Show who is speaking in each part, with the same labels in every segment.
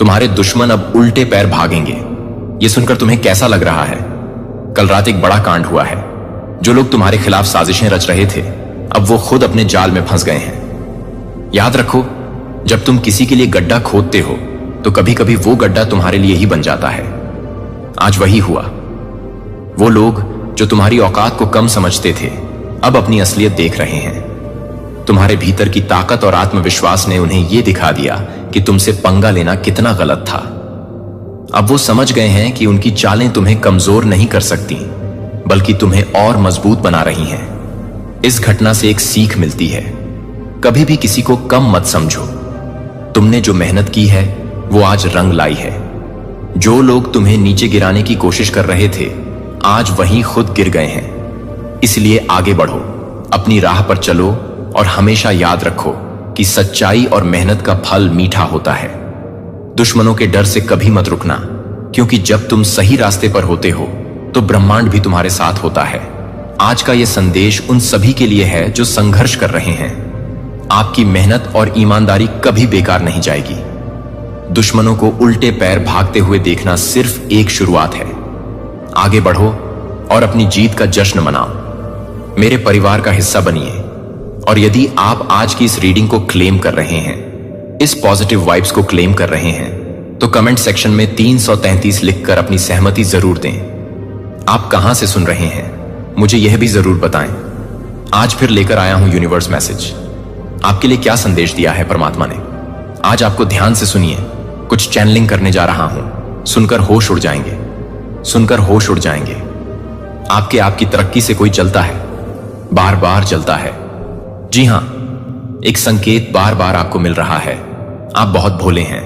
Speaker 1: तुम्हारे दुश्मन अब उल्टे पैर भागेंगे। ये सुनकर तुम्हें कैसा लग रहा है? कल रात एक बड़ा कांड हुआ है। जो लोग तुम्हारे खिलाफ साजिशें रच रहे थे, अब वो खुद अपने जाल में फंस गए हैं। याद रखो, जब तुम किसी के लिए गड्ढा खोदते हो तो कभी कभी वो गड्ढा तुम्हारे लिए ही बन जाता है। आज वही हुआ। वो लोग जो तुम्हारी औकात को कम समझते थे, अब अपनी असलियत देख रहे हैं। तुम्हारे भीतर की ताकत और आत्मविश्वास ने उन्हें यह दिखा दिया कि तुमसे पंगा लेना कितना गलत था। अब वो समझ गए हैं कि उनकी चालें तुम्हें कमजोर नहीं कर सकती, बल्कि तुम्हें और मजबूत बना रही हैं। इस घटना से एक सीख मिलती है, कभी भी किसी को कम मत समझो। तुमने जो मेहनत की है वो आज रंग लाई है। जो लोग तुम्हें नीचे गिराने की कोशिश कर रहे थे, आज वहीं खुद गिर गए हैं। इसलिए आगे बढ़ो, अपनी राह पर चलो और हमेशा याद रखो कि सच्चाई और मेहनत का फल मीठा होता है। दुश्मनों के डर से कभी मत रुकना, क्योंकि जब तुम सही रास्ते पर होते हो तो ब्रह्मांड भी तुम्हारे साथ होता है। आज का यह संदेश उन सभी के लिए है जो संघर्ष कर रहे हैं। आपकी मेहनत और ईमानदारी कभी बेकार नहीं जाएगी। दुश्मनों को उल्टे पैर भागते हुए देखना सिर्फ एक शुरुआत है। आगे बढ़ो और अपनी जीत का जश्न मनाओ। मेरे परिवार का हिस्सा बनिए। और यदि आप आज की इस रीडिंग को क्लेम कर रहे हैं, इस पॉजिटिव वाइब्स को क्लेम कर रहे हैं, तो कमेंट सेक्शन में 333 लिखकर अपनी सहमति जरूर दें। आप कहां से सुन रहे हैं मुझे यह भी जरूर बताएं। आज फिर लेकर आया हूं यूनिवर्स मैसेज। आपके लिए क्या संदेश दिया है परमात्मा ने, आज आपको ध्यान से सुनिए। कुछ चैनलिंग करने जा रहा हूं, सुनकर होश उड़ जाएंगे, सुनकर होश उड़ जाएंगे। आपकी तरक्की से कोई जलता है, बार बार जलता है। जी हां, एक संकेत बार बार आपको मिल रहा है। आप बहुत भोले हैं।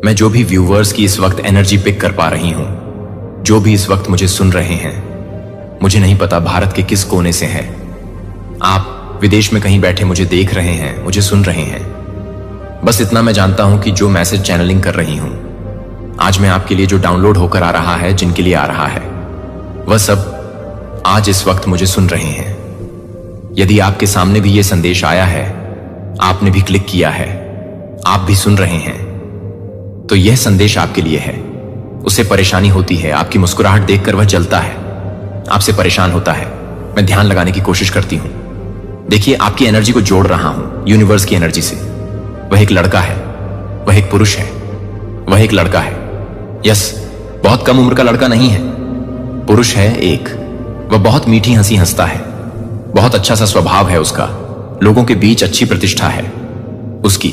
Speaker 1: मैं जो भी व्यूवर्स की इस वक्त एनर्जी पिक कर पा रही हूं, जो भी इस वक्त मुझे सुन रहे हैं, मुझे नहीं पता भारत के किस कोने से हैं। आप विदेश में कहीं बैठे मुझे देख रहे हैं, मुझे सुन रहे हैं। बस इतना मैं जानता हूं कि जो मैसेज चैनलिंग कर रही हूं, आज मैं आपके लिए जो डाउनलोड होकर आ रहा है, जिनके लिए आ रहा है, वह सब आज इस वक्त मुझे सुन रहे हैं। यदि आपके सामने भी यह संदेश आया है, आपने भी क्लिक किया है, आप भी सुन रहे हैं, तो यह संदेश आपके लिए है। उसे परेशानी होती है, आपकी मुस्कुराहट देखकर वह जलता है, आपसे परेशान होता है। मैं ध्यान लगाने की कोशिश करती हूं। देखिए, आपकी एनर्जी को जोड़ रहा हूं यूनिवर्स की एनर्जी से। वह एक लड़का है, वह एक पुरुष है, वह एक लड़का है। यस, बहुत कम उम्र का लड़का नहीं है, पुरुष है एक। वह बहुत मीठी हंसी हंसता है, बहुत अच्छा सा स्वभाव है उसका, लोगों के बीच अच्छी प्रतिष्ठा है उसकी।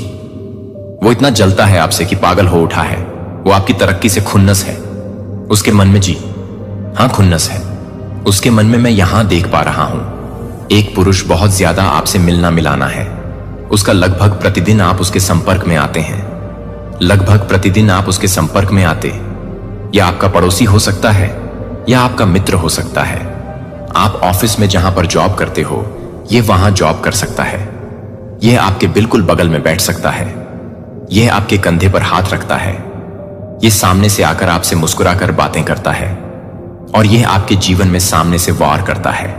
Speaker 1: वो इतना जलता है आपसे कि पागल हो उठा है। वो आपकी तरक्की से खुन्नस है। उसके मन में, जी हां, खुन्नस है उसके मन में। मैं यहां देख पा रहा हूं एक पुरुष बहुत ज्यादा आपसे मिलना मिलाना है उसका। लगभग प्रतिदिन आप उसके संपर्क में आते हैं, लगभग प्रतिदिन आप उसके संपर्क में आते। यह आपका पड़ोसी हो सकता है या आपका मित्र हो सकता है। आप ऑफिस में जहां पर जॉब करते हो, यह वहां जॉब कर सकता है। यह आपके बिल्कुल बगल में बैठ सकता है। यह आपके कंधे पर हाथ रखता है। यह सामने से आकर आपसे मुस्कुराकर बातें करता है और यह आपके जीवन में सामने से वार करता है।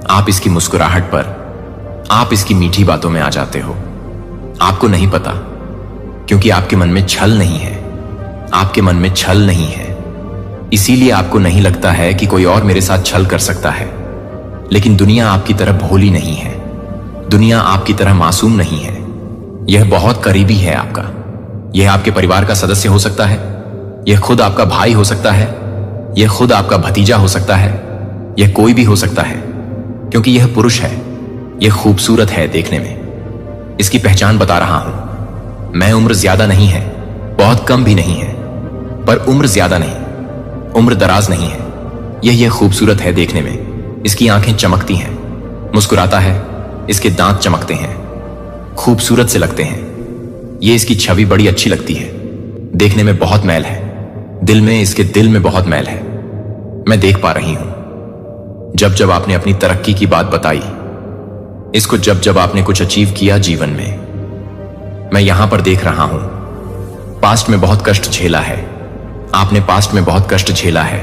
Speaker 1: आप इसकी मुस्कुराहट पर, आप इसकी मीठी बातों में आ जाते हो। आपको नहीं पता, क्योंकि आपके मन में छल नहीं है। आपके मन में छल नहीं है, इसीलिए आपको नहीं लगता है कि कोई और मेरे साथ छल कर सकता है। लेकिन दुनिया आपकी तरह भोली नहीं है, दुनिया आपकी तरह मासूम नहीं है। यह बहुत करीबी है आपका। यह आपके परिवार का सदस्य हो सकता है, यह खुद आपका भाई हो सकता है, यह खुद आपका भतीजा हो सकता है, यह कोई भी हो सकता है, क्योंकि यह पुरुष है। यह खूबसूरत है देखने में। इसकी पहचान बता रहा हूं मैं। उम्र ज्यादा नहीं है, बहुत कम भी नहीं है, पर उम्र ज्यादा नहीं, उम्र दराज नहीं है। यह खूबसूरत है देखने में। इसकी आंखें चमकती हैं, मुस्कुराता है, इसके दांत चमकते हैं, खूबसूरत से लगते हैं। यह इसकी छवि बड़ी अच्छी लगती है। देखने में बहुत मैल है, दिल में, इसके दिल में बहुत मैल है। मैं देख पा रही हूं। जब जब आपने अपनी तरक्की की बात बताई, इसको जब जब आपने कुछ अचीव किया जीवन में, मैं यहां पर देख रहा हूं। पास्ट में बहुत कष्ट झेला है आपने, पास्ट में बहुत कष्ट झेला है।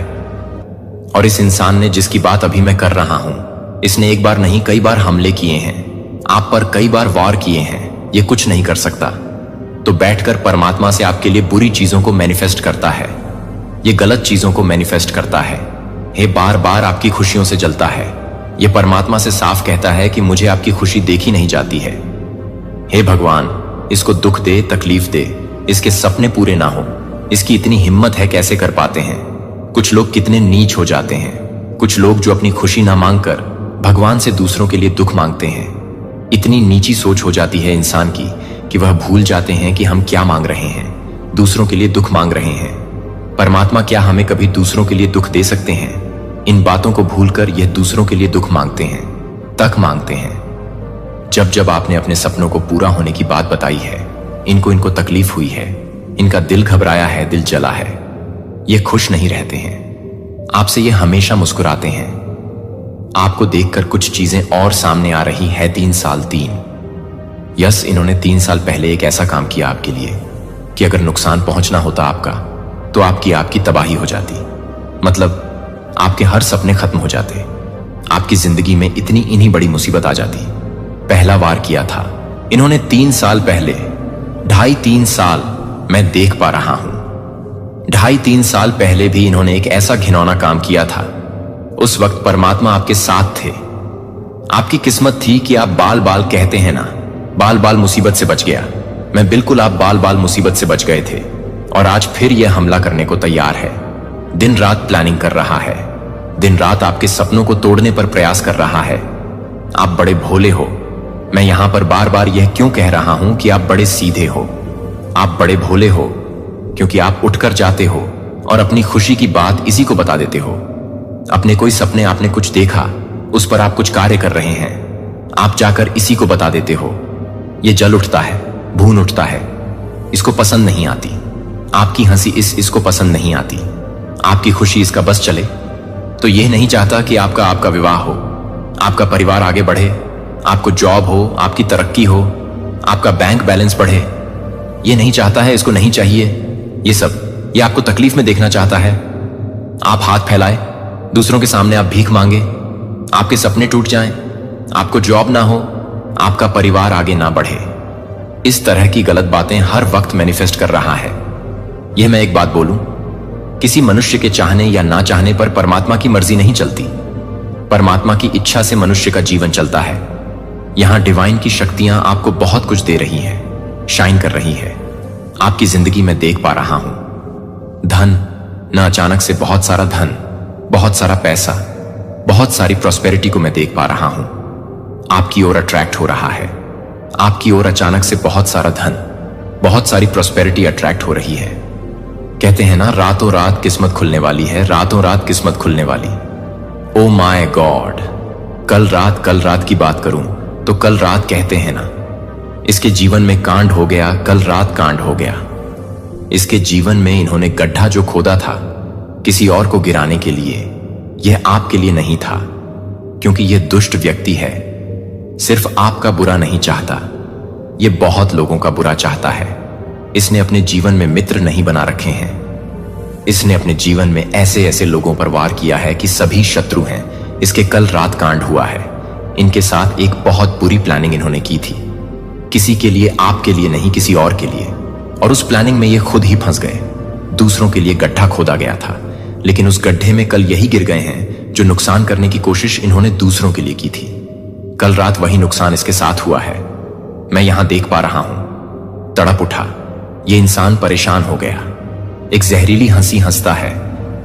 Speaker 1: और इस इंसान ने, जिसकी बात अभी मैं कर रहा हूं, इसने एक बार नहीं कई बार हमले किए हैं आप पर, कई बार वार किए हैं। ये कुछ नहीं कर सकता, तो बैठकर परमात्मा से आपके लिए बुरी चीजों को मैनिफेस्ट करता है, ये गलत चीजों को मैनिफेस्ट करता है। हे बार बार आपकी खुशियों से जलता है, ये परमात्मा से साफ कहता है कि मुझे आपकी खुशी देखी नहीं जाती है। हे भगवान, इसको दुख दे, तकलीफ दे, इसके सपने पूरे ना हो, इसकी इतनी हिम्मत है कैसे कर पाते हैं। कुछ लोग कितने नीच हो जाते हैं, कुछ लोग जो अपनी खुशी ना मांगकर भगवान से दूसरों के लिए दुख मांगते हैं। इतनी नीची सोच हो जाती है इंसान की कि वह भूल जाते हैं कि हम क्या मांग रहे हैं, दूसरों के लिए दुख मांग रहे हैं। परमात्मा क्या हमें कभी दूसरों के लिए दुख दे सकते हैं? इन बातों को भूलकर यह दूसरों के लिए दुख मांगते हैं, तक मांगते हैं। जब जब आपने अपने सपनों को पूरा होने की बात बताई है, इनको तकलीफ हुई है, इनका दिल घबराया है, दिल जला है, ये खुश नहीं रहते हैं। आपसे ये हमेशा मुस्कुराते हैं। आपको देखकर कुछ चीजें और सामने आ रही है। 3 साल 3 यस, इन्होंने 3 साल पहले एक ऐसा काम किया आपके लिए कि अगर नुकसान पहुंचना होता आपका तो आपकी तबाही हो जाती। मतलब आपके हर सपने खत्म हो जाते, आपकी जिंदगी में इतनी बड़ी मुसीबत आ जाती। पहला वार किया था इन्होंने 3 साल पहले। 2.5-3 साल मैं देख पा रहा हूं। 2.5-3 साल पहले भी इन्होंने एक ऐसा घिनौना काम किया था। उस वक्त परमात्मा आपके साथ थे। आपकी किस्मत थी कि आप बाल बाल कहते हैं ना, बाल बाल मुसीबत से बच गया। मैं बिल्कुल आप बाल बाल मुसीबत से बच गए थे, और आज फिर यह हमला करने को तैयार है। दिन रात प्लानिंग कर रहा है, दिन रात आपके सपनों को तोड़ने पर प्रयास कर रहा है। आप बड़े भोले हो। मैं यहां पर बार बार यह क्यों कह रहा हूं कि आप बड़े सीधे हो? आप बड़े भोले हो क्योंकि आप उठकर जाते हो और अपनी खुशी की बात इसी को बता देते हो। अपने कोई सपने आपने कुछ देखा, उस पर आप कुछ कार्य कर रहे हैं, आप जाकर इसी को बता देते हो। ये जल उठता है, भून उठता है, इसको पसंद नहीं आती। आपकी हंसी इसको पसंद नहीं आती। आपकी खुशी इसका बस चले तो यह नहीं चाहता कि आपका विवाह हो, आपका परिवार आगे बढ़े, आपको जॉब हो, आपकी तरक्की हो, आपका बैंक बैलेंस बढ़े। ये नहीं चाहता है, इसको नहीं चाहिए ये आपको तकलीफ में देखना चाहता है। आप हाथ फैलाए, दूसरों के सामने आप भीख मांगे, आपके सपने टूट जाएं, आपको जॉब ना हो, आपका परिवार आगे ना बढ़े। इस तरह की गलत बातें हर वक्त मैनिफेस्ट कर रहा है। यह मैं एक बात बोलूं, किसी मनुष्य के चाहने या ना चाहने पर परमात्मा की मर्जी नहीं चलती। परमात्मा की इच्छा से मनुष्य का जीवन चलता है। यहां डिवाइन की शक्तियां आपको बहुत कुछ दे रही हैं, शाइन कर रही है। आपकी जिंदगी में देख पा रहा हूं धन, न अचानक से बहुत सारा धन, बहुत सारा पैसा, बहुत सारी प्रॉस्पेरिटी को मैं देख पा रहा हूं। आपकी ओर अट्रैक्ट हो रहा है। आपकी ओर अचानक से बहुत सारा धन, बहुत सारी प्रॉस्पेरिटी अट्रैक्ट हो रही है। कहते हैं ना, रातों रात किस्मत खुलने वाली है, रातों रात किस्मत खुलने वाली। ओ माय गॉड, कल रात की बात करूं तो कल रात कहते हैं ना, इसके जीवन में कांड हो गया, कल रात कांड हो गया। इसके जीवन में इन्होंने गड्ढा जो खोदा था किसी और को गिराने के लिए, यह आपके लिए नहीं था, क्योंकि यह दुष्ट व्यक्ति है। सिर्फ आपका बुरा नहीं चाहता, यह बहुत लोगों का बुरा चाहता है। इसने अपने जीवन में मित्र नहीं बना रखे हैं। इसने अपने जीवन में ऐसे लोगों पर वार किया है कि सभी शत्रु हैं। इसके कल रात कांड हुआ है। इनके साथ एक बहुत बुरी प्लानिंग इन्होंने की थी, किसी के लिए, आपके लिए नहीं, किसी और के लिए। और उस प्लानिंग में ये खुद ही फंस गए। दूसरों के लिए गड्ढा खोदा गया था, लेकिन उस गड्ढे में कल यही गिर गए हैं जो नुकसान करने की कोशिश इन्होंने दूसरों के लिए की थी। कल रात वही नुकसान इसके साथ हुआ है। मैं यहां देख पा रहा हूं। तड़प उठा, ये इंसान परेशान हो गया। एक जहरीली हंसी हंसता है।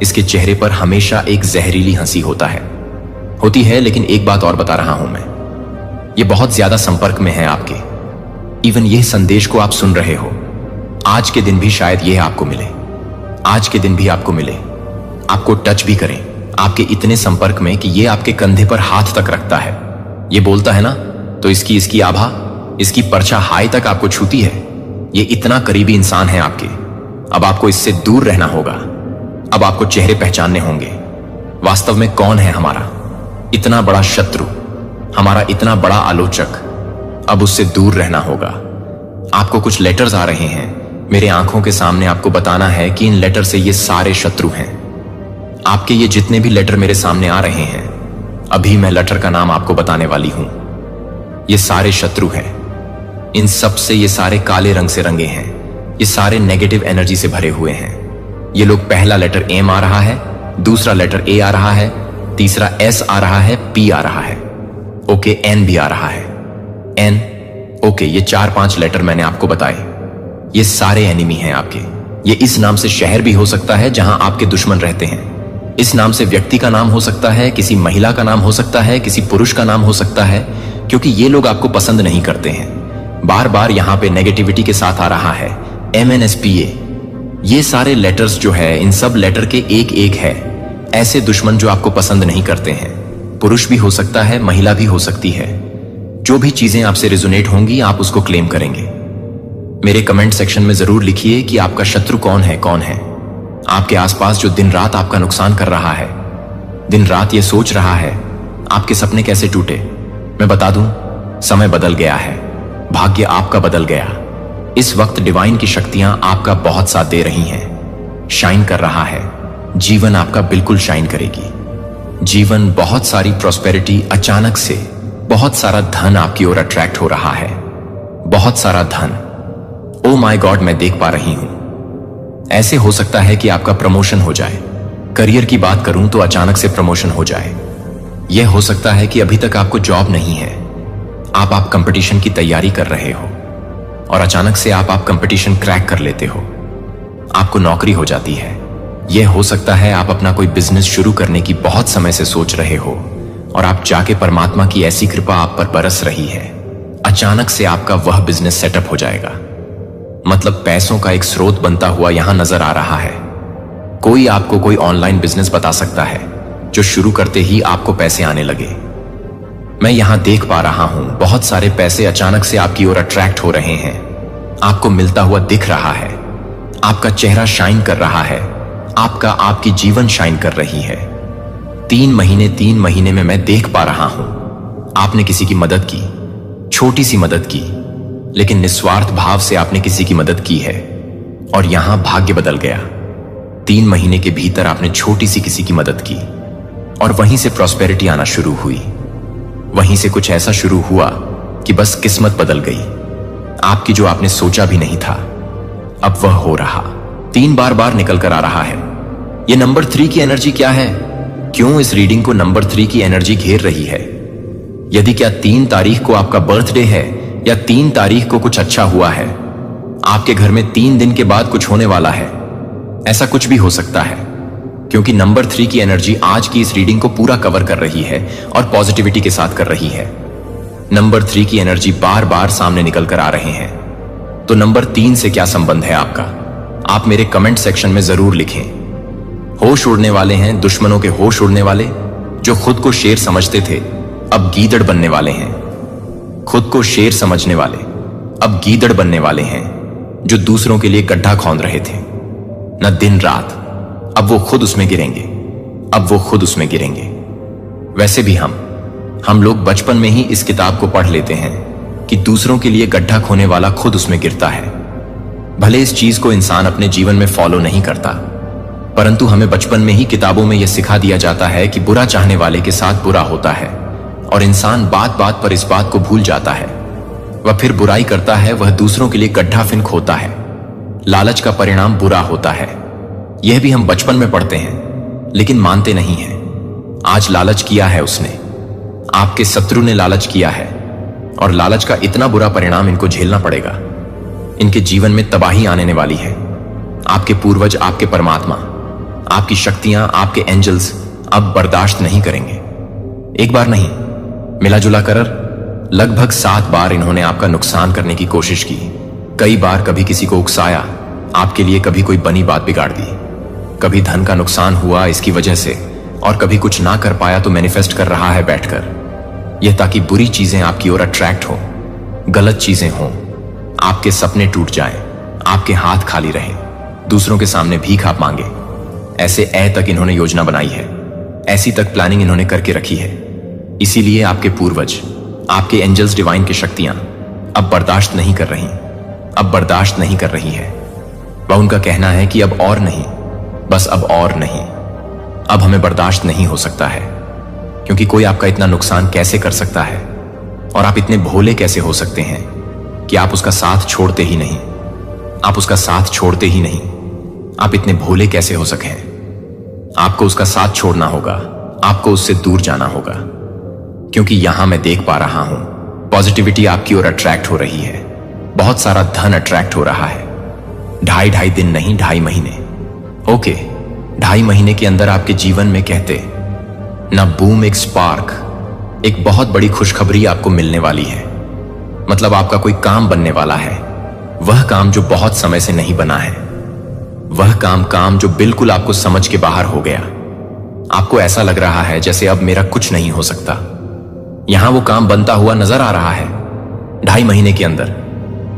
Speaker 1: इसके चेहरे पर हमेशा एक जहरीली हंसी होती है। लेकिन एक बात और बता रहा हूं मैं, ये बहुत ज्यादा संपर्क में है आपके। इवन यह संदेश को आप सुन रहे हो, आज के दिन भी शायद यह आपको मिले, आज के दिन भी आपको मिले, आपको टच भी करें, आपके इतने संपर्क में कि ये आपके कंधे पर हाथ तक रखता है। ये बोलता है ना, तो इसकी आभा, इसकी परछा हाय तक आपको छूती है। ये इतना करीबी इंसान है आपके। अब आपको इससे दूर रहना होगा। अब आपको चेहरे पहचानने होंगे। वास्तव में कौन है हमारा इतना बड़ा शत्रु, हमारा इतना बड़ा आलोचक। अब उससे दूर रहना होगा। आपको कुछ लेटर्स आ रहे हैं, मेरे आंखों के सामने आपको बताना है कि इन लेटर से ये सारे शत्रु हैं। आपके ये जितने भी लेटर मेरे सामने आ रहे हैं, अभी मैं लेटर का नाम आपको बताने वाली हूं। ये सारे शत्रु हैं। इन सब से ये सारे काले रंग से रंगे हैं। ये सारे नेगेटिव एनर्जी से भरे हुए हैं। ये लोग, पहला लेटर एम आ रहा है, दूसरा लेटर ए आ रहा है, तीसरा एस आ रहा है, पी आ रहा है, ओके एन भी आ रहा है। एन, ओके, ये 4-5 लेटर मैंने आपको बताए। ये सारे एनिमी हैं आपके। ये इस नाम से शहर भी हो सकता है जहां आपके दुश्मन रहते हैं। इस नाम से व्यक्ति का नाम हो सकता है, किसी महिला का नाम हो सकता है, किसी पुरुष का नाम हो सकता है, क्योंकि ये लोग आपको पसंद नहीं करते हैं। बार बार यहां पे नेगेटिविटी के साथ आ रहा है MNSPA। ये सारे लेटर्स जो है, इन सब लेटर के एक एक है ऐसे दुश्मन जो आपको पसंद नहीं करते हैं। पुरुष भी हो सकता है, महिला भी हो सकती है। जो भी चीजें आपसे रिजोनेट होंगी आप उसको क्लेम करेंगे। मेरे कमेंट सेक्शन में जरूर लिखिए कि आपका शत्रु कौन है, कौन है आपके आसपास जो दिन रात आपका नुकसान कर रहा है, दिन रात ये सोच रहा है आपके सपने कैसे टूटे। मैं बता दूं, समय बदल गया है, भाग्य आपका बदल गया। इस वक्त डिवाइन की शक्तियां आपका बहुत साथ दे रही हैं, शाइन कर रहा है। जीवन आपका बिल्कुल शाइन करेगी। जीवन, बहुत सारी प्रॉस्पेरिटी, अचानक से बहुत सारा धन आपकी ओर अट्रैक्ट हो रहा है, बहुत सारा धन। ओ माय गॉड, मैं देख पा रही हूं। ऐसे हो सकता है कि आपका प्रमोशन हो जाए। करियर की बात करूं तो अचानक से प्रमोशन हो जाए। यह हो सकता है कि अभी तक आपको जॉब नहीं है, आप कंपटीशन की तैयारी कर रहे हो और अचानक से आप कंपटीशन क्रैक कर लेते हो, आपको नौकरी हो जाती है। यह हो सकता है आप अपना कोई बिजनेस शुरू करने की बहुत समय से सोच रहे हो और आप जाके परमात्मा की ऐसी कृपा आप पर बरस रही है, अचानक से आपका वह बिजनेस सेटअप हो जाएगा। मतलब पैसों का एक स्रोत बनता हुआ यहां नजर आ रहा है। कोई आपको कोई ऑनलाइन बिजनेस बता सकता है जो शुरू करते ही आपको पैसे आने लगे। मैं यहां देख पा रहा हूं बहुत सारे पैसे अचानक से आपकी ओर अट्रैक्ट हो रहे हैं, आपको मिलता हुआ दिख रहा है, आपका चेहरा शाइन कर रहा है, आपकी जीवन शाइन कर रही है। 3 महीने में मैं देख पा रहा हूं आपने किसी की मदद की, छोटी सी मदद की, लेकिन निस्वार्थ भाव से आपने किसी की मदद की है और यहां भाग्य बदल गया। 3 महीने के भीतर आपने छोटी सी किसी की मदद की और वहीं से प्रॉस्पेरिटी आना शुरू हुई। वहीं से कुछ ऐसा शुरू हुआ कि बस किस्मत बदल गई आपकी, जो आपने सोचा भी नहीं था अब वह हो रहा। 3 बार निकल कर आ रहा है। यह नंबर 3 की एनर्जी क्या है? क्यों इस रीडिंग को नंबर 3 की एनर्जी घेर रही है? यदि क्या 3 तारीख को आपका बर्थडे है या 3 तारीख को कुछ अच्छा हुआ है, आपके घर में 3 दिन के बाद कुछ होने वाला है, ऐसा कुछ भी हो सकता है, क्योंकि नंबर 3 की एनर्जी आज की इस रीडिंग को पूरा कवर कर रही है और पॉजिटिविटी के साथ कर रही है। नंबर 3 की एनर्जी बार बार सामने निकल कर आ रहे हैं। तो नंबर 3 से क्या संबंध है आपका? आप मेरे कमेंट सेक्शन में जरूर लिखें। होश उड़ने वाले हैं, दुश्मनों के होश उड़ने वाले, जो खुद को शेर समझते थे अब गीदड़ बनने वाले हैं। खुद को शेर समझने वाले अब गीदड़ बनने वाले हैं, जो दूसरों के लिए गड्ढा खोद रहे थे न दिन रात, अब वो खुद उसमें गिरेंगे, अब वो खुद उसमें गिरेंगे। वैसे भी हम लोग बचपन में ही इस किताब को पढ़ लेते हैं कि दूसरों के लिए गड्ढा खोने वाला खुद उसमें गिरता है। भले इस चीज को इंसान अपने जीवन में फॉलो नहीं करता, परंतु हमें बचपन में ही किताबों में यह सिखा दिया जाता है कि बुरा चाहने वाले के साथ बुरा होता है और इंसान बात बात पर इस बात को भूल जाता है। वह फिर बुराई करता है, वह दूसरों के लिए गड्ढा फिन खोता है। लालच का परिणाम बुरा होता है, यह भी हम बचपन में पढ़ते हैं, लेकिन मानते नहीं हैं। आज लालच किया है उसने, आपके शत्रु ने लालच किया है और लालच का इतना बुरा परिणाम इनको झेलना पड़ेगा। इनके जीवन में तबाही आने वाली है। आपके पूर्वज, आपके परमात्मा, आपकी शक्तियां, आपके एंजल्स अब बर्दाश्त नहीं करेंगे। एक बार नहीं, मिला जुला कर लगभग 7 बार इन्होंने आपका नुकसान करने की कोशिश की। कई बार कभी किसी को उकसाया आपके लिए, कभी कोई बनी बात बिगाड़ दी, कभी धन का नुकसान हुआ इसकी वजह से, और कभी कुछ ना कर पाया तो मैनिफेस्ट कर रहा है बैठकर, यह ताकि बुरी चीजें आपकी ओर अट्रैक्ट हो, गलत चीजें हों, आपके सपने टूट जाएं, आपके हाथ खाली रहें, दूसरों के सामने भीख आप मांगे। ऐसे तक इन्होंने योजना बनाई है, ऐसी तक प्लानिंग इन्होंने करके रखी है। इसीलिए आपके पूर्वज, आपके एंजल्स, डिवाइन की शक्तियां अब बर्दाश्त नहीं कर रही, अब बर्दाश्त नहीं कर रही है। वह उनका कहना है कि अब और नहीं, बस अब और नहीं, अब हमें बर्दाश्त नहीं हो सकता है, क्योंकि कोई आपका इतना नुकसान कैसे कर सकता है और आप इतने भोले कैसे हो सकते हैं। कि आप उसका साथ छोड़ते ही नहीं। आप उसका साथ छोड़ते ही नहीं। आप इतने भोले कैसे हो सके? आपको उसका साथ छोड़ना होगा, आपको उससे दूर जाना होगा। क्योंकि यहां मैं देख पा रहा हूं पॉजिटिविटी आपकी ओर अट्रैक्ट हो रही है, बहुत सारा धन अट्रैक्ट हो रहा है। 2.5 दिन नहीं, 2.5 महीने। ओके, 2.5 महीने के अंदर आपके जीवन में कहते ना बूम, एक स्पार्क, एक बहुत बड़ी खुशखबरी आपको मिलने वाली है। मतलब आपका कोई काम बनने वाला है, वह काम जो बहुत समय से नहीं बना है, वह काम जो बिल्कुल आपको समझ के बाहर हो गया। आपको ऐसा लग रहा है जैसे अब मेरा कुछ नहीं हो सकता। यहां वो काम बनता हुआ नजर आ रहा है। 2.5 महीने के अंदर,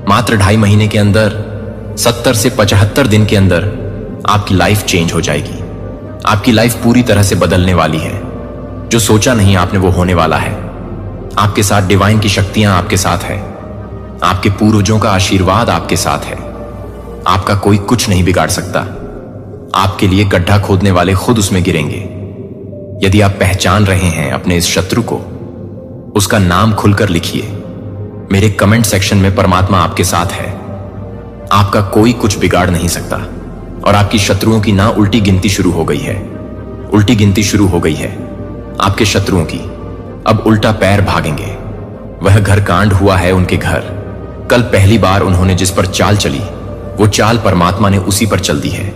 Speaker 1: मात्र 2.5 महीने के अंदर, 70 से 75 दिन के अंदर आपकी लाइफ चेंज हो जाएगी। आपकी लाइफ पूरी तरह से बदलने वाली है। जो सोचा नहीं आपने वो होने वाला है। आपके साथ डिवाइन की शक्तियां आपके साथ है। आपके पूर्वजों का आशीर्वाद आपके साथ है। आपका कोई कुछ नहीं बिगाड़ सकता। आपके लिए गड्ढा खोदने वाले खुद उसमें गिरेंगे। यदि आप पहचान रहे हैं अपने इस शत्रु को, उसका नाम खुलकर लिखिए। मेरे कमेंट सेक्शन में परमात्मा आपके साथ है। आपका कोई कुछ बिगाड़ नहीं सकता। और आपकी शत्रुओं की ना उल्टी गिनती शुरू हो गई है। उल्टी गिनती शुरू हो गई है आपके शत्रुओं की। अब उल्टा पैर भागेंगे। वह घर कांड हुआ है उनके घर। कल पहली बार उन्होंने जिस पर चाल चली, वो चाल परमात्मा ने उसी पर चल दी है।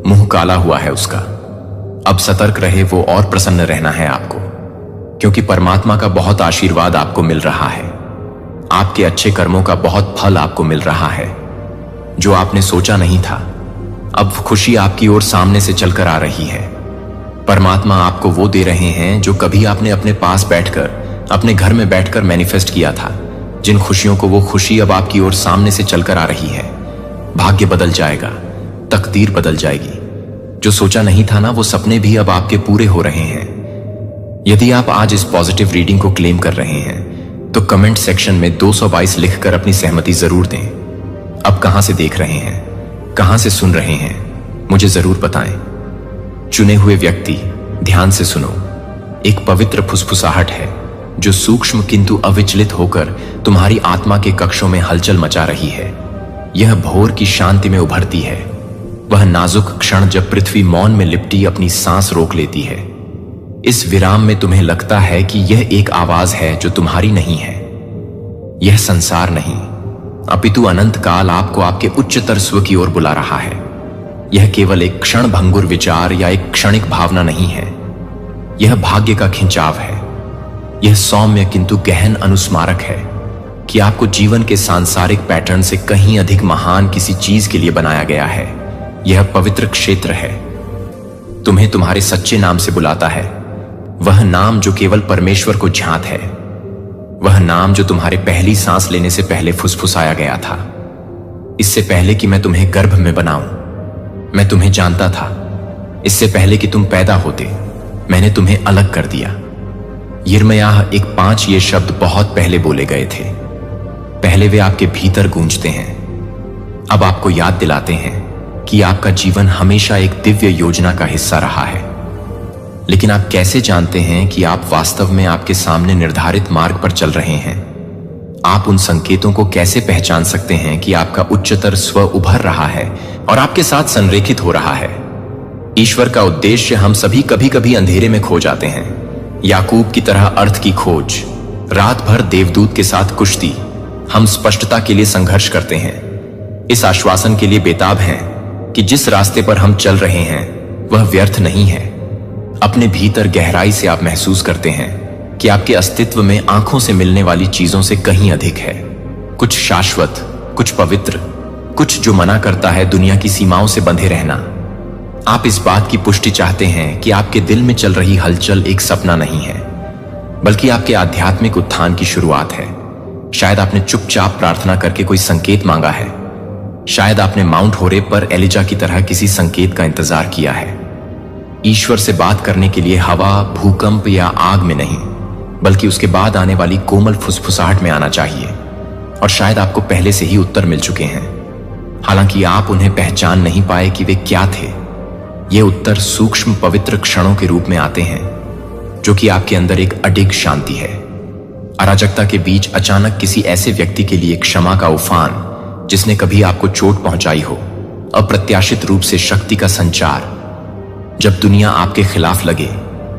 Speaker 1: मुंह काला हुआ है उसका। अब सतर्क रहे वो और प्रसन्न रहना है आपको, क्योंकि परमात्मा का बहुत आशीर्वाद आपको मिल रहा है। आपके अच्छे कर्मों का बहुत फल आपको मिल रहा है। जो आपने सोचा नहीं था, अब खुशी आपकी ओर सामने से चलकर आ रही है। परमात्मा आपको वो दे रहे हैं जो कभी आपने अपने पास बैठकर, अपने घर में बैठकर मैनिफेस्ट किया था। जिन खुशियों को, वो खुशी अब आपकी ओर सामने से चलकर आ रही है। भाग्य बदल जाएगा, तकदीर बदल जाएगी। जो सोचा नहीं था ना, वो सपने भी अब आपके पूरे हो रहे हैं। यदि आप आज इस पॉजिटिव रीडिंग को क्लेम कर रहे हैं तो कमेंट सेक्शन में 222 लिखकर अपनी सहमति जरूर दें। अब कहां से देख रहे हैं, कहां से सुन रहे हैं, मुझे जरूर बताएं। चुने हुए व्यक्ति, ध्यान से सुनो। एक पवित्र फुसफुसाहट है जो सूक्ष्म किंतु अविचलित होकर तुम्हारी आत्मा के कक्षों में हलचल मचा रही है। यह भोर की शांति में उभरती है। वह नाजुक क्षण जब पृथ्वी मौन में लिपटी अपनी सांस रोक लेती है। इस विराम में तुम्हें लगता है कि यह एक आवाज है जो तुम्हारी नहीं है। यह संसार नहीं, अपितु अनंत काल आपको आपके उच्चतर स्व की ओर बुला रहा है। यह केवल एक क्षण भंगुर विचार या एक क्षणिक भावना नहीं है। यह भाग्य का खिंचाव है। यह सौम्य किंतु गहन अनुस्मारक है कि आपको जीवन के सांसारिक पैटर्न से कहीं अधिक महान किसी चीज के लिए बनाया गया है। यह पवित्र क्षेत्र है। तुम्हें तुम्हारे सच्चे नाम से बुलाता है। वह नाम जो केवल परमेश्वर को ज्ञात है। वह नाम जो तुम्हारे पहली सांस लेने से पहले फुसफुसाया गया था। इससे पहले कि मैं तुम्हें गर्भ में बनाऊं, मैं तुम्हें जानता था। इससे पहले कि तुम पैदा होते, मैंने तुम्हें अलग कर दिया। यिर्मयाह 1:5 ये शब्द बहुत पहले बोले गए थे। पहले वे आपके भीतर गूंजते हैं। अब आपको याद दिलाते हैं कि आपका जीवन हमेशा एक दिव्य योजना का हिस्सा रहा है। लेकिन आप कैसे जानते हैं कि आप वास्तव में आपके सामने निर्धारित मार्ग पर चल रहे हैं? आप उन संकेतों को कैसे पहचान सकते हैं कि आपका उच्चतर स्व उभर रहा है और आपके साथ संरेखित हो रहा है? ईश्वर का उद्देश्य हम सभी कभी कभी अंधेरे में खो जाते हैं। याकूब की तरह अर्थ की खोज, रात भर देवदूत के साथ कुश्ती। हम स्पष्टता के लिए संघर्ष करते हैं, इस आश्वासन के लिए बेताब हैं कि जिस रास्ते पर हम चल रहे हैं वह व्यर्थ नहीं है। अपने भीतर गहराई से आप महसूस करते हैं कि आपके अस्तित्व में आंखों से मिलने वाली चीजों से कहीं अधिक है। कुछ शाश्वत, कुछ पवित्र, कुछ जो मना करता है दुनिया की सीमाओं से बंधे रहना। आप इस बात की पुष्टि चाहते हैं कि आपके दिल में चल रही हलचल एक सपना नहीं है, बल्कि आपके आध्यात्मिक उत्थान की शुरुआत है। शायद आपने चुपचाप प्रार्थना करके कोई संकेत मांगा है। शायद आपने माउंट होरेब पर एलिजा की तरह किसी संकेत का इंतजार किया है। ईश्वर से बात करने के लिए हवा, भूकंप या आग में नहीं, बल्कि उसके बाद आने वाली कोमल फुसफुसाहट में आना चाहिए। और शायद आपको पहले से ही उत्तर मिल चुके हैं, हालांकि आप उन्हें पहचान नहीं पाए कि वे क्या थे। ये उत्तर सूक्ष्म पवित्र क्षणों के रूप में आते हैं, जो कि आपके अंदर एक अडिग शांति है। अराजकता के बीच अचानक किसी ऐसे व्यक्ति के लिए क्षमा का उफान जिसने कभी आपको चोट पहुंचाई हो, अप्रत्याशित रूप से शक्ति का संचार। जब दुनिया आपके खिलाफ लगे,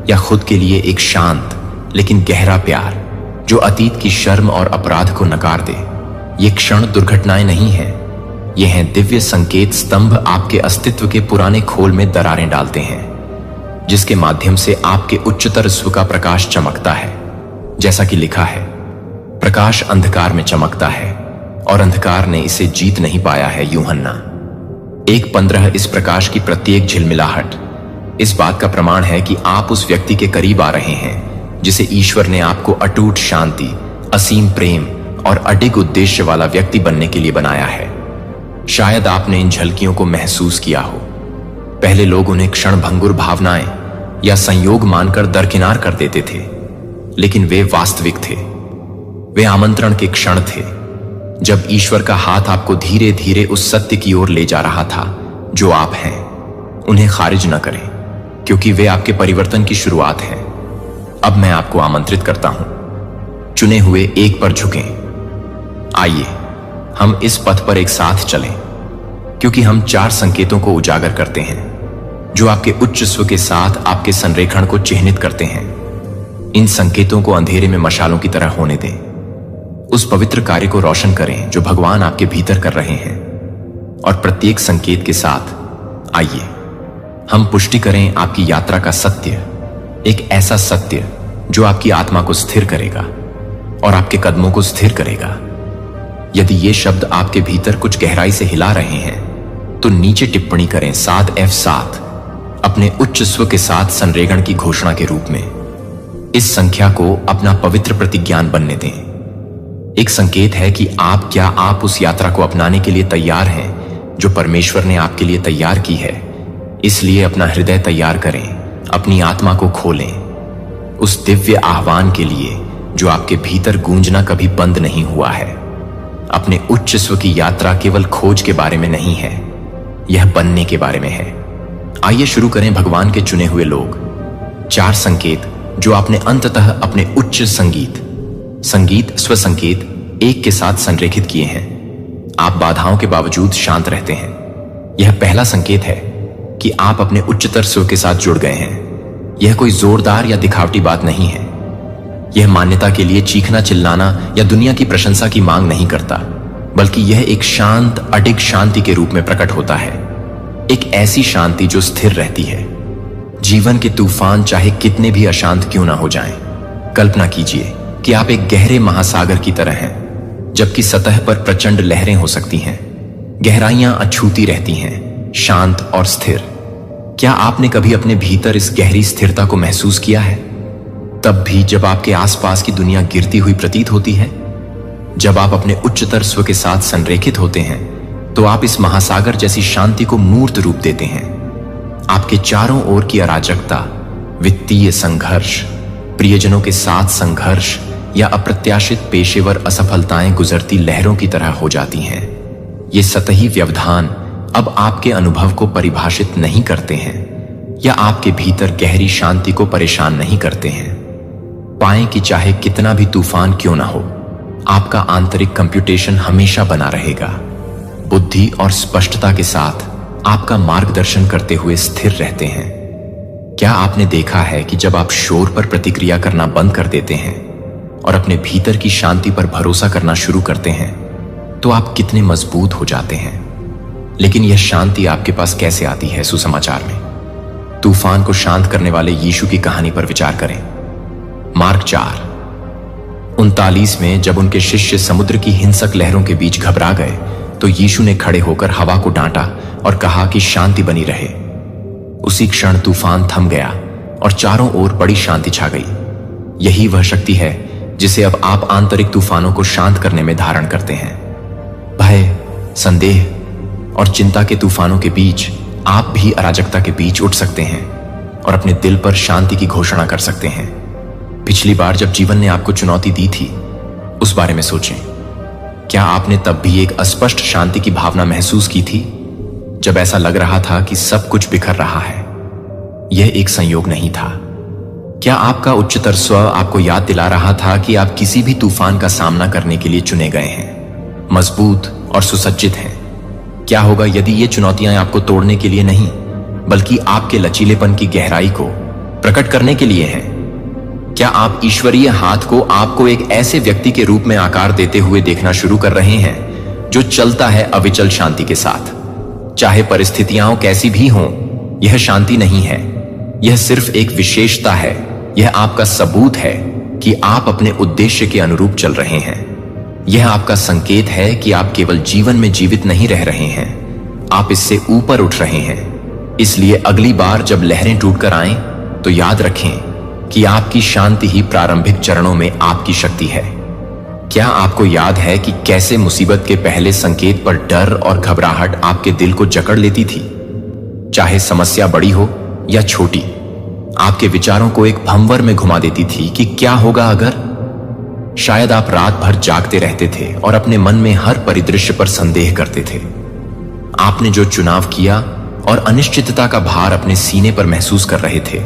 Speaker 1: या खुद के लिए एक शांत लेकिन गहरा प्यार जो अतीत की शर्म और अपराध को नकार दे। ये क्षण दुर्घटनाएं नहीं हैं, ये हैं दिव्य संकेत स्तंभ आपके अस्तित्व के पुराने खोल में दरारें डालते हैं, जिसके माध्यम से आपके उच्चतर स्व का प्रकाश चमकता है। जैसा कि लिखा है, प्रकाश अंधकार में चमकता है और अंधकार ने इसे जीत नहीं पाया है। यूहन्ना 1:15। इस प्रकाश की प्रत्येक झिलमिलाहट इस बात का प्रमाण है कि आप उस व्यक्ति के करीब आ रहे हैं जिसे ईश्वर ने आपको अटूट शांति, असीम प्रेम और अडिग उद्देश्य वाला व्यक्ति बनने के लिए बनाया है। शायद आपने इन झलकियों को महसूस किया हो। पहले लोग उन्हें क्षणभंगुर भावनाएं या संयोग मानकर दरकिनार कर देते थे, लेकिन वे वास्तविक थे। वे आमंत्रण के क्षण थे, जब ईश्वर का हाथ आपको धीरे धीरे उस सत्य की ओर ले जा रहा था जो आप हैं। उन्हें खारिज न करें, क्योंकि वे आपके परिवर्तन की शुरुआत है। अब मैं आपको आमंत्रित करता हूं, चुने हुए एक पर झुकें। आइए हम इस पथ पर एक साथ चलें, क्योंकि हम 4 संकेतों को उजागर करते हैं जो आपके उच्च स्व के साथ आपके संरेखण को चिह्नित करते हैं। इन संकेतों को अंधेरे में मशालों की तरह होने दें। उस पवित्र कार्य को रोशन करें जो भगवान आपके भीतर कर रहे हैं। और प्रत्येक संकेत के साथ आइए हम पुष्टि करें आपकी यात्रा का सत्य, एक ऐसा सत्य जो आपकी आत्मा को स्थिर करेगा और आपके कदमों को स्थिर करेगा। यदि ये शब्द आपके भीतर कुछ गहराई से हिला रहे हैं, तो नीचे टिप्पणी करें 7F7 अपने उच्च स्व के साथ संरेखण की घोषणा के रूप में। इस संख्या को अपना पवित्र प्रतिज्ञान बनने दें। एक संकेत है कि क्या आप उस यात्रा को अपनाने के लिए तैयार हैं जो परमेश्वर ने आपके लिए तैयार की है। इसलिए अपना हृदय तैयार करें, अपनी आत्मा को खोलें उस दिव्य आह्वान के लिए जो आपके भीतर गूंजना कभी बंद नहीं हुआ है। अपने उच्च स्व की यात्रा केवल खोज के बारे में नहीं है, यह बनने के बारे में है। आइए शुरू करें भगवान के चुने हुए लोग। 4 संकेत जो आपने अंततः अपने उच्च संगीत स्व संकेत 1 के साथ संरेखित किए हैं। आप बाधाओं के बावजूद शांत रहते हैं। यह पहला संकेत है कि आप अपने उच्चतर स्व के साथ जुड़ गए हैं। यह कोई जोरदार या दिखावटी बात नहीं है। यह मान्यता के लिए चीखना, चिल्लाना या दुनिया की प्रशंसा की मांग नहीं करता, बल्कि यह एक शांत, अडिग शांति के रूप में प्रकट होता है। एक ऐसी शांति जो स्थिर रहती है। जीवन के तूफान चाहे कितने भी अशांत क्यों ना हो जाएं। कल्पना कीजिए कि आप एक गहरे महासागर की तरह हैं, जबकि सतह पर प्रचंड लहरें हो सकती हैं। गहराइयां अछूती रहती हैं, शांत और स्थिर। क्या आपने कभी अपने भीतर इस गहरी स्थिरता को महसूस किया है? तब भी जब आपके आसपास की दुनिया गिरती हुई प्रतीत होती है। जब आप अपने उच्चतर स्व के साथ संरेखित होते हैं, तो आप इस महासागर जैसी शांति को मूर्त रूप देते हैं। आपके चारों ओर की अराजकता, वित्तीय संघर्ष, प्रियजनों के साथ संघर्ष या अप्रत्याशित पेशेवर असफलताएं गुजरती लहरों की तरह हो जाती हैं। ये सतही व्यवधान अब आपके अनुभव को परिभाषित नहीं करते हैं या आपके भीतर गहरी शांति को परेशान नहीं करते हैं। पाएं कि चाहे कितना भी तूफान क्यों ना हो, आपका आंतरिक कंप्यूटेशन हमेशा बना रहेगा, बुद्धि और स्पष्टता के साथ आपका मार्गदर्शन करते हुए स्थिर रहते हैं। क्या आपने देखा है कि जब आप शोर पर प्रतिक्रिया करना बंद कर देते हैं और अपने भीतर की शांति पर भरोसा करना शुरू करते हैं, तो आप कितने मजबूत हो जाते हैं। लेकिन यह शांति आपके पास कैसे आती है? सुसमाचार में तूफान को शांत करने वाले यीशु की कहानी पर विचार करें। मार्क 4:39 में जब उनके शिष्य समुद्र की हिंसक लहरों के बीच घबरा गए, तो यीशु ने खड़े होकर हवा को डांटा और कहा कि शांति बनी रहे। उसी क्षण तूफान थम गया और चारों ओर बड़ी शांति छा गई। यही वह शक्ति है जिसे अब आप आंतरिक तूफानों को शांत करने में धारण करते हैं। भय, संदेह और चिंता के तूफानों के बीच आप भी अराजकता के बीच उठ सकते हैं और अपने दिल पर शांति की घोषणा कर सकते हैं। पिछली बार जब जीवन ने आपको चुनौती दी थी, उस बारे में सोचें। क्या आपने तब भी एक अस्पष्ट शांति की भावना महसूस की थी, जब ऐसा लग रहा था कि सब कुछ बिखर रहा है? यह एक संयोग नहीं था, क्या आपका उच्चतर स्व आपको याद दिला रहा था कि आप किसी भी तूफान का सामना करने के लिए चुने गए हैं, मजबूत और सुसज्जित हैं? क्या होगा यदि ये चुनौतियां आपको तोड़ने के लिए नहीं, बल्कि आपके लचीलेपन की गहराई को प्रकट करने के लिए हैं? क्या आप ईश्वरीय हाथ को आपको एक ऐसे व्यक्ति के रूप में आकार देते हुए देखना शुरू कर रहे हैं जो चलता है अविचल शांति के साथ? चाहे परिस्थितियां कैसी भी हों, यह शांति नहीं है, यह सिर्फ एक विशेषता है। यह आपका सबूत है कि आप अपने उद्देश्य के अनुरूप चल रहे हैं। यह आपका संकेत है कि आप केवल जीवन में जीवित नहीं रह रहे हैं, आप इससे ऊपर उठ रहे हैं। इसलिए अगली बार जब लहरें टूटकर आएं, तो याद रखें कि आपकी शांति ही प्रारंभिक चरणों में आपकी शक्ति है। क्या आपको याद है कि कैसे मुसीबत के पहले संकेत पर डर और घबराहट आपके दिल को जकड़ लेती थी? चाहे समस्या बड़ी हो या छोटी, आपके विचारों को एक भंवर में घुमा देती थी कि क्या होगा अगर। शायद आप रात भर जागते रहते थे और अपने मन में हर परिदृश्य पर संदेह करते थे। आपने जो चुनाव किया और अनिश्चितता का भार अपने सीने पर महसूस कर रहे थे।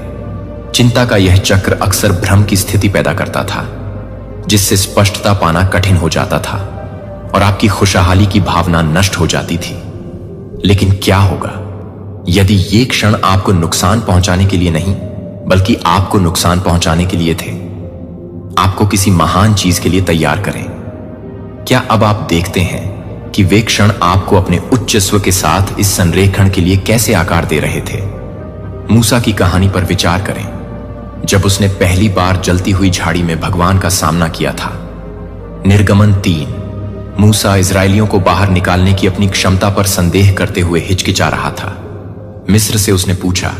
Speaker 1: चिंता का यह चक्र अक्सर भ्रम की स्थिति पैदा करता था, जिससे स्पष्टता पाना कठिन हो जाता था और आपकी खुशहाली की भावना नष्ट हो जाती थी। लेकिन क्या होगा यदि ये क्षण आपको नुकसान पहुंचाने के लिए नहीं, बल्कि आपको नुकसान पहुंचाने के लिए थे, आपको किसी महान चीज के लिए तैयार करें? क्या अब आप देखते हैं कि वे क्षण आपको अपने उच्च स्व के साथ इस संरेखण के लिए कैसे आकार दे रहे थे? मूसा की कहानी पर विचार करें, जब उसने पहली बार जलती हुई झाड़ी में भगवान का सामना किया था। निर्गमन 3। मूसा इजरायलियों को बाहर निकालने की अपनी क्षमता पर संदेह करते हुए हिचकिचा रहा था। मिस्र से उसने पूछा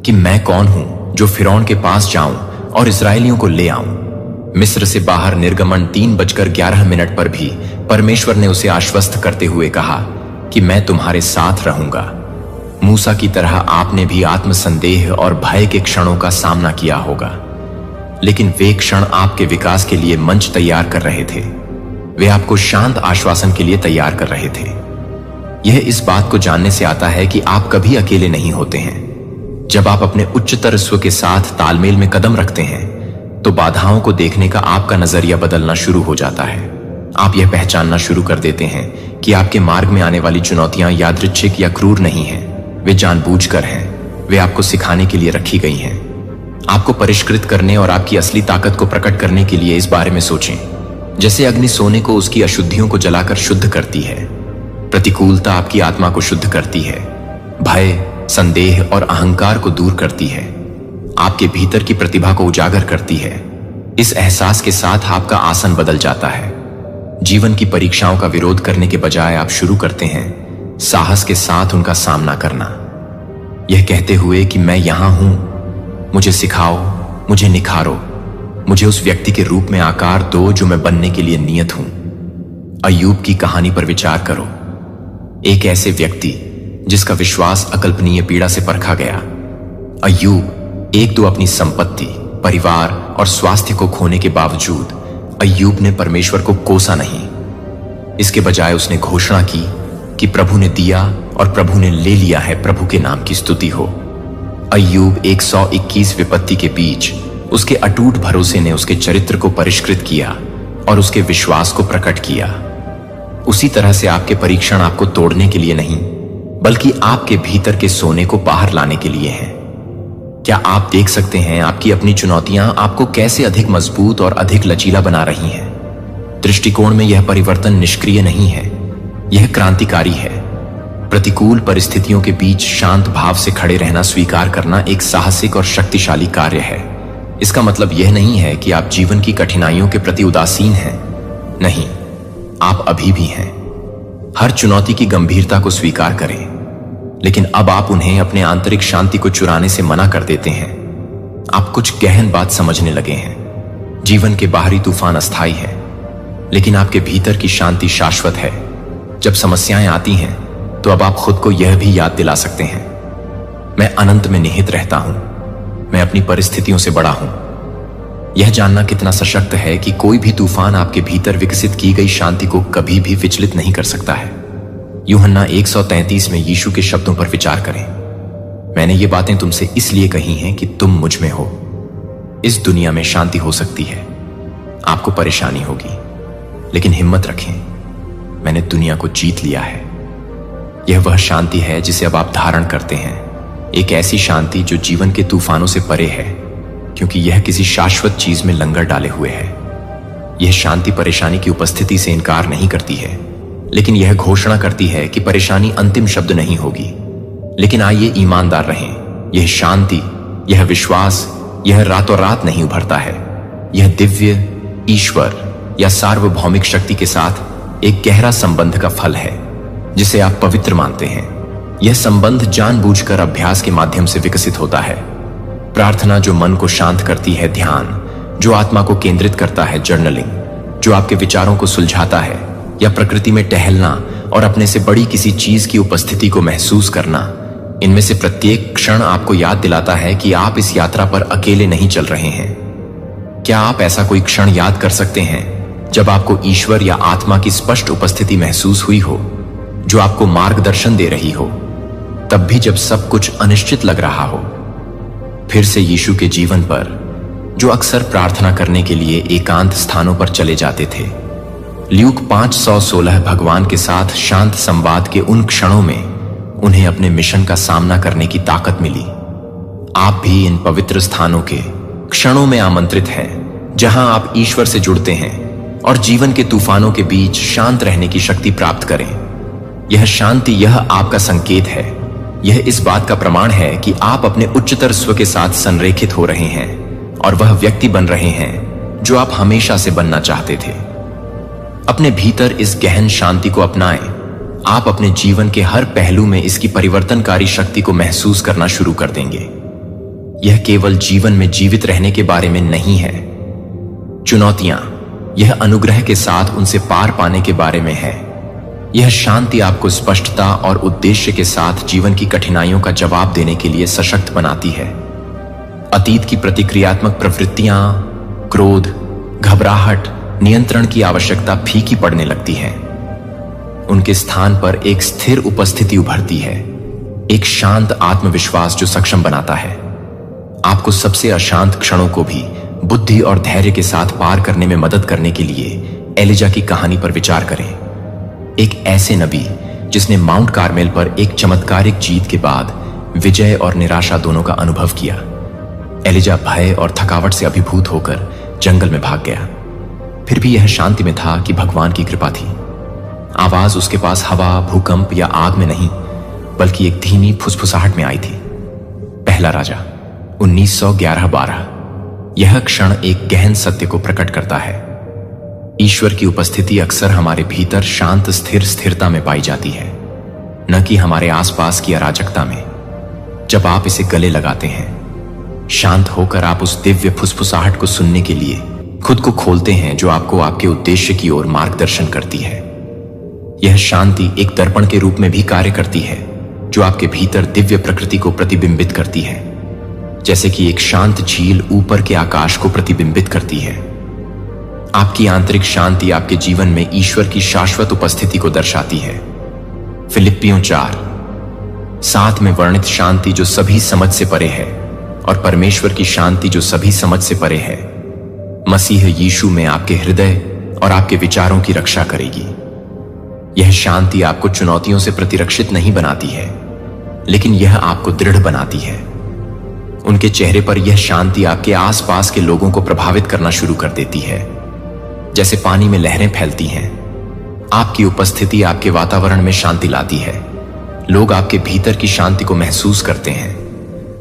Speaker 1: कि मैं कौन हूं जो फिरौन के पास जाऊं और इजरायलियों को ले आऊं। मिस्र से बाहर निर्गमन 3:11 पर भी परमेश्वर ने उसे आश्वस्त करते हुए कहा कि मैं तुम्हारे साथ रहूंगा। मूसा की तरह आपने भी आत्मसंदेह और भय के क्षणों का सामना किया होगा, लेकिन वे क्षण आपके विकास के लिए मंच तैयार कर रहे थे। वे आपको शांत आश्वासन के लिए तैयार कर रहे थे। यह इस बात को जानने से आता है कि आप कभी अकेले नहीं होते हैं। जब आप अपने उच्चतर स्व के साथ तालमेल में कदम रखते हैं, तो बाधाओं को देखने का आपका नजरिया बदलना शुरू हो जाता है। आप यह पहचानना शुरू कर देते हैं कि आपके मार्ग में आने वाली चुनौतियां यादृच्छिक या क्रूर नहीं हैं, वे जानबूझकर हैं। वे आपको सिखाने के लिए रखी गई हैं, आपको परिष्कृत करने और आपकी असली ताकत को प्रकट करने के लिए। इस बारे में सोचें, जैसे अग्नि सोने को उसकी अशुद्धियों को जलाकर शुद्ध करती है, प्रतिकूलता आपकी आत्मा को शुद्ध करती है, भय, संदेह और अहंकार को दूर करती है, आपके भीतर की प्रतिभा को उजागर करती है। इस एहसास के साथ आपका आसन बदल जाता है। जीवन की परीक्षाओं का विरोध करने के बजाय आप शुरू करते हैं साहस के साथ उनका सामना करना, यह कहते हुए कि मैं यहां हूं, मुझे सिखाओ, मुझे निखारो, मुझे उस व्यक्ति के रूप में आकार दो जो मैं बनने के लिए नियत हूं। अय्यूब की कहानी पर विचार करो, एक ऐसे व्यक्ति जिसका विश्वास अकल्पनीय पीड़ा से परखा गया। अय्यूब एक तो अपनी संपत्ति, परिवार और स्वास्थ्य को खोने के बावजूद अय्यूब ने परमेश्वर को कोसा नहीं। इसके बजाय उसने घोषणा की कि प्रभु ने दिया और प्रभु ने ले लिया है, प्रभु के नाम की स्तुति हो। अय्यूब 121 विपत्ति के बीच उसके अटूट भरोसे ने उसके चरित्र को परिष्कृत किया और उसके विश्वास को प्रकट किया। उसी तरह से आपके परीक्षण आपको तोड़ने के लिए नहीं, बल्कि आपके भीतर के सोने को बाहर लाने के लिए हैं। क्या आप देख सकते हैं आपकी अपनी चुनौतियां आपको कैसे अधिक मजबूत और अधिक लचीला बना रही हैं? दृष्टिकोण में यह परिवर्तन निष्क्रिय नहीं है, यह क्रांतिकारी है। प्रतिकूल परिस्थितियों के बीच शांत भाव से खड़े रहना स्वीकार करना एक साहसिक और शक्तिशाली कार्य है। इसका मतलब यह नहीं है कि आप जीवन की कठिनाइयों के प्रति उदासीन हैं। नहीं, आप अभी भी हैं। हर चुनौती की गंभीरता को स्वीकार करें, लेकिन अब आप उन्हें अपने आंतरिक शांति को चुराने से मना कर देते हैं। आप कुछ गहन बात समझने लगे हैं। जीवन के बाहरी तूफान अस्थायी है, लेकिन आपके भीतर की शांति शाश्वत है। जब समस्याएं आती हैं, तो अब आप खुद को यह भी याद दिला सकते हैं, मैं अनंत में निहित रहता हूं, मैं अपनी परिस्थितियों से बड़ा हूं। यह जानना कितना सशक्त है कि कोई भी तूफान आपके भीतर विकसित की गई शांति को कभी भी विचलित नहीं कर सकता है। यूहन्ना 1:33 में यीशु के शब्दों पर विचार करें, मैंने ये बातें तुमसे इसलिए कही हैं कि तुम मुझ में हो इस दुनिया में शांति हो सकती है, आपको परेशानी होगी, लेकिन हिम्मत रखें, मैंने दुनिया को जीत लिया है। यह वह शांति है जिसे अब आप धारण करते हैं, एक ऐसी शांति जो जीवन के तूफानों से परे है, क्योंकि यह किसी शाश्वत चीज में लंगर डाले हुए है। यह शांति परेशानी की उपस्थिति से इनकार नहीं करती है, लेकिन यह घोषणा करती है कि परेशानी अंतिम शब्द नहीं होगी। लेकिन आइए ईमानदार रहें, यह शांति, यह विश्वास, यह रातों रात नहीं उभरता है। यह दिव्य, ईश्वर या सार्वभौमिक शक्ति के साथ एक गहरा संबंध का फल है, जिसे आप पवित्र मानते हैं। यह संबंध जानबूझकर अभ्यास के माध्यम से विकसित होता है। प्रार्थना जो मन को शांत करती है, ध्यान जो आत्मा को केंद्रित करता है, जर्नलिंग जो आपके विचारों को सुलझाता है, या प्रकृति में टहलना और अपने से बड़ी किसी चीज की उपस्थिति को महसूस करना, इनमें से प्रत्येक क्षण आपको याद दिलाता है कि आप इस यात्रा पर अकेले नहीं चल रहे हैं। क्या आप ऐसा कोई क्षण याद कर सकते हैं जब आपको ईश्वर या आत्मा की स्पष्ट उपस्थिति महसूस हुई हो, जो आपको मार्गदर्शन दे रही हो, तब भी जब सब कुछ अनिश्चित लग रहा हो? फिर से यीशु के जीवन पर, जो अक्सर प्रार्थना करने के लिए एकांत स्थानों पर चले जाते थे। ल्यूक 5:16 भगवान के साथ शांत संवाद के उन क्षणों में उन्हें अपने मिशन का सामना करने की ताकत मिली। आप भी इन पवित्र स्थानों के क्षणों में आमंत्रित हैं, जहां आप ईश्वर से जुड़ते हैं और जीवन के तूफानों के बीच शांत रहने की शक्ति प्राप्त करें। यह शांति, यह आपका संकेत है, यह इस बात का प्रमाण है कि आप अपने उच्चतर स्व के साथ संरेखित हो रहे हैं और वह व्यक्ति बन रहे हैं जो आप हमेशा से बनना चाहते थे। अपने भीतर इस गहन शांति को अपनाएं। आप अपने जीवन के हर पहलू में इसकी परिवर्तनकारी शक्ति को महसूस करना शुरू कर देंगे। यह केवल जीवन में जीवित रहने के बारे में नहीं है। चुनौतियां, यह अनुग्रह के साथ उनसे पार पाने के बारे में है। यह शांति आपको स्पष्टता और उद्देश्य के साथ जीवन की कठिनाइयों का जवाब देने के लिए सशक्त बनाती है। अतीत की प्रतिक्रियात्मक प्रवृत्तियां, क्रोध, घबराहट, नियंत्रण की आवश्यकता फीकी पड़ने लगती है। उनके स्थान पर एक स्थिर उपस्थिति उभरती है, एक शांत आत्मविश्वास जो सक्षम बनाता है। आपको सबसे अशांत क्षणों को भी बुद्धि और धैर्य के साथ पार करने में मदद करने के लिए एलिजा की कहानी पर विचार करें। एक ऐसे नबी जिसने माउंट कार्मेल पर एक चमत्कारिक जीत के बाद विजय और निराशा दोनों का अनुभव किया। एलिजा भय और थकावट से अभिभूत होकर जंगल में भाग गया। फिर भी यह शांति में था कि भगवान की कृपा थी। आवाज उसके पास हवा, भूकंप या आग में नहीं, बल्कि एक धीमी फुसफुसाहट में आई थी। पहला राजा 1911-12। यह क्षण एक गहन सत्य को प्रकट करता है। ईश्वर की उपस्थिति अक्सर हमारे भीतर शांत स्थिरता में पाई जाती है, न कि हमारे आसपास की अराजकता में। जब आप इसे गले लगाते हैं, शांत होकर आप उस दिव्य फुसफुसाहट को सुनने के लिए खुद को खोलते हैं, जो आपको आपके उद्देश्य की ओर मार्गदर्शन करती है। यह शांति एक दर्पण के रूप में भी कार्य करती है, जो आपके भीतर दिव्य प्रकृति को प्रतिबिंबित करती है, जैसे कि एक शांत झील ऊपर के आकाश को प्रतिबिंबित करती है। आपकी आंतरिक शांति आपके जीवन में ईश्वर की शाश्वत उपस्थिति को दर्शाती है। फिलिप्पियों 4:7 में वर्णित शांति जो सभी समझ से परे है, और परमेश्वर की शांति जो सभी समझ से परे है, मसीह यीशु में आपके हृदय और आपके विचारों की रक्षा करेगी। यह शांति आपको चुनौतियों से प्रतिरक्षित नहीं बनाती है, लेकिन यह आपको दृढ़ बनाती है। उनके चेहरे पर यह शांति आपके आसपास के लोगों को प्रभावित करना शुरू कर देती है, जैसे पानी में लहरें फैलती हैं। आपकी उपस्थिति आपके वातावरण में शांति लाती है। लोग आपके भीतर की शांति को महसूस करते हैं,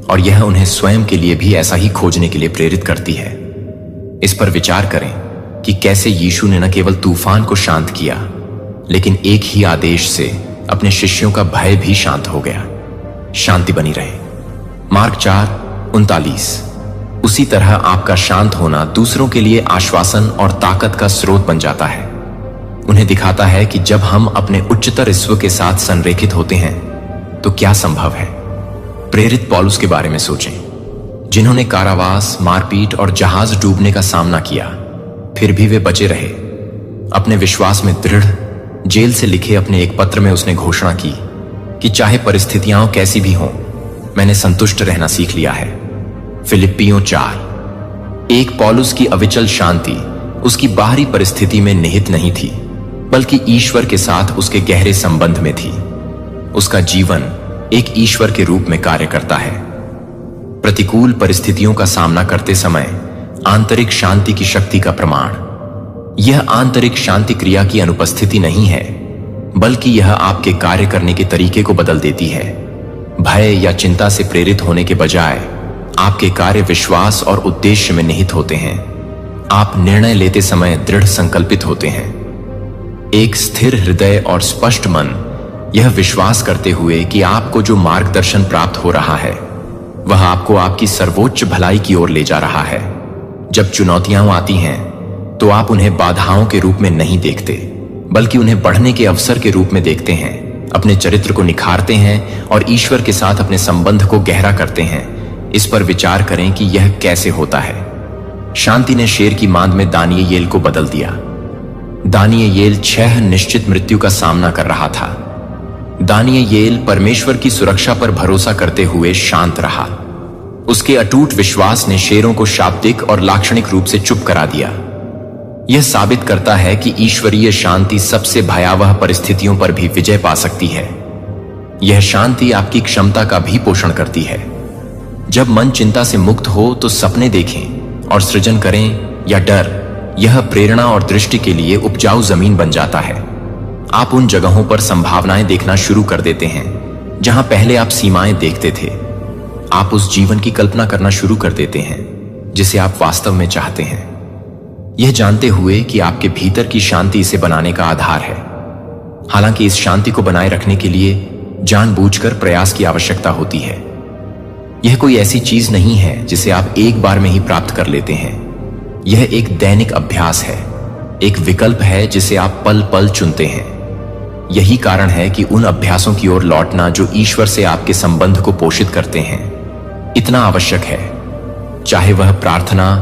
Speaker 1: और यह उन्हें स्वयं के लिए भी ऐसा ही खोजने के लिए प्रेरित करती है। इस पर विचार करें कि कैसे यीशु ने न केवल तूफान को शांत किया, लेकिन एक ही आदेश से अपने शिष्यों का भय भी शांत हो गया। शांति बनी रहे। मार्क 4:39। उसी तरह आपका शांत होना दूसरों के लिए आश्वासन और ताकत का स्रोत बन जाता है। उन्हें दिखाता है कि जब हम अपने उच्चतर ईश्वर के साथ संरेखित होते हैं तो क्या संभव है। प्रेरित पौलुस के बारे में सोचें, जिन्होंने कारावास, मारपीट और जहाज डूबने का सामना किया, फिर भी वे बचे रहे। अपने विश्वास में दृढ़, जेल से लिखे अपने एक पत्र में उसने घोषणा की कि चाहे परिस्थितियां कैसी भी हों, मैंने संतुष्ट रहना सीख लिया है। फिलिप्पियों 4। एक पौलुस की अविचल शांति उसकी बाहरी परिस्थिति में निहित नहीं थी, बल्कि ईश्वर के साथ उसके गहरे संबंध में थी। उसका जीवन एक ईश्वर के रूप में कार्य करता है। प्रतिकूल परिस्थितियों का सामना करते समय आंतरिक शांति की शक्ति का प्रमाण। यह आंतरिक शांति क्रिया की अनुपस्थिति नहीं है, बल्कि यह आपके कार्य करने के तरीके को बदल देती है। भय या चिंता से प्रेरित होने के बजाय आपके कार्य विश्वास और उद्देश्य में निहित होते हैं। आप निर्णय लेते समय दृढ़ संकल्पित होते हैं। एक स्थिर हृदय और स्पष्ट मन यह विश्वास करते हुए कि आपको जो मार्गदर्शन प्राप्त हो रहा है वह आपको आपकी सर्वोच्च भलाई की ओर ले जा रहा है। जब चुनौतियां आती हैं तो आप उन्हें बाधाओं के रूप में नहीं देखते, बल्कि उन्हें बढ़ने के अवसर के रूप में देखते हैं। अपने चरित्र को निखारते हैं और ईश्वर के साथ अपने संबंध को गहरा करते हैं। इस पर विचार करें कि यह कैसे होता है। शांति ने शेर की मांद में दानियेल को बदल दिया। दानियेल 6 निश्चित मृत्यु का सामना कर रहा था। दानियेल परमेश्वर की सुरक्षा पर भरोसा करते हुए शांत रहा। उसके अटूट विश्वास ने शेरों को शाब्दिक और लाक्षणिक रूप से चुप करा दिया। यह साबित करता है कि ईश्वरीय शांति सबसे भयावह परिस्थितियों पर भी विजय पा सकती है। यह शांति आपकी क्षमता का भी पोषण करती है। जब मन चिंता से मुक्त हो तो सपने देखें और सृजन करें या डर, यह प्रेरणा और दृष्टि के लिए उपजाऊ जमीन बन जाता है। आप उन जगहों पर संभावनाएं देखना शुरू कर देते हैं जहां पहले आप सीमाएं देखते थे। आप उस जीवन की कल्पना करना शुरू कर देते हैं जिसे आप वास्तव में चाहते हैं, यह जानते हुए कि आपके भीतर की शांति इसे बनाने का आधार है। हालांकि इस शांति को बनाए रखने के लिए जानबूझकर प्रयास की आवश्यकता होती है। यह कोई ऐसी चीज नहीं है जिसे आप एक बार में ही प्राप्त कर लेते हैं। यह एक दैनिक अभ्यास है, एक विकल्प है जिसे आप पल पल चुनते हैं। यही कारण है कि उन अभ्यासों की ओर लौटना जो ईश्वर से आपके संबंध को पोषित करते हैं इतना आवश्यक है। चाहे वह प्रार्थना,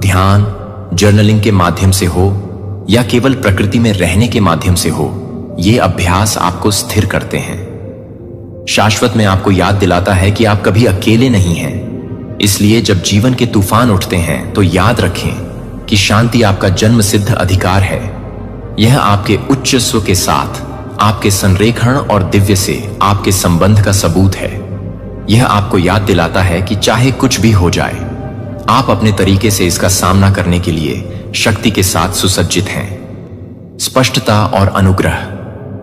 Speaker 1: ध्यान, जर्नलिंग के माध्यम से हो या केवल प्रकृति में रहने के माध्यम से हो, ये अभ्यास आपको स्थिर करते हैं। शाश्वत में आपको याद दिलाता है कि आप कभी अकेले नहीं हैं। इसलिए जब जीवन के तूफान उठते हैं तो याद रखें कि शांति आपका जन्म सिद्ध अधिकार है। यह आपके उच्च स्व के साथ आपके संरेखण और दिव्य से आपके संबंध का सबूत है। यह आपको याद दिलाता है कि चाहे कुछ भी हो जाए, आप अपने तरीके से इसका सामना करने के लिए शक्ति के साथ सुसज्जित हैं। स्पष्टता और अनुग्रह।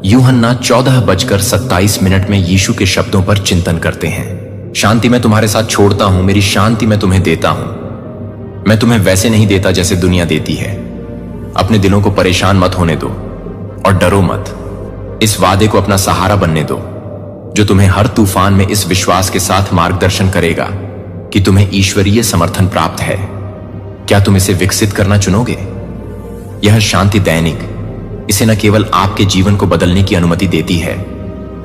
Speaker 1: यूहन्ना 14:27 में यीशु के शब्दों पर चिंतन करते हैं। शांति मैं तुम्हारे साथ छोड़ता हूं, मेरी शांति मैं तुम्हें देता हूं। मैं तुम्हें वैसे नहीं देता जैसे दुनिया देती है। अपने दिलों को परेशान मत होने दो और डरो मत। इस वादे को अपना सहारा बनने दो जो तुम्हें हर तूफान में इस विश्वास के साथ मार्गदर्शन करेगा कि तुम्हें ईश्वरीय समर्थन प्राप्त है। क्या तुम इसे विकसित करना चुनोगे? यह शांति दैनिक, इसे न केवल आपके जीवन को बदलने की अनुमति देती है,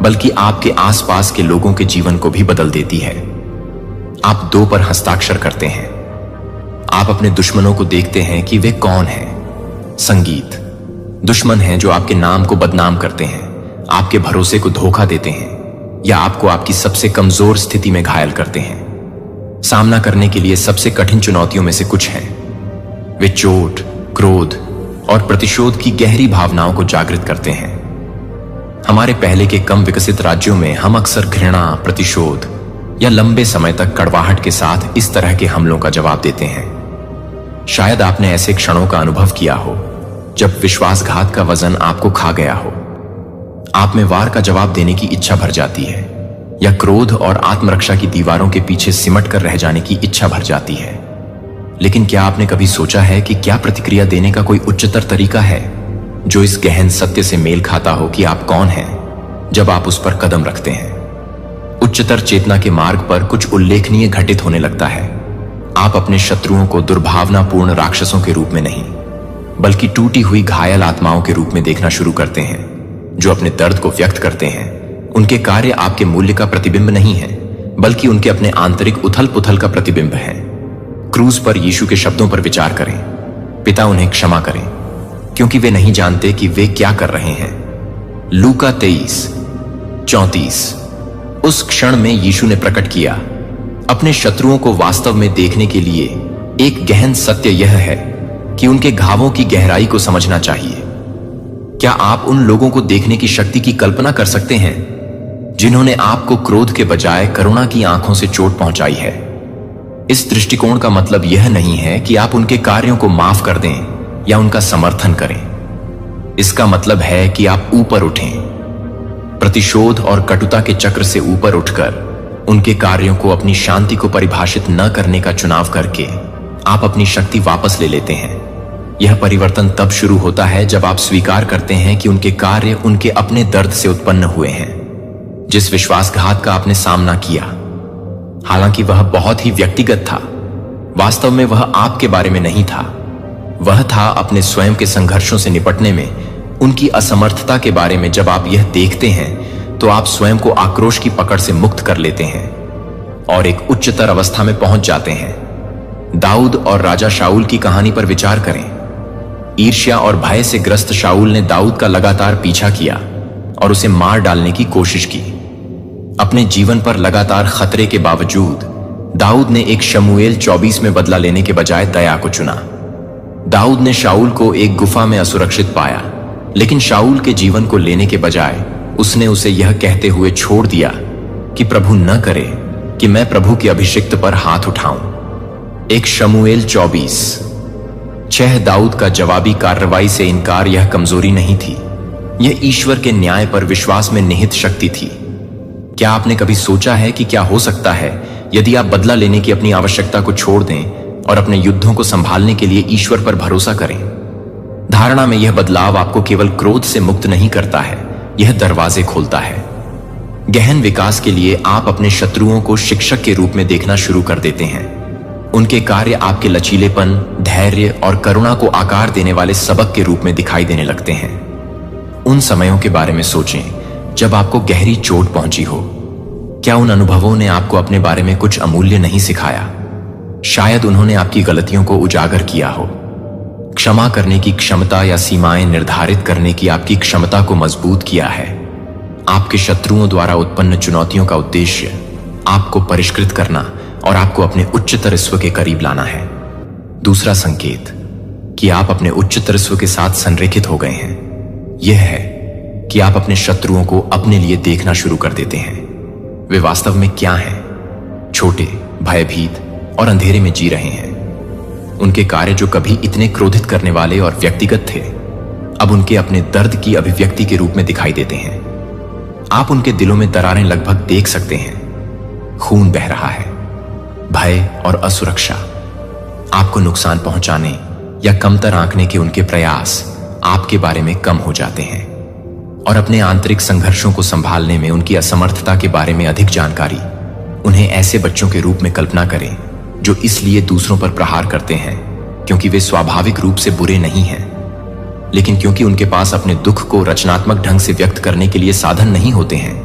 Speaker 1: बल्कि आपके आसपास के लोगों के जीवन को भी बदल देती है। आप 2 पर हस्ताक्षर करते हैं। आप अपने दुश्मनों को देखते हैं कि वे कौन हैं। संगीत। दुश्मन हैं जो आपके नाम को बदनाम करते हैं, आपके भरोसे को धोखा देते हैं या आपको आपकी सबसे कमजोर स्थिति में घायल करते हैं। सामना करने के लिए सबसे कठिन चुनौतियों में से कुछ हैं। वे चोट, क्रोध और प्रतिशोध की गहरी भावनाओं को जागृत करते हैं। हमारे पहले के कम विकसित राज्यों में हम अक्सर घृणा, प्रतिशोध या लंबे समय तक कड़वाहट के साथ इस तरह के हमलों का जवाब देते हैं। शायद आपने ऐसे क्षणों का अनुभव किया हो जब विश्वासघात का वजन आपको खा गया हो। आप में वार का जवाब देने की इच्छा भर जाती है या क्रोध और आत्मरक्षा की दीवारों के पीछे सिमट कर रह जाने की इच्छा भर जाती है। लेकिन क्या आपने कभी सोचा है कि क्या प्रतिक्रिया देने का कोई उच्चतर तरीका है जो इस गहन सत्य से मेल खाता हो कि आप कौन हैं जब आप उस पर कदम रखते हैं? उच्चतर चेतना के मार्ग पर कुछ उल्लेखनीय घटित होने लगता है। आप अपने शत्रुओं को दुर्भावनापूर्ण राक्षसों के रूप में नहीं, बल्कि टूटी हुई घायल आत्माओं के रूप में देखना शुरू करते हैं जो अपने दर्द को व्यक्त करते हैं। उनके कार्य आपके मूल्य का प्रतिबिंब नहीं है, बल्कि उनके अपने आंतरिक उथल पुथल का प्रतिबिंब है। क्रूज पर यीशु के शब्दों पर विचार करें, पिता उन्हें क्षमा करें क्योंकि वे नहीं जानते कि वे क्या कर रहे हैं। लूका 23:34। उस क्षण में यीशु ने प्रकट किया। अपने शत्रुओं को वास्तव में देखने के लिए एक गहन सत्य यह है कि उनके घावों की गहराई को समझना चाहिए। क्या आप उन लोगों को देखने की शक्ति की कल्पना कर सकते हैं जिन्होंने आपको क्रोध के बजाय करुणा की आंखों से चोट पहुंचाई है? इस दृष्टिकोण का मतलब यह नहीं है कि आप उनके कार्यों को माफ कर दें या उनका समर्थन करें। इसका मतलब है कि आप ऊपर उठें, प्रतिशोध और कटुता के चक्र से ऊपर उठकर उनके कार्यों को अपनी शांति को परिभाषित न करने का चुनाव करके आप अपनी शक्ति वापस ले लेते हैं। यह परिवर्तन तब शुरू होता है जब आप स्वीकार करते हैं कि उनके कार्य उनके अपने दर्द से उत्पन्न हुए हैं। जिस विश्वासघात का आपने सामना किया, हालांकि वह बहुत ही व्यक्तिगत था, वास्तव में वह आपके बारे में नहीं था। वह था अपने स्वयं के संघर्षों से निपटने में उनकी असमर्थता के बारे में। जब आप यह देखते हैं तो आप स्वयं को आक्रोश की पकड़ से मुक्त कर लेते हैं और एक उच्चतर अवस्था में पहुंच जाते हैं। दाऊद और राजा शाऊल की कहानी पर विचार करें। ईर्ष्या और भय से ग्रस्त शाऊल ने दाऊद का लगातार पीछा किया और उसे मार डालने की कोशिश की। अपने जीवन पर लगातार खतरे के बावजूद दाऊद ने एक शमूएल 24 में बदला लेने के बजाय दया को चुना। दाऊद ने शाऊल को एक गुफा में असुरक्षित पाया, लेकिन शाऊल के जीवन को लेने के बजाय उसने उसे यह कहते हुए छोड़ दिया कि प्रभु न करे कि मैं प्रभु के अभिषिक्त पर हाथ उठाऊं। एक शमूएल 24:6। दाऊद का जवाबी कार्रवाई से इनकार यह कमजोरी नहीं थी, यह ईश्वर के न्याय पर विश्वास में निहित शक्ति थी। क्या आपने कभी सोचा है कि क्या हो सकता है यदि आप बदला लेने की अपनी आवश्यकता को छोड़ दें और अपने युद्धों को संभालने के लिए ईश्वर पर भरोसा करें? धारणा में यह बदलाव आपको केवल क्रोध से मुक्त नहीं करता है, यह दरवाजे खोलता है। गहन विकास के लिए आप अपने शत्रुओं को शिक्षक के रूप में देखना शुरू कर देते हैं। उनके कार्य आपके लचीलेपन, धैर्य और करुणा को आकार देने वाले सबक के रूप में दिखाई देने लगते हैं। उन समयों के बारे में सोचें जब आपको गहरी चोट पहुंची हो। क्या उन अनुभवों ने आपको अपने बारे में कुछ अमूल्य नहीं सिखाया? शायद उन्होंने आपकी गलतियों को उजागर किया हो, क्षमा करने की क्षमता या सीमाएं निर्धारित करने की आपकी क्षमता को मजबूत किया है। आपके शत्रुओं द्वारा उत्पन्न चुनौतियों का उद्देश्य आपको परिष्कृत करना और आपको अपने उच्चतर स्व के करीब लाना है। दूसरा संकेत कि आप अपने उच्चतर स्व के साथ संरेखित हो गए हैं यह है कि आप अपने शत्रुओं को अपने लिए देखना शुरू कर देते हैं। वे वास्तव में क्या हैं? छोटे, भयभीत और अंधेरे में जी रहे हैं। उनके कार्य जो कभी इतने क्रोधित करने वाले और व्यक्तिगत थे, अब उनके अपने दर्द की अभिव्यक्ति के रूप में दिखाई देते हैं। आप उनके दिलों में दरारें लगभग देख सकते हैं। खून बह रहा है, भय और असुरक्षा। आपको नुकसान पहुंचाने या कमतर आंकने के उनके प्रयास आपके बारे में कम हो जाते हैं और अपने आंतरिक संघर्षों को संभालने में उनकी असमर्थता के बारे में अधिक जानकारी। उन्हें ऐसे बच्चों के रूप में कल्पना करें जो इसलिए दूसरों पर प्रहार करते हैं क्योंकि वे स्वाभाविक रूप से बुरे नहीं हैं, लेकिन क्योंकि उनके पास अपने दुख को रचनात्मक ढंग से व्यक्त करने के लिए साधन नहीं होते हैं।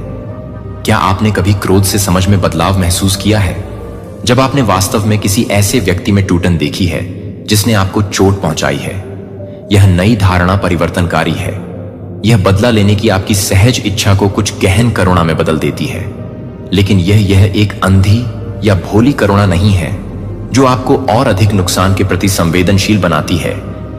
Speaker 1: क्या आपने कभी क्रोध से समझ में बदलाव महसूस किया है जब आपने वास्तव में किसी ऐसे व्यक्ति में टूटन देखी है जिसने आपको चोट पहुंचाई है? यह नई धारणा परिवर्तनकारी है। यह बदला लेने की आपकी सहज इच्छा को कुछ गहन करुणा में बदल देती है, लेकिन यह एक अंधी या भोली करुणा नहीं है जो आपको और अधिक नुकसान के प्रति संवेदनशील बनाती है।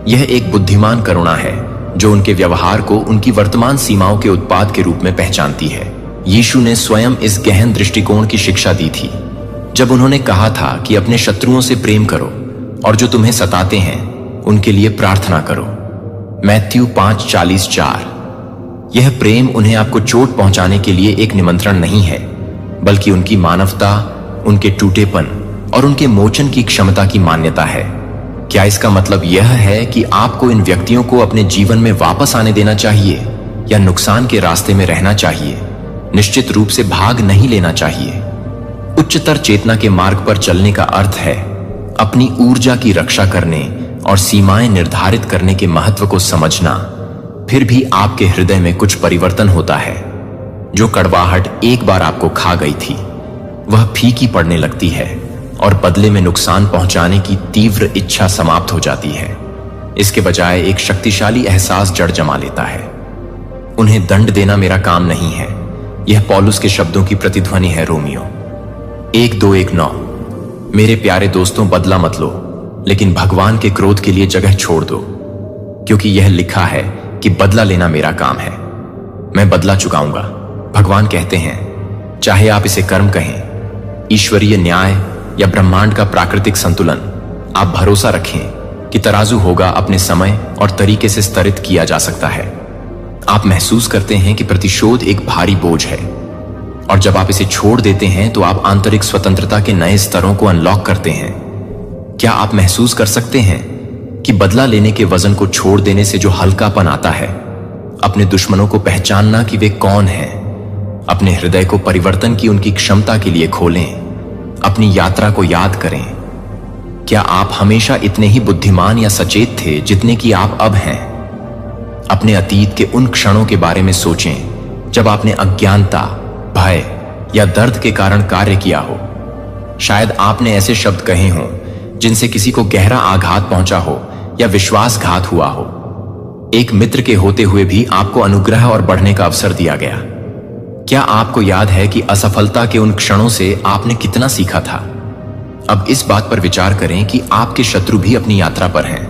Speaker 1: यह एक बुद्धिमान करुणा है जो उनके व्यवहार को उनकी वर्तमान सीमाओं के उत्पाद के रूप में पहचानती है। यीशु ने स्वयं इस गहन दृष्टिकोण की शिक्षा दी थी जब उन्होंने कहा था कि अपने शत्रुओं से प्रेम करो और जो तुम्हें सताते हैं उनके लिए प्रार्थना करो। मैथ्यू 5:40-4। यह प्रेम उन्हें आपको चोट पहुंचाने के लिए एक निमंत्रण नहीं है, बल्कि उनकी मानवता, उनके टूटेपन और उनके मोचन की क्षमता की मान्यता है। क्या इसका मतलब यह है कि आपको इन व्यक्तियों को अपने जीवन में वापस आने देना चाहिए या नुकसान के रास्ते में रहना चाहिए? निश्चित रूप से भाग नहीं लेना चाहिए। उच्चतर चेतना के मार्ग पर चलने का अर्थ है अपनी ऊर्जा की रक्षा करने और सीमाएं निर्धारित करने के महत्व को समझना। फिर भी आपके हृदय में कुछ परिवर्तन होता है। जो कड़वाहट एक बार आपको खा गई थी वह फीकी पड़ने लगती है और बदले में नुकसान पहुंचाने की तीव्र इच्छा समाप्त हो जाती है। इसके बजाय एक शक्तिशाली एहसास जड़ जमा लेता है। उन्हें दंड देना मेरा काम नहीं है। यह पौलुस के शब्दों की प्रतिध्वनि है। रोमियो 1:2-1:9। मेरे प्यारे दोस्तों, बदला मत लो, लेकिन भगवान के क्रोध के लिए जगह छोड़ दो, क्योंकि यह लिखा है कि बदला लेना मेरा काम है, मैं बदला चुकाऊंगा। भगवान कहते हैं, चाहे आप इसे कर्म कहें, ईश्वरीय न्याय या ब्रह्मांड का प्राकृतिक संतुलन, आप भरोसा रखें कि तराजू होगा अपने समय और तरीके से स्तरित किया जा सकता है। आप महसूस करते हैं कि प्रतिशोध एक भारी बोझ है, और जब आप इसे छोड़ देते हैं तो आप आंतरिक स्वतंत्रता के नए स्तरों को अनलॉक करते हैं। क्या आप महसूस कर सकते हैं कि बदला लेने के वजन को छोड़ देने से जो हल्कापन आता है, अपने दुश्मनों को पहचानना कि वे कौन हैं, अपने हृदय को परिवर्तन की उनकी क्षमता के लिए खोलें, अपनी यात्रा को याद करें। क्या आप हमेशा इतने ही बुद्धिमान या सचेत थे जितने कि आप अब हैं? अपने अतीत के उन क्षणों के बारे में सोचें जब आपने अज्ञानता, भय या दर्द के कारण कार्य किया हो। शायद आपने ऐसे शब्द कहे हों जिनसे किसी को गहरा आघात पहुंचा हो या विश्वासघात हुआ हो। एक मित्र के होते हुए भी आपको अनुग्रह और बढ़ने का अवसर दिया गया। क्या आपको याद है कि असफलता के उन क्षणों से आपने कितना सीखा था? अब इस बात पर विचार करें कि आपके शत्रु भी अपनी यात्रा पर हैं।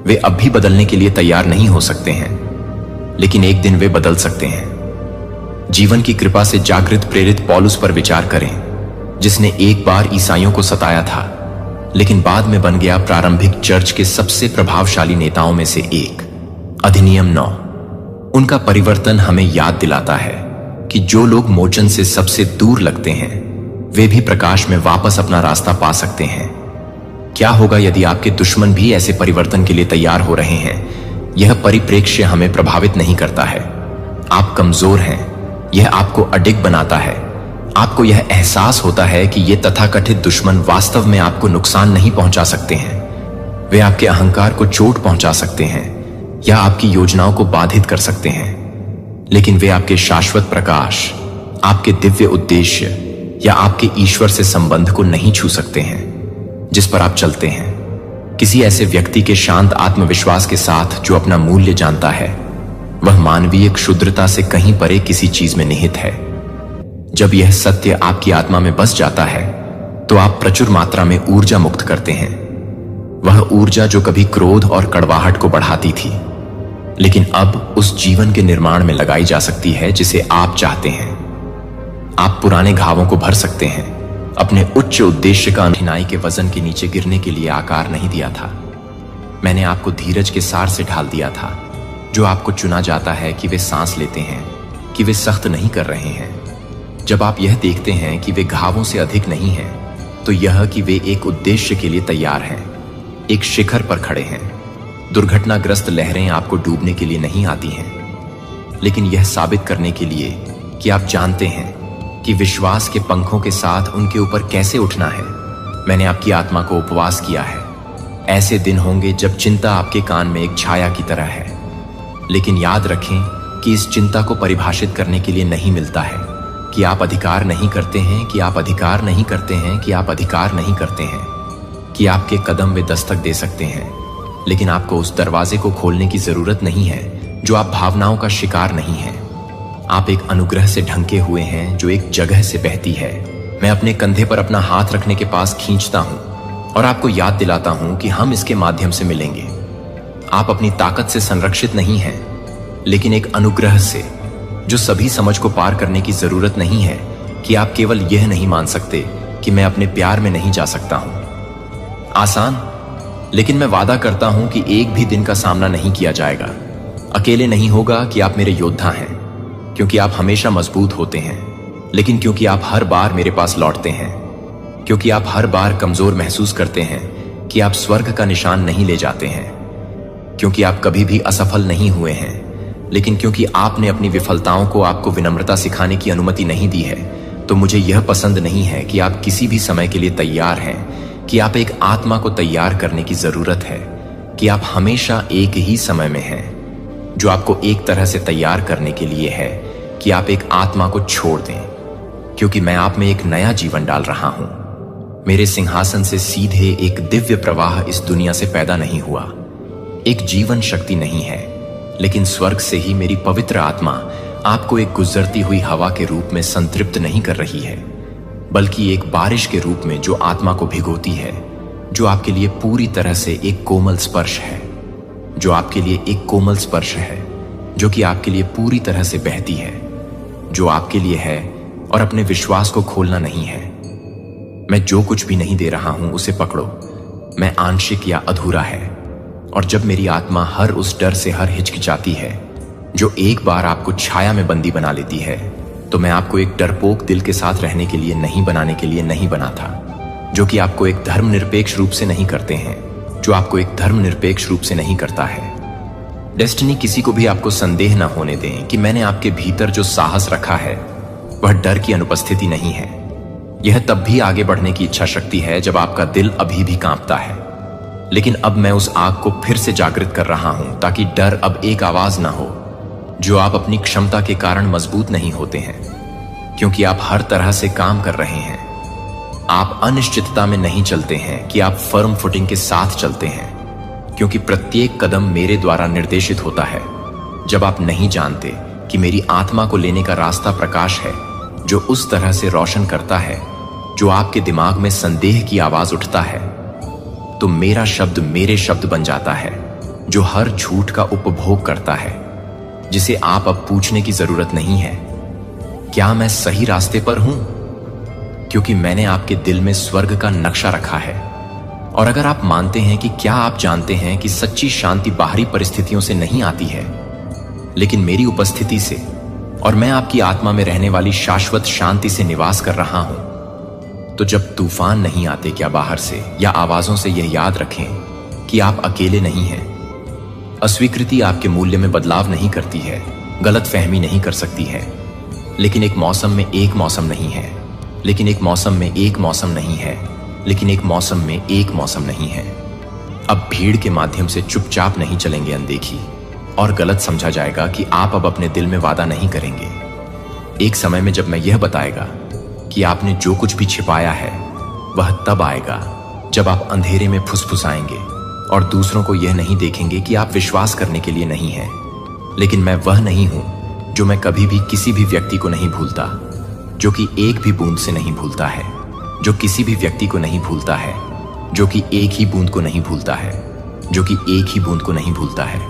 Speaker 1: वे अब भी बदलने के लिए तैयार नहीं हो सकते हैं, लेकिन एक दिन वे बदल सकते हैं। जीवन की कृपा से जागृत प्रेरित पौलुस पर विचार करें, जिसने एक बार ईसाइयों को सताया था, लेकिन बाद में बन गया प्रारंभिक चर्च के सबसे प्रभावशाली नेताओं में से एक। अधिनियम 9। उनका परिवर्तन हमें याद दिलाता है कि जो लोग मोचन से सबसे दूर लगते हैं, वे भी प्रकाश में वापस अपना रास्ता पा सकते हैं। क्या होगा यदि आपके दुश्मन भी ऐसे परिवर्तन के लिए तैयार हो रहे हैं? यह परिप्रेक्ष्य हमें प्रभावित नहीं करता है। आप कमजोर हैं, यह आपको अडिग बनाता है। आपको यह एहसास होता है कि ये तथाकथित दुश्मन वास्तव में आपको नुकसान नहीं पहुंचा सकते हैं। वे आपके अहंकार को चोट पहुंचा सकते हैं या आपकी योजनाओं को बाधित कर सकते हैं, लेकिन वे आपके शाश्वत प्रकाश, आपके दिव्य उद्देश्य या आपके ईश्वर से संबंध को नहीं छू सकते हैं जिस पर आप चलते हैं। किसी ऐसे व्यक्ति के शांत आत्मविश्वास के साथ जो अपना मूल्य जानता है, वह मानवीय क्षुद्रता से कहीं परे किसी चीज में निहित है। जब यह सत्य आपकी आत्मा में बस जाता है तो आप प्रचुर मात्रा में ऊर्जा मुक्त करते हैं। वह ऊर्जा जो कभी क्रोध और कड़वाहट को बढ़ाती थी, लेकिन अब उस जीवन के निर्माण में लगाई जा सकती है जिसे आप चाहते हैं। आप पुराने घावों को भर सकते हैं। अपने उच्च उद्देश्य का कठिनाई के वजन के नीचे गिरने के लिए आकार नहीं दिया था। मैंने आपको धीरज के सार से ढाल दिया था, जो आपको चुना जाता है कि वे सांस लेते हैं, कि वे सख्त नहीं कर रहे हैं। जब आप यह देखते हैं कि वे घावों से अधिक नहीं हैं, तो यह कि वे एक उद्देश्य के लिए तैयार हैं, एक शिखर पर खड़े हैं। दुर्घटनाग्रस्त लहरें आपको डूबने के लिए नहीं आती हैं, लेकिन यह साबित करने के लिए कि आप जानते हैं कि विश्वास के पंखों के साथ उनके ऊपर कैसे उठना है। मैंने आपकी आत्मा को उपवास किया है। ऐसे दिन होंगे जब चिंता आपके कान में एक छाया की तरह है, लेकिन याद रखें कि इस चिंता को परिभाषित करने के लिए नहीं मिलता है कि आप अधिकार नहीं करते हैं, कि आप अधिकार नहीं करते हैं, कि आप अधिकार नहीं करते हैं, कि आपके कदम वे दस्तक दे सकते हैं, लेकिन आपको उस दरवाजे को खोलने की जरूरत नहीं है जो आप भावनाओं का शिकार नहीं हैं। आप एक अनुग्रह से ढंके हुए हैं जो एक जगह से बहती है। मैं अपने कंधे पर अपना हाथ रखने के पास खींचता हूं और आपको याद दिलाता हूं कि हम इसके माध्यम से मिलेंगे। आप अपनी ताकत से संरक्षित नहीं हैं, लेकिन एक अनुग्रह से जो सभी समझ को पार करने की जरूरत नहीं है कि आप केवल यह नहीं मान सकते कि मैं अपने प्यार में नहीं जा सकता हूं। आसान, लेकिन मैं वादा करता हूं कि एक भी दिन का सामना नहीं किया जाएगा। अकेले नहीं होगा कि आप मेरे योद्धा हैं, क्योंकि आप हमेशा मजबूत होते हैं, लेकिन क्योंकि आप हर बार मेरे पास लौटते हैं, क्योंकि आप हर बार कमजोर महसूस करते हैं कि आप स्वर्ग का निशान नहीं ले जाते हैं, क्योंकि आप कभी भी असफल नहीं हुए हैं, लेकिन क्योंकि आपने अपनी विफलताओं को आपको विनम्रता सिखाने की अनुमति नहीं दी है, तो मुझे यह पसंद नहीं है कि आप किसी भी समय के लिए तैयार हैं, कि आप एक आत्मा को तैयार करने की जरूरत है, कि आप हमेशा एक ही समय में हैं, जो आपको एक तरह से तैयार करने के लिए है कि आप एक आत्मा को छोड़ दें, क्योंकि मैं आप में एक नया जीवन डाल रहा हूं। मेरे सिंहासन से सीधे एक दिव्य प्रवाह इस दुनिया से पैदा नहीं हुआ। एक जीवन शक्ति नहीं है, लेकिन स्वर्ग से ही मेरी पवित्र आत्मा आपको एक गुजरती हुई हवा के रूप में संतृप्त नहीं कर रही है, बल्कि एक बारिश के रूप में जो आत्मा को भिगोती है, जो आपके लिए पूरी तरह से एक कोमल स्पर्श है, जो आपके लिए एक कोमल स्पर्श है, जो कि आपके लिए पूरी तरह से बहती है, जो आपके लिए है और अपने विश्वास को खोलना नहीं है। मैं जो कुछ भी नहीं दे रहा हूं उसे पकड़ो, मैं आंशिक या अधूरा है। और जब मेरी आत्मा हर उस डर से हर हिचकिचाती है जो एक बार आपको छाया में बंदी बना लेती है, तो मैं आपको एक डरपोक दिल के साथ रहने के लिए नहीं बनाने के लिए नहीं बना था, जो कि आपको एक धर्मनिरपेक्ष रूप से नहीं करते हैं, जो आपको एक धर्मनिरपेक्ष रूप से नहीं करता है। डेस्टिनी किसी को भी आपको संदेह न होने दें कि मैंने आपके भीतर जो साहस रखा है वह डर की अनुपस्थिति नहीं है। यह तब भी आगे बढ़ने की इच्छा शक्ति है जब आपका दिल अभी भी कांपता है। लेकिन अब मैं उस आग को फिर से जागृत कर रहा हूं ताकि डर अब एक आवाज ना हो, जो आप अपनी क्षमता के कारण मजबूत नहीं होते हैं, क्योंकि आप हर तरह से काम कर रहे हैं। आप अनिश्चितता में नहीं चलते हैं कि आप फर्म फुटिंग के साथ चलते हैं, क्योंकि प्रत्येक कदम मेरे द्वारा निर्देशित होता है। जब आप नहीं जानते कि मेरी आत्मा को लेने का रास्ता प्रकाश है, जो उस तरह से रोशन करता है जो आपके दिमाग में संदेह की आवाज उठता है, तो मेरा शब्द मेरे शब्द बन जाता है, जो हर झूठ का उपभोग करता है, जिसे आप अब पूछने की जरूरत नहीं है, क्या मैं सही रास्ते पर हूं? क्योंकि मैंने आपके दिल में स्वर्ग का नक्शा रखा है। और अगर आप मानते हैं कि क्या आप जानते हैं कि सच्ची शांति बाहरी परिस्थितियों से नहीं आती है, लेकिन मेरी उपस्थिति से, और मैं आपकी आत्मा में रहने वाली शाश्वत शांति से निवास कर रहा हूं, तो जब तूफान नहीं आते क्या बाहर से या आवाजों से, यह याद रखें कि आप अकेले नहीं हैं। अस्वीकृति आपके मूल्य में बदलाव नहीं करती है, गलत फहमी नहीं कर सकती है, लेकिन एक मौसम में एक मौसम नहीं है, लेकिन एक मौसम में एक मौसम नहीं है, लेकिन एक मौसम में एक मौसम नहीं है। अब भीड़ के माध्यम से चुपचाप नहीं चलेंगे अनदेखी, और गलत समझा जाएगा कि आप अब अपने दिल में वादा नहीं करेंगे। एक समय में जब मैं यह बताएगा कि आपने जो कुछ भी छिपाया है, वह तब आएगा जब आप अंधेरे में फुसफुसाएंगे और दूसरों को यह नहीं देखेंगे कि आप विश्वास करने के लिए नहीं हैं। लेकिन मैं वह नहीं हूं जो मैं कभी भी किसी भी व्यक्ति को नहीं भूलता, जो कि एक भी बूंद से नहीं भूलता है, जो किसी भी व्यक्ति को नहीं भूलता है, जो कि एक ही बूंद को नहीं भूलता है, जो कि एक ही बूंद को नहीं भूलता है।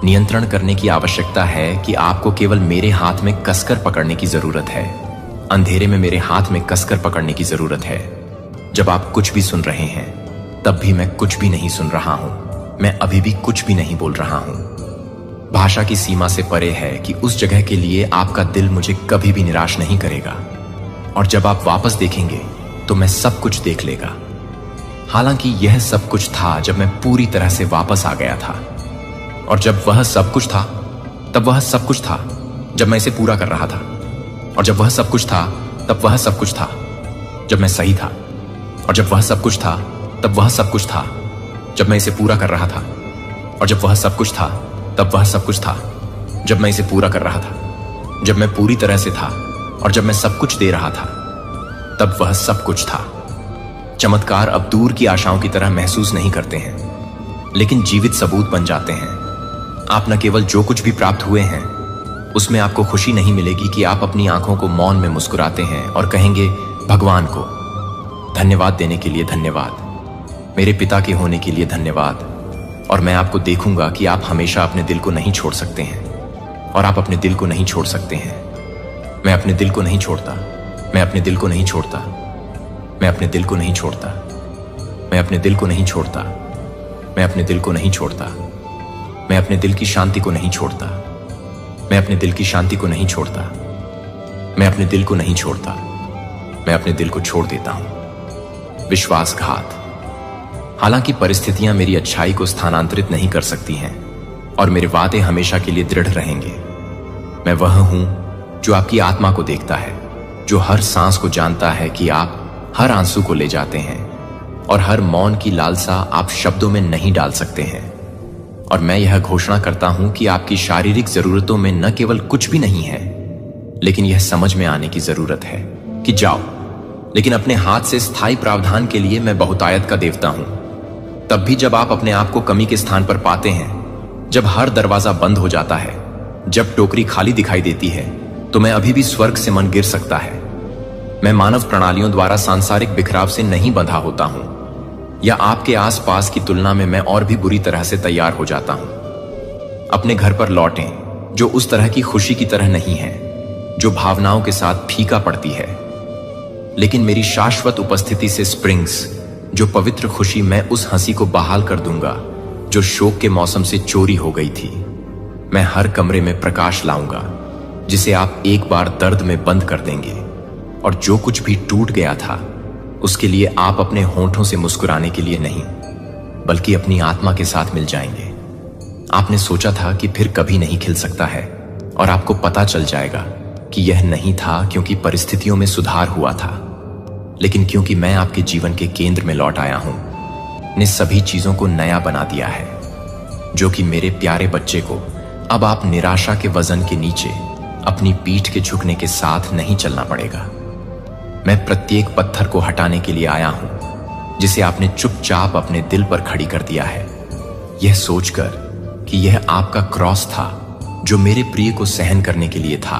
Speaker 1: नियंत्रण करने की आवश्यकता है कि आपको केवल मेरे हाथ में कसकर पकड़ने की जरूरत है। अंधेरे में मेरे हाथ में कसकर पकड़ने की जरूरत है। जब आप कुछ भी सुन रहे हैं, तब भी मैं कुछ भी नहीं सुन रहा हूं, मैं अभी भी कुछ भी नहीं बोल रहा हूं। भाषा की सीमा से परे है कि उस जगह के लिए आपका दिल मुझे कभी भी निराश नहीं करेगा। और जब आप वापस देखेंगे तो मैं सब कुछ देख लेगा। हालांकि यह सब कुछ था जब मैं पूरी तरह से वापस आ गया था, और जब वह सब कुछ था, तब वह सब कुछ था जब मैं इसे पूरा कर रहा था। और जब वह सब कुछ था, तब वह सब कुछ था जब मैं सही था। और जब वह सब कुछ था, तब वह सब कुछ था जब मैं इसे पूरा कर रहा था। और जब वह सब कुछ था, तब वह सब कुछ था जब मैं इसे पूरा कर रहा था। जब मैं पूरी तरह से था और जब मैं सब कुछ दे रहा था, तब वह सब कुछ था। चमत्कार अब दूर की आशाओं की तरह महसूस नहीं करते हैं, लेकिन जीवित सबूत बन जाते हैं। आप न केवल जो कुछ भी प्राप्त हुए हैं उसमें आपको खुशी नहीं मिलेगी कि आप अपनी आंखों को मौन में मुस्कुराते हैं और कहेंगे भगवान को धन्यवाद देने के लिए धन्यवाद, मेरे पिता के होने के लिए धन्यवाद। और मैं आपको देखूंगा कि आप हमेशा अपने दिल को नहीं छोड़ सकते हैं, और आप अपने दिल को नहीं छोड़ सकते हैं। मैं अपने दिल को नहीं छोड़ता, मैं अपने दिल को नहीं छोड़ता, मैं अपने दिल को नहीं छोड़ता, मैं अपने दिल को नहीं छोड़ता, मैं अपने दिल को नहीं छोड़ता, मैं अपने दिल की शांति को नहीं छोड़ता, मैं अपने दिल की शांति को नहीं छोड़ता, मैं अपने दिल को नहीं छोड़ता, मैं अपने दिल को छोड़ देता हूं। विश्वासघात। हालांकि परिस्थितियां मेरी अच्छाई को स्थानांतरित नहीं कर सकती हैं, और मेरे वादे हमेशा के लिए दृढ़ रहेंगे। मैं वह हूं जो आपकी आत्मा को देखता है, जो हर सांस को जानता है कि आप हर आंसू को ले जाते हैं, और हर मौन की लालसा आप शब्दों में नहीं डाल सकते हैं। और मैं यह घोषणा करता हूं कि आपकी शारीरिक जरूरतों में न केवल कुछ भी नहीं है, लेकिन यह समझ में आने की जरूरत है कि जाओ, लेकिन अपने हाथ से स्थायी प्रावधान के लिए मैं बहुतायत का देवता हूं। तब भी जब आप अपने आप को कमी के स्थान पर पाते हैं, जब हर दरवाजा बंद हो जाता है, जब टोकरी खाली दिखाई देती है, तो मैं अभी भी स्वर्ग से मन गिर सकता है। मैं मानव प्रणालियों द्वारा सांसारिक बिखराव से नहीं बंधा होता हूं। या आपके आसपास की तुलना में मैं और भी बुरी तरह से तैयार हो जाता हूं। अपने घर पर लौटें जो उस तरह की खुशी की तरह नहीं है, जो भावनाओं के साथ फीका पड़ती है, लेकिन मेरी शाश्वत उपस्थिति से स्प्रिंग्स, जो पवित्र खुशी, मैं उस हंसी को बहाल कर दूंगा जो शोक के मौसम से चोरी हो गई थी। मैं हर कमरे में प्रकाश लाऊंगा जिसे आप एक बार दर्द में बंद कर देंगे, और जो कुछ भी टूट गया था उसके लिए आप अपने होंठों से मुस्कुराने के लिए नहीं, बल्कि अपनी आत्मा के साथ मिल जाएंगे। आपने सोचा था कि फिर कभी नहीं खिल सकता है, और आपको पता चल जाएगा कि यह नहीं था क्योंकि परिस्थितियों में सुधार हुआ था, लेकिन क्योंकि मैं आपके जीवन के केंद्र में लौट आया हूं, ने सभी चीजों को नया बना दिया है। जो कि मेरे प्यारे बच्चे को अब आप निराशा के वजन के नीचे अपनी पीठ के झुकने के साथ नहीं चलना पड़ेगा। मैं प्रत्येक पत्थर को हटाने के लिए आया हूं जिसे आपने चुपचाप अपने दिल पर खड़ी कर दिया है, यह सोचकर कि यह आपका क्रॉस था जो मेरे प्रिय को सहन करने के लिए था।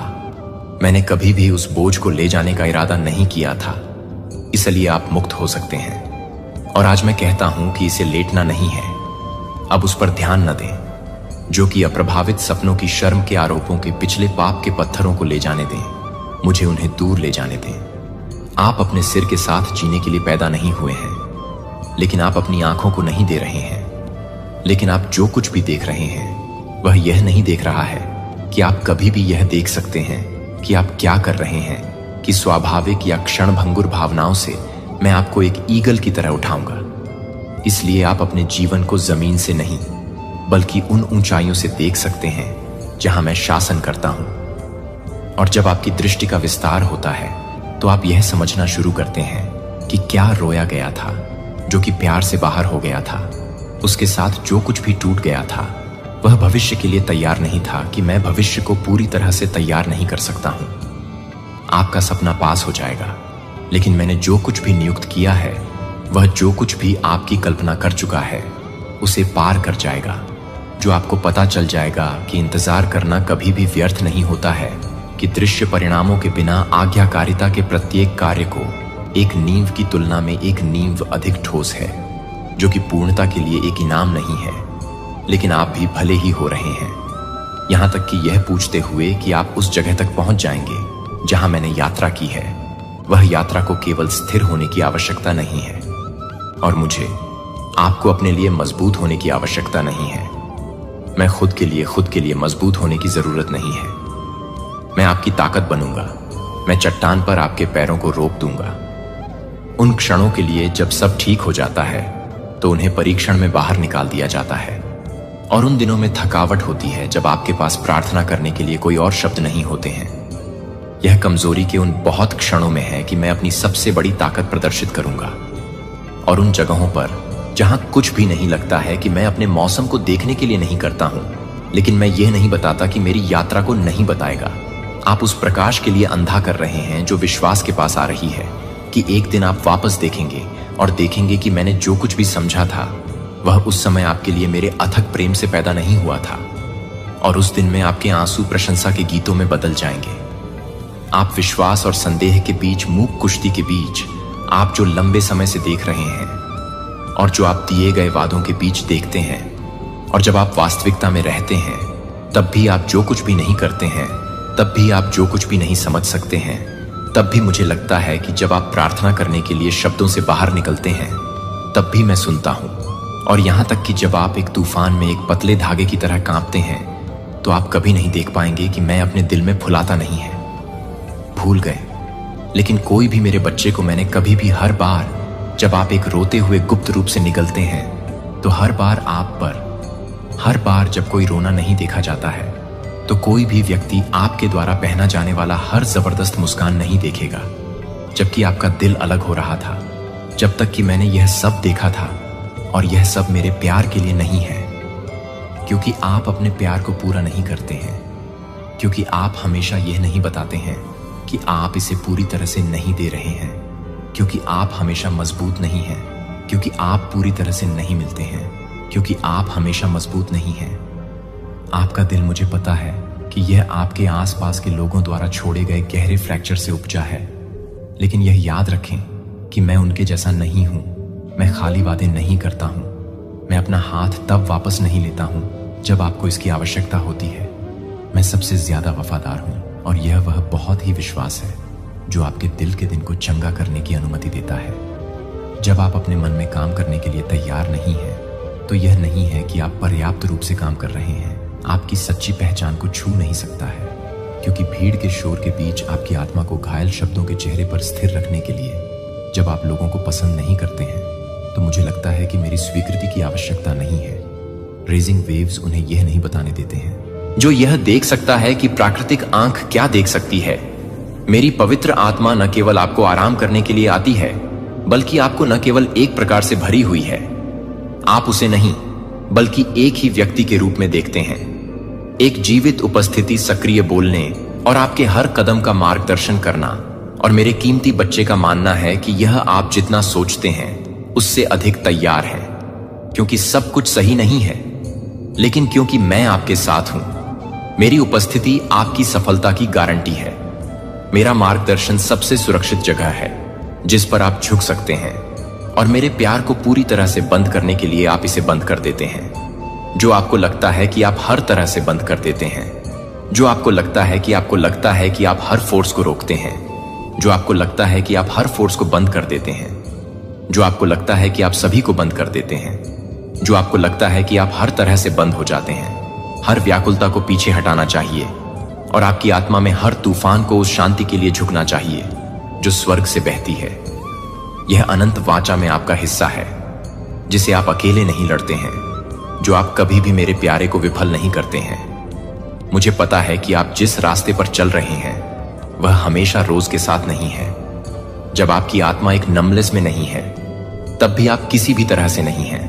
Speaker 1: मैंने कभी भी उस बोझ को ले जाने का इरादा नहीं किया था, इसलिए आप मुक्त हो सकते हैं। और आज मैं कहता हूं कि इसे लेटना नहीं है, अब उस पर ध्यान न दें, जो कि अप्रभावित सपनों की शर्म के आरोपों के पिछले पाप के पत्थरों को ले जाने दें। मुझे उन्हें दूर ले जाने दें। आप अपने सिर के साथ जीने के लिए पैदा नहीं हुए हैं, लेकिन आप अपनी आंखों को नहीं दे रहे हैं। लेकिन आप जो कुछ भी देख रहे हैं वह यह नहीं देख रहा है कि आप कभी भी यह देख सकते हैं कि आप क्या कर रहे हैं, कि स्वाभाविक या क्षणभंगुर भावनाओं से मैं आपको एक ईगल की तरह उठाऊंगा। इसलिए आप अपने जीवन को जमीन से नहीं बल्कि उन ऊंचाइयों से देख सकते हैं जहां मैं शासन करता हूं। और जब आपकी दृष्टि का विस्तार होता है तो आप यह समझना शुरू करते हैं कि क्या रोया गया था, जो कि प्यार से बाहर हो गया था। उसके साथ जो कुछ भी टूट गया था वह भविष्य के लिए तैयार नहीं था, कि मैं भविष्य को पूरी तरह से तैयार नहीं कर सकता हूं। आपका सपना पास हो जाएगा, लेकिन मैंने जो कुछ भी नियुक्त किया है, वह जो कुछ भी आपकी कल्पना कर चुका है उसे पार कर जाएगा। जो आपको पता चल जाएगा कि इंतजार करना कभी भी व्यर्थ नहीं होता है, कि दृश्य परिणामों के बिना आज्ञाकारिता के प्रत्येक कार्य को एक नींव की तुलना में एक नींव अधिक ठोस है, जो कि पूर्णता के लिए एक इनाम नहीं है। लेकिन आप भी भले ही हो रहे हैं, यहां तक कि यह पूछते हुए कि आप उस जगह तक पहुंच जाएंगे जहां मैंने यात्रा की है। वह यात्रा को केवल स्थिर होने की आवश्यकता नहीं है, और मुझे आपको अपने लिए मजबूत होने की आवश्यकता नहीं है। मैं खुद के लिए मजबूत होने की जरूरत नहीं है। मैं आपकी ताकत बनूंगा। मैं चट्टान पर आपके पैरों को रोक दूंगा। उन क्षणों के लिए जब सब ठीक हो जाता है तो उन्हें परीक्षण में बाहर निकाल दिया जाता है, और उन दिनों में थकावट होती है जब आपके पास प्रार्थना करने के लिए कोई और शब्द नहीं होते हैं। यह कमजोरी के उन बहुत क्षणों में है कि मैं अपनी सबसे बड़ी ताकत प्रदर्शित करूंगा, और उन जगहों पर जहां कुछ भी नहीं लगता है कि मैं अपने मौसम को देखने के लिए नहीं करता हूं, लेकिन मैं यह नहीं बताता कि मेरी यात्रा को नहीं बताएगा। आप उस प्रकाश के लिए अंधा कर रहे हैं जो विश्वास के पास आ रही है, कि एक दिन आप वापस देखेंगे और देखेंगे कि मैंने जो कुछ भी समझा था वह उस समय आपके लिए मेरे अथक प्रेम से पैदा नहीं हुआ था, और उस दिन में आपके आंसू प्रशंसा के गीतों में बदल जाएंगे। आप विश्वास और संदेह के बीच, मूक कुश्ती के बीच, आप जो लंबे समय से देख रहे हैं और जो आप दिए गए वादों के बीच देखते हैं, और जब आप वास्तविकता में रहते हैं तब भी आप जो कुछ भी नहीं करते हैं, तब भी आप जो कुछ भी नहीं समझ सकते हैं, तब भी मुझे लगता है कि जब आप प्रार्थना करने के लिए शब्दों से बाहर निकलते हैं तब भी मैं सुनता हूं। और यहां तक कि जब आप एक तूफान में एक पतले धागे की तरह कांपते हैं तो आप कभी नहीं देख पाएंगे कि मैं अपने दिल में फुलाता नहीं है। भूल गए, लेकिन कोई भी मेरे बच्चे को मैंने कभी भी, हर बार जब आप एक रोते हुए गुप्त रूप से निकलते हैं तो हर बार आप पर, हर बार जब कोई रोना नहीं देखा जाता है तो कोई भी व्यक्ति आपके द्वारा पहना जाने वाला हर जबरदस्त मुस्कान नहीं देखेगा, जबकि आपका दिल अलग हो रहा था। जब तक कि मैंने यह सब देखा था, और यह सब मेरे प्यार के लिए नहीं है, क्योंकि आप अपने प्यार को पूरा नहीं करते हैं, क्योंकि आप हमेशा यह नहीं बताते हैं कि आप इसे पूरी तरह से नहीं दे रहे हैं, क्योंकि आप हमेशा मजबूत नहीं हैं, क्योंकि आप पूरी तरह से नहीं मिलते हैं, क्योंकि आप हमेशा मजबूत नहीं हैं। आपका दिल, मुझे पता है कि यह आपके आसपास के लोगों द्वारा छोड़े गए गहरे फ्रैक्चर से उपजा है, लेकिन यह याद रखें कि मैं उनके जैसा नहीं हूं। मैं खाली वादे नहीं करता हूँ। मैं अपना हाथ तब वापस नहीं लेता हूँ जब आपको इसकी आवश्यकता होती है। मैं सबसे ज्यादा वफादार हूँ और यह वह बहुत ही विश्वास है जो आपके दिल के दिन को चंगा करने की अनुमति देता है। जब आप अपने मन में काम करने के लिए तैयार नहीं हैं, तो यह नहीं है कि आप पर्याप्त रूप से काम कर रहे हैं। आपकी सच्ची पहचान को छू नहीं सकता है, क्योंकि भीड़ के शोर के बीच आपकी आत्मा को घायल शब्दों के चेहरे पर स्थिर रखने के लिए जब आप लोगों को पसंद नहीं करते हैं, तो मुझे लगता है कि मेरी स्वीकृति की आवश्यकता नहीं है। रेजिंग वेव्स उन्हें यह नहीं बताने देते हैं जो यह देख सकता है कि प्राकृतिक आंख क्या देख सकती है। मेरी पवित्र आत्मा न केवल आपको आराम करने के लिए आती है, बल्कि आपको न केवल एक प्रकार से भरी हुई है। आप उसे नहीं, बल्कि एक ही व्यक्ति के रूप में देखते हैं। एक जीवित उपस्थिति, सक्रिय बोलने और आपके हर कदम का मार्गदर्शन करना। और मेरे कीमती बच्चे का मानना है कि यह आप जितना सोचते हैं उससे अधिक तैयार है, क्योंकि सब कुछ सही नहीं है, लेकिन क्योंकि मैं आपके साथ हूं। मेरी उपस्थिति आपकी सफलता की गारंटी है। मेरा मार्गदर्शन सबसे सुरक्षित जगह है जिस पर आप झुक सकते हैं, और मेरे प्यार को पूरी तरह से बंद करने के लिए आप इसे बंद कर देते हैं। जो आपको लगता है कि आप हर तरह से बंद कर देते हैं, जो आपको लगता है कि आप हर फोर्स को रोकते हैं, जो आपको लगता है कि आप हर फोर्स को बंद कर देते हैं, जो आपको लगता है कि आप सभी को बंद कर देते हैं, जो आपको लगता है कि आप हर तरह से बंद हो जाते हैं। हर व्याकुलता को पीछे हटाना चाहिए और आपकी आत्मा में हर तूफान को उस शांति के लिए झुकना चाहिए जो स्वर्ग से बहती है। यह अनंत वाचा में आपका हिस्सा है, जिसे आप अकेले नहीं लड़ते हैं, जो आप कभी भी मेरे प्यारे को विफल नहीं करते हैं। मुझे पता है कि आप जिस रास्ते पर चल रहे हैं वह हमेशा रोज के साथ नहीं है। जब आपकी आत्मा एक नमलेस में नहीं है, तब भी आप किसी भी तरह से नहीं हैं।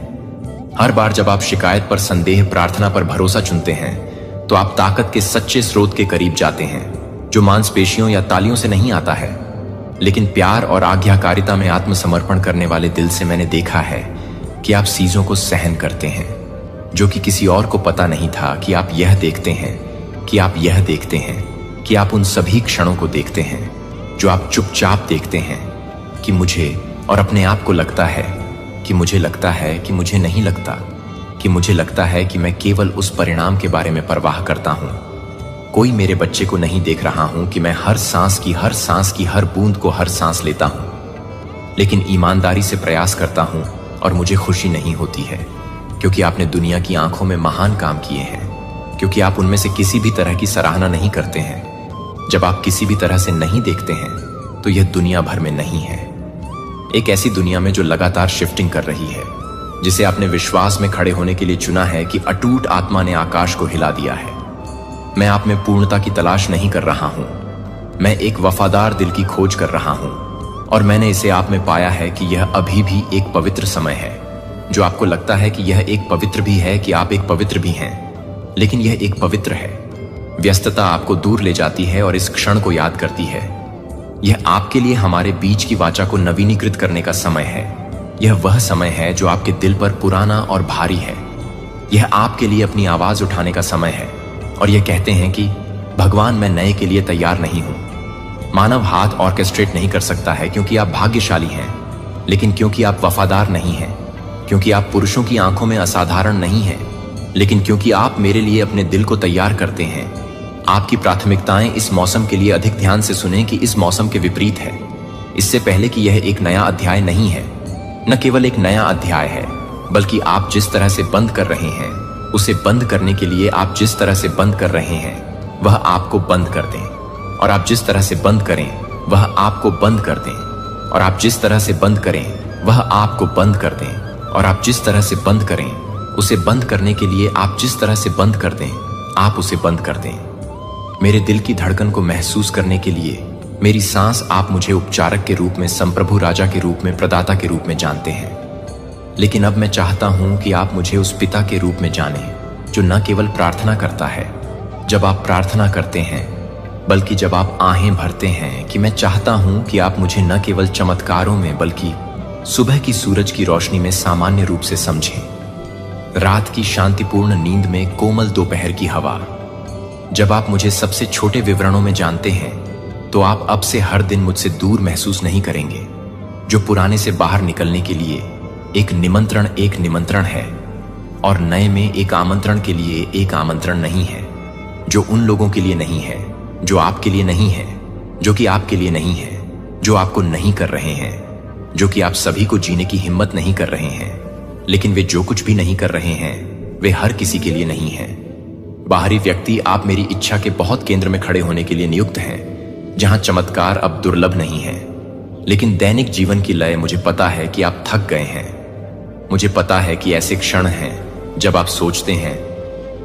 Speaker 1: हर बार जब आप शिकायत पर संदेह, प्रार्थना पर भरोसा चुनते हैं, तो आप ताकत के सच्चे स्रोत के करीब जाते हैं, जो मांसपेशियों या तालियों से नहीं आता है, लेकिन प्यार और आज्ञाकारिता में आत्मसमर्पण करने वाले दिल से। मैंने देखा है कि आप चीजों को सहन करते हैं जो कि किसी और को पता नहीं था कि आप यह देखते हैं, कि आप यह देखते हैं, कि आप उन सभी क्षणों को देखते हैं जो आप चुपचाप देखते हैं, कि मुझे और अपने आप को लगता है कि मुझे लगता है कि मुझे नहीं लगता, कि मुझे लगता है कि मैं केवल उस परिणाम के बारे में परवाह करता हूं। कोई मेरे बच्चे को नहीं देख रहा हूं कि मैं हर सांस की हर बूंद को हर सांस लेता हूं, लेकिन ईमानदारी से प्रयास करता हूं और मुझे खुशी नहीं होती है, क्योंकि आपने दुनिया की आंखों में महान काम किए हैं, क्योंकि आप उनमें से किसी भी तरह की सराहना नहीं करते हैं। जब आप किसी भी तरह से नहीं देखते हैं, तो यह दुनिया भर में नहीं है। एक ऐसी दुनिया में जो लगातार शिफ्टिंग कर रही है, जिसे आपने विश्वास में खड़े होने के लिए चुना है कि अटूट आत्मा ने आकाश को हिला दिया है। मैं आप में पूर्णता की तलाश नहीं कर रहा हूं, मैं एक वफादार दिल की खोज कर रहा हूं, और मैंने इसे आप में पाया है कि यह अभी भी एक पवित्र समय है। जो आपको लगता है कि यह एक पवित्र भी है, कि आप एक पवित्र भी हैं, लेकिन यह एक पवित्र है। व्यस्तता आपको दूर ले जाती है और इस क्षण को याद करती है। यह आपके लिए हमारे बीच की वाचा को नवीनीकृत करने का समय है। यह वह समय है जो आपके दिल पर पुराना और भारी है। यह आपके लिए अपनी आवाज उठाने का समय है और यह कहते हैं कि भगवान, मैं नए के लिए तैयार नहीं हूं। मानव हाथ ऑर्केस्ट्रेट नहीं कर सकता है क्योंकि आप भाग्यशाली हैं, लेकिन क्योंकि आप वफादार नहीं हैं, क्योंकि आप पुरुषों की आंखों में असाधारण नहीं हैं, लेकिन क्योंकि आप मेरे लिए अपने दिल को तैयार करते हैं। आपकी प्राथमिकताएं इस मौसम के लिए अधिक ध्यान से सुनें कि इस मौसम के विपरीत है। इससे पहले कि यह एक नया अध्याय नहीं है, न केवल एक नया अध्याय है, बल्कि आप जिस तरह से बंद कर रहे हैं उसे बंद करने के लिए आप जिस तरह से बंद कर रहे हैं वह आपको बंद कर दें, और आप जिस तरह से बंद करें वह आपको बंद कर दें, और आप जिस तरह से बंद करें वह आपको बंद कर दें, और आप जिस तरह से बंद करें उसे बंद करने के लिए आप जिस तरह से बंद कर दें आप उसे बंद कर दें। मेरे दिल की धड़कन को महसूस करने के लिए मेरी सांस, आप मुझे उपचारक के रूप में, संप्रभु राजा के रूप में, प्रदाता के रूप में जानते हैं, लेकिन अब मैं चाहता हूं कि आप मुझे उस पिता के रूप में जानें जो न केवल प्रार्थना करता है जब आप प्रार्थना करते हैं, बल्कि जब आप आहें भरते हैं, कि मैं चाहता हूं कि आप मुझे न केवल चमत्कारों में बल्कि सुबह की सूरज की रोशनी में सामान्य रूप से समझें। रात की शांतिपूर्ण नींद में कोमल दोपहर की हवा। जब आप मुझे सबसे छोटे विवरणों में जानते हैं तो आप अब से हर दिन मुझसे दूर महसूस नहीं करेंगे। जो पुराने से बाहर निकलने के लिए एक निमंत्रण है, और नए में एक आमंत्रण के लिए एक आमंत्रण नहीं है, जो उन लोगों के लिए नहीं है, जो आपके लिए नहीं है, जो कि आपके लिए नहीं है, जो आपको नहीं कर रहे हैं, जो कि आप सभी को जीने की हिम्मत नहीं कर रहे हैं। लेकिन वे जो कुछ भी नहीं कर रहे हैं, वे हर किसी के लिए नहीं है। बाहरी व्यक्ति आप मेरी इच्छा के बहुत केंद्र में खड़े होने के लिए नियुक्त हैं, जहां चमत्कार अब दुर्लभ नहीं है। लेकिन दैनिक जीवन की लय, मुझे पता है कि आप थक गए हैं। मुझे पता है कि ऐसे क्षण हैं जब आप सोचते हैं,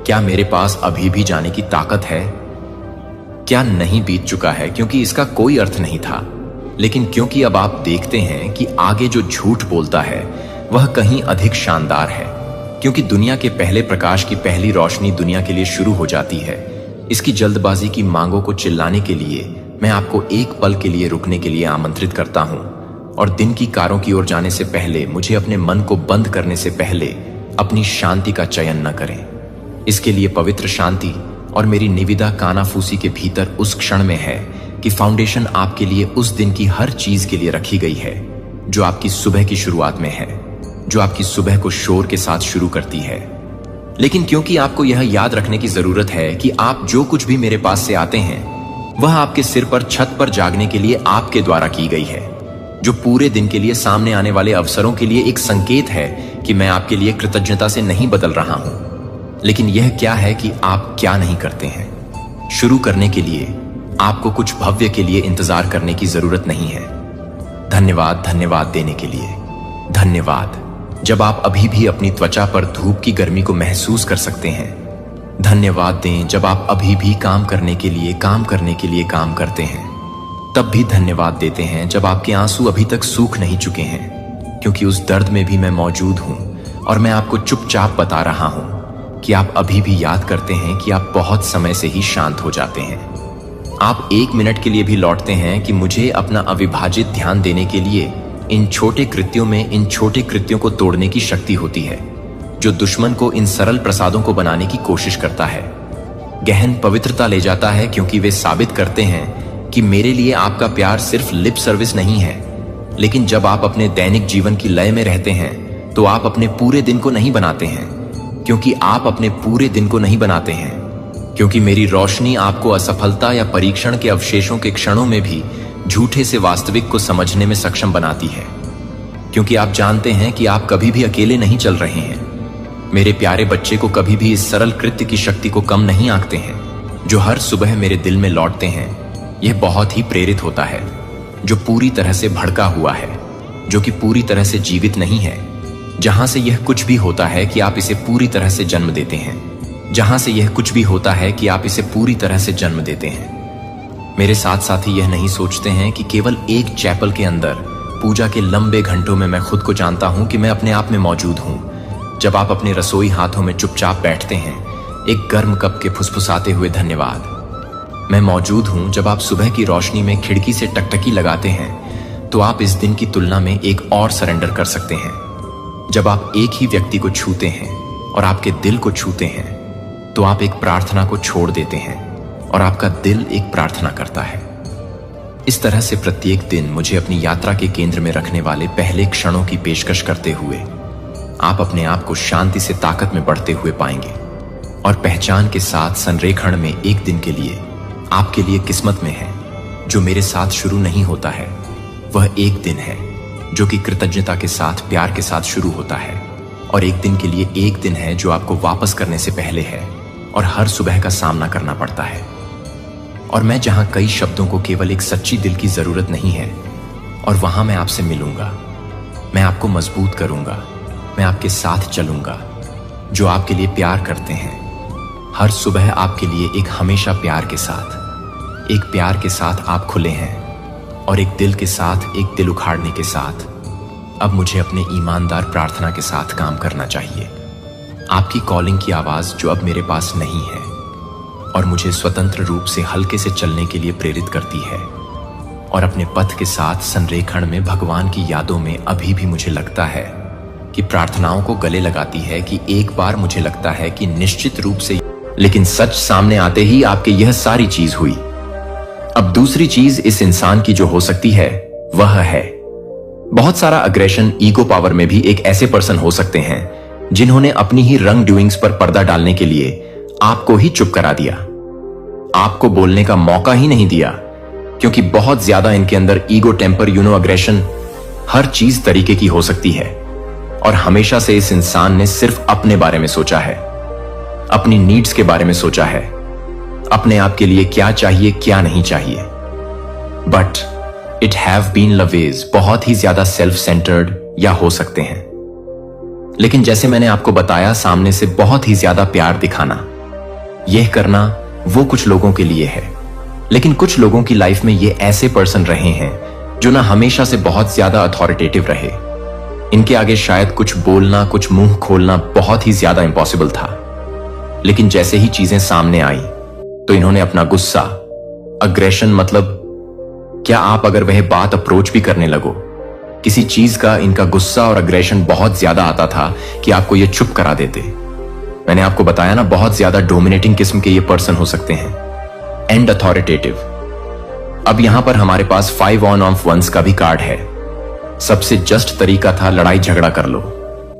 Speaker 1: क्या मेरे पास अभी भी जाने की ताकत है? क्या नहीं बीत चुका है? क्योंकि इसका कोई अर्थ नहीं था, लेकिन क्योंकि अब आप देखते हैं कि आगे जो झूठ बोलता है वह कहीं अधिक शानदार है। क्योंकि दुनिया के पहले प्रकाश की पहली रोशनी दुनिया के लिए शुरू हो जाती है। इसकी जल्दबाजी की मांगों को चिल्लाने के लिए मैं आपको एक पल के लिए रुकने के लिए आमंत्रित करता हूं, और दिन की कारों की ओर जाने से पहले, मुझे अपने मन को बंद करने से पहले अपनी शांति का चयन न करें। इसके लिए पवित्र शांति और मेरी निविदा कानाफूसी के भीतर उस क्षण में है कि फाउंडेशन आपके लिए उस दिन की हर चीज के लिए रखी गई है, जो आपकी सुबह की शुरुआत में है, जो आपकी सुबह को शोर के साथ शुरू करती है। लेकिन क्योंकि आपको यह याद रखने की जरूरत है कि आप जो कुछ भी मेरे पास से आते हैं, वह आपके सिर पर छत पर जागने के लिए आपके द्वारा की गई है, जो पूरे दिन के लिए सामने आने वाले अवसरों के लिए एक संकेत है कि मैं आपके लिए कृतज्ञता से नहीं बदल रहा हूं। लेकिन यह क्या है कि आप क्या नहीं करते हैं? शुरू करने के लिए आपको कुछ भव्य के लिए इंतजार करने की जरूरत नहीं है। धन्यवाद, धन्यवाद देने के लिए धन्यवाद, जब आप अभी भी अपनी त्वचा पर धूप की गर्मी को महसूस कर सकते हैं। धन्यवाद दें जब आप अभी भी काम करने के लिए काम करते हैं। तब भी धन्यवाद देते हैं जब आपके आंसू अभी तक सूख नहीं चुके हैं, क्योंकि उस दर्द में भी मैं मौजूद हूं, और मैं आपको चुपचाप बता रहा हूं कि आप अभी भी याद करते हैं कि आप बहुत समय से ही शांत हो जाते हैं। आप एक मिनट के लिए भी लौटते हैं कि मुझे अपना अविभाजित ध्यान देने के लिए इन छोटे कृत्यों में इन छोटे कृत्यों को तोड़ने की शक्ति होती है, जो दुश्मन को इन सरल प्रसादों को बनाने की कोशिश करता है। गहन पवित्रता ले जाता है, क्योंकि वे साबित करते हैं कि मेरे लिए आपका प्यार सिर्फ लिप सर्विस नहीं है। लेकिन जब आप अपने दैनिक जीवन की लय में रहते हैं, तो आप अपने पूरे दिन को नहीं बनाते हैं, क्योंकि आप अपने पूरे दिन को नहीं बनाते हैं, क्योंकि मेरी रोशनी आपको असफलता या परीक्षण के अवशेषों के क्षणों में भी झूठे से वास्तविक को समझने में सक्षम बनाती है, क्योंकि आप जानते हैं कि आप कभी भी अकेले नहीं चल रहे हैं। मेरे प्यारे बच्चे को कभी भी इस सरल कृत्य की शक्ति को कम नहीं आंकते हैं, जो हर सुबह मेरे दिल में लौटते हैं। यह बहुत ही प्रेरित होता है, जो पूरी तरह से भड़का हुआ है, जो कि पूरी तरह से जीवित नहीं है, जहां से यह कुछ भी होता है कि आप इसे पूरी तरह से जन्म देते हैं, जहां से यह कुछ भी होता है कि आप इसे पूरी तरह से जन्म देते हैं। मेरे साथ साथी यह नहीं सोचते हैं कि केवल एक चैपल के अंदर पूजा के लंबे घंटों में मैं खुद को जानता हूं कि मैं अपने आप में मौजूद हूं। जब आप अपने रसोई हाथों में चुपचाप बैठते हैं, एक गर्म कप के फुसफुसाते हुए धन्यवाद। मैं मौजूद हूं जब आप सुबह की रोशनी में खिड़की से टकटकी लगाते हैं, तो आप इस दिन की तुलना में एक और सरेंडर कर सकते हैं। जब आप एक ही व्यक्ति को छूते हैं और आपके दिल को छूते हैं, तो आप एक प्रार्थना को छोड़ देते हैं और आपका दिल एक प्रार्थना करता है। इस तरह से प्रत्येक दिन मुझे अपनी यात्रा के केंद्र में रखने वाले पहले क्षणों की पेशकश करते हुए आप अपने आप को शांति से ताकत में बढ़ते हुए पाएंगे, और पहचान के साथ संरेखण में एक दिन के लिए आपके लिए किस्मत में है, जो मेरे साथ शुरू नहीं होता है। वह एक दिन है जो कि कृतज्ञता के साथ, प्यार के साथ शुरू होता है, और एक दिन के लिए एक दिन है जो आपको वापस करने से पहले है और हर सुबह का सामना करना पड़ता है। और मैं जहां कई शब्दों को केवल एक सच्ची दिल की जरूरत नहीं है, और वहां मैं आपसे मिलूंगा, मैं आपको मजबूत करूंगा, मैं आपके साथ चलूंगा, जो आपके लिए प्यार करते हैं। हर सुबह आपके लिए एक हमेशा प्यार के साथ, एक प्यार के साथ आप खुले हैं, और एक दिल के साथ, एक दिल उखाड़ने के साथ। अब मुझे अपने ईमानदार प्रार्थना के साथ काम करना चाहिए। आपकी कॉलिंग की आवाज जो अब मेरे पास नहीं है, और मुझे स्वतंत्र रूप से हल्के से चलने के लिए प्रेरित करती है। और अपने पथ के साथ संरेखण में भगवान की यादों में अभी भी मुझे लगता है कि प्रार्थनाओं को गले लगाती है कि एक बार मुझे लगता है कि निश्चित रूप से, लेकिन सच सामने आते ही आपके यह सारी चीज हुई। अब दूसरी चीज इस इंसान की जो हो सकती है, वह है बहुत सारा अग्रेशन, ईगो पावर में भी एक ऐसे पर्सन हो सकते हैं जिन्होंने अपनी ही रंग डूइंग्स पर पर्दा डालने के लिए आपको ही चुप करा दिया, आपको बोलने का मौका ही नहीं दिया, क्योंकि बहुत ज्यादा इनके अंदर ईगो, टेम्पर, अग्रेशन हर चीज तरीके की हो सकती है। और हमेशा से इस इंसान ने सिर्फ अपने बारे में सोचा है, अपनी नीड्स के बारे में सोचा है, अपने आप के लिए क्या चाहिए क्या नहीं चाहिए। But it have been always बहुत ही ज्यादा सेल्फ सेंटर्ड या हो सकते हैं। लेकिन जैसे मैंने आपको बताया, सामने से बहुत ही ज्यादा प्यार दिखाना, यह करना वो कुछ लोगों के लिए है। लेकिन कुछ लोगों की लाइफ में ये ऐसे पर्सन रहे हैं जो ना हमेशा से बहुत ज्यादा अथॉरिटेटिव रहे। इनके आगे शायद कुछ बोलना, कुछ मुंह खोलना बहुत ही ज्यादा इंपॉसिबल था। लेकिन जैसे ही चीजें सामने आई तो इन्होंने अपना गुस्सा, अग्रेशन, मतलब क्या आप अगर वह बात अप्रोच भी करने लगो, किसी चीज का इनका गुस्सा और अग्रेशन बहुत ज्यादा आता था कि आपको ये चुप करा देते। मैंने आपको बताया ना, बहुत ज्यादा डोमिनेटिंग किस्म के ये पर्सन हो सकते हैं, एंड अथॉरिटेटिव। अब यहां पर हमारे पास 5 ऑफ वंस का भी कार्ड है। सबसे जस्ट तरीका था लड़ाई झगड़ा कर लो,